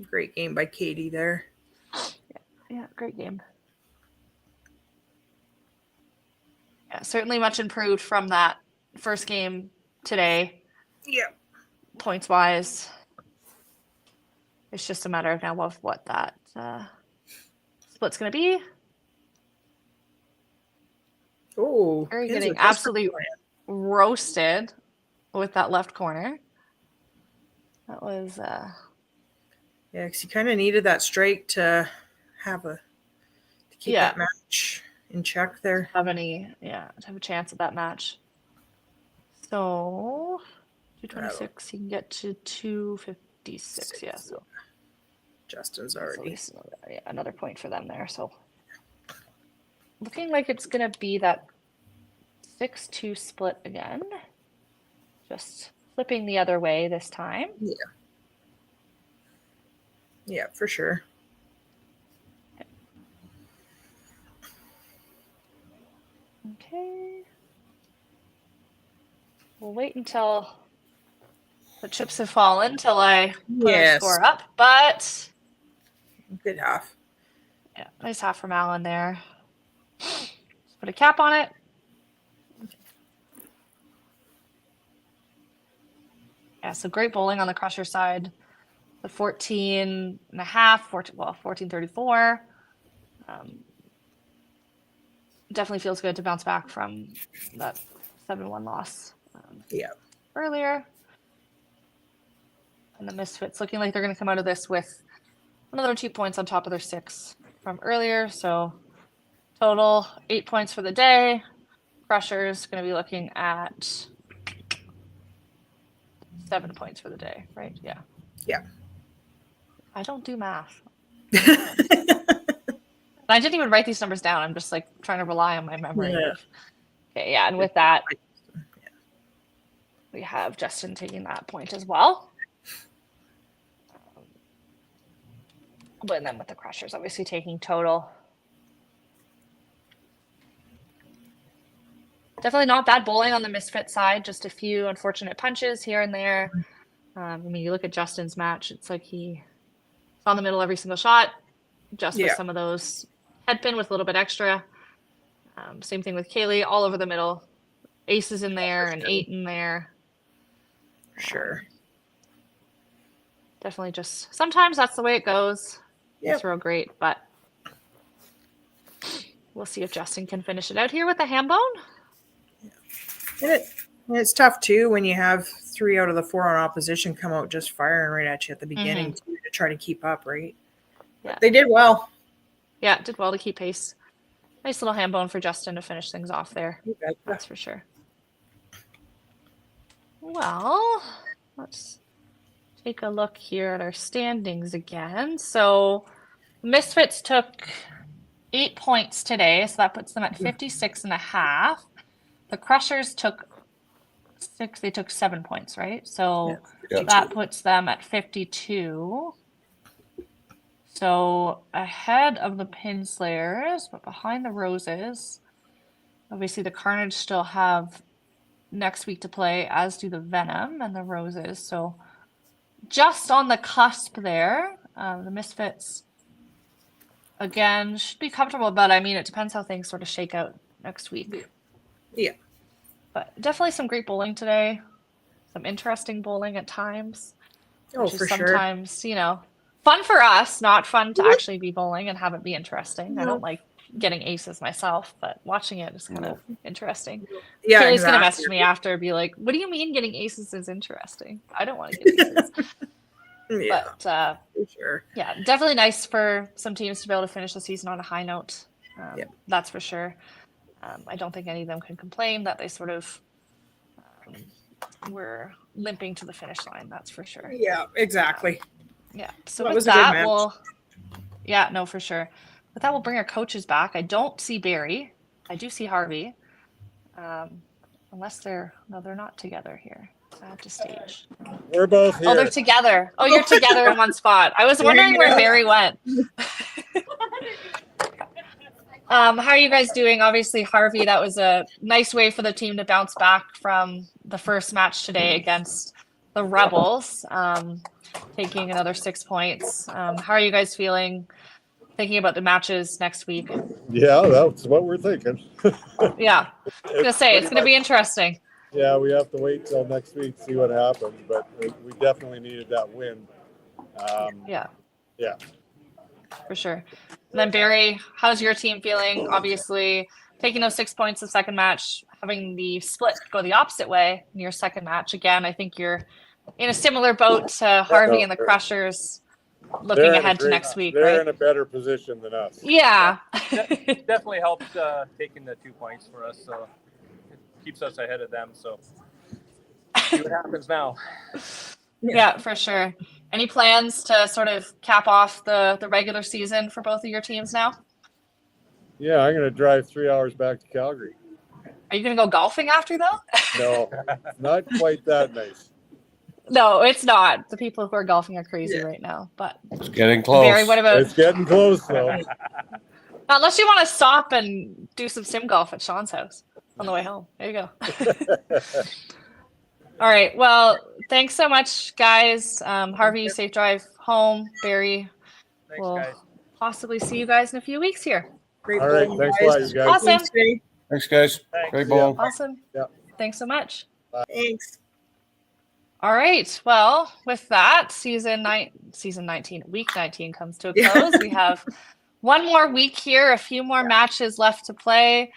Great game by Katie there. Yeah, great game. Yeah, certainly much improved from that first game today. Yeah. Points wise. It's just a matter of now of what that split's going to be. Oh, Barry getting absolutely roasted with that left corner. That was yeah, because you kind of needed that strike to keep that match in check there. To have a chance at that match. So 226, he can get to 256. Yeah, so Justin's already another point for them there. So looking like it's gonna be that 6-2 split again. Just flipping the other way this time. Yeah, for sure. Okay. We'll wait until the chips have fallen till I put our score up, but good half. Yeah, nice half from Alan there. Just put a cap on it. Yeah, so great bowling on the Crusher side. The 14 and a half, 1434. Definitely feels good to bounce back from that 7-1 loss earlier. And the Misfits looking like they're going to come out of this with another 2 points on top of their 6 from earlier. So total 8 points for the day. Crusher's going to be looking at 7 points for the day, right? Yeah. Yeah. I don't do math. I didn't even write these numbers down. I'm just like trying to rely on my memory. Yeah. Okay, yeah, and with that, we have Justin taking that point as well. But then with the Crushers, obviously taking total. Definitely not bad bowling on the Misfit side. Just a few unfortunate punches here and there. I mean, you look at Justin's match, it's like he's on the middle every single shot, just with some of those head pin with a little bit extra. Same thing with Kaylee, all over the middle. Aces in there and 8 in there. Sure. Definitely just, sometimes that's the way it goes. Yep. It's real great, but we'll see if Justin can finish it out here with the ham bone. And it's tough too when you have 3 out of the 4 on opposition come out just firing right at you at the beginning to try to keep up, right? Yeah. They did well. Yeah, did well to keep pace. Nice little ham bone for Justin to finish things off there. That's for sure. Well, let's take a look here at our standings again. So Misfits took 8 points today, so that puts them at 56 and a half. The Crushers took 6, they took 7 points, right? So that puts them at 52. So ahead of the Pinslayers, but behind the Roses. Obviously the Carnage still have next week to play, as do the Venom and the Roses. So just on the cusp there. The Misfits, again, should be comfortable, but I mean, it depends how things sort of shake out next week. Yeah. But definitely some great bowling today. Some interesting bowling at times. Oh, which for is sure. sometimes, you know, fun for us, not fun to actually be bowling and have it be interesting. I don't like getting aces myself, but watching it is kind of interesting. Yeah, Kaylee's going to message me after and be like, what do you mean getting aces is interesting? I don't want to get aces. But for sure. Yeah, definitely nice for some teams to be able to finish the season on a high note. That's for sure. I don't think any of them can complain that they sort of were limping to the finish line. That's for sure. Yeah, exactly. Yeah. So That with was a good that, match. for sure. With that, we'll bring our coaches back. I don't see Barry. I do see Harvey. Unless they're not together here. I have to stage. We're both here. Oh, they're together. Oh, you're together in one spot. I was wondering where Barry went. How are you guys doing? Obviously, Harvey, that was a nice way for the team to bounce back from the first match today against the Rebels, taking another 6 points. How are you guys feeling, thinking about the matches next week? Yeah, that's what we're thinking. Yeah, I was going to say, it's going to be interesting. Yeah, we have to wait till next week to see what happens, but we definitely needed that win. Yeah. For sure. And then Barry, how's your team feeling? Obviously, taking those 6 points the second match, having the split go the opposite way in your second match. Again, I think you're in a similar boat to Harvey and the Crushers, looking ahead to next week, they're right? in a better position than us. Yeah. Definitely helps taking the 2 points for us, so it keeps us ahead of them. So see what happens now. Yeah, for sure. Any plans to sort of cap off the regular season for both of your teams now? Yeah, I'm going to drive 3 hours back to Calgary. Are you going to go golfing after, though? No, not quite that nice. No, it's not. The people who are golfing are crazy right now. But It's getting close. Barry, what about? It's getting close, though. Unless you want to stop and do some sim golf at Sean's house on the way home. There you go. All right. Well, thanks so much, guys. Harvey, safe drive home. Barry, we'll possibly see you guys in a few weeks here. Great All right. bowling, Thanks a lot, you guys. Awesome. Thanks, guys. Great ball. Awesome. Yeah. Thanks so much. Thanks. All right. Well, with that, week 19 comes to a close. We have one more week here, a few more matches left to play.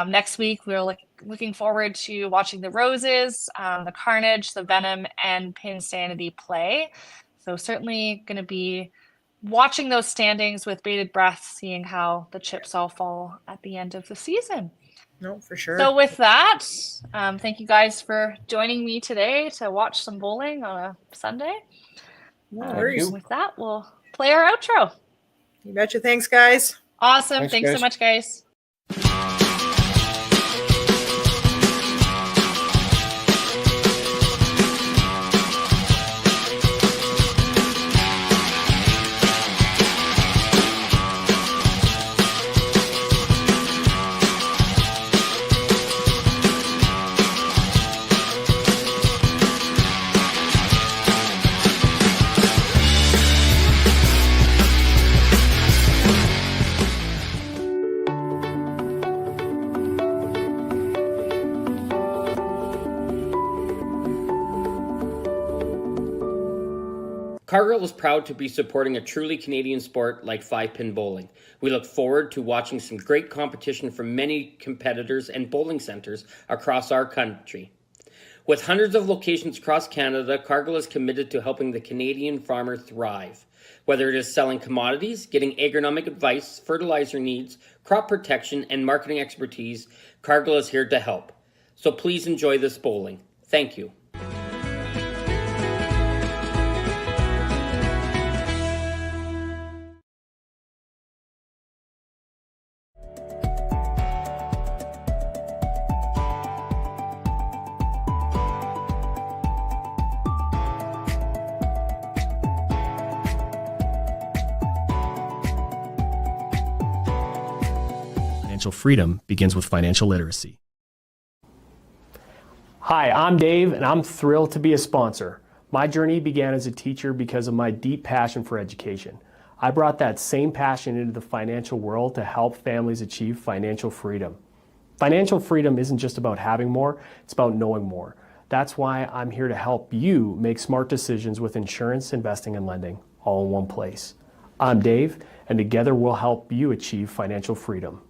Next week, we're looking forward to watching the Roses, the Carnage, the Venom, and Pinsanity play. So certainly going to be watching those standings with bated breath, seeing how the chips all fall at the end of the season. No, for sure. So with that, thank you guys for joining me today to watch some bowling on a Sunday. No worries. With that, we'll play our outro. You betcha. Thanks, guys. Awesome. Thanks so guys. much, guys. Cargill is proud to be supporting a truly Canadian sport like 5-pin bowling. We look forward to watching some great competition from many competitors and bowling centres across our country. With hundreds of locations across Canada, Cargill is committed to helping the Canadian farmer thrive. Whether it is selling commodities, getting agronomic advice, fertilizer needs, crop protection, and marketing expertise, Cargill is here to help. So please enjoy this bowling. Thank you. Financial freedom begins with financial literacy. Hi, I'm Dave, and I'm thrilled to be a sponsor. My journey began as a teacher because of my deep passion for education. I brought that same passion into the financial world to help families achieve financial freedom. Financial freedom isn't just about having more, it's about knowing more. That's why I'm here to help you make smart decisions with insurance, investing, and lending, all in one place. I'm Dave, and together we'll help you achieve financial freedom.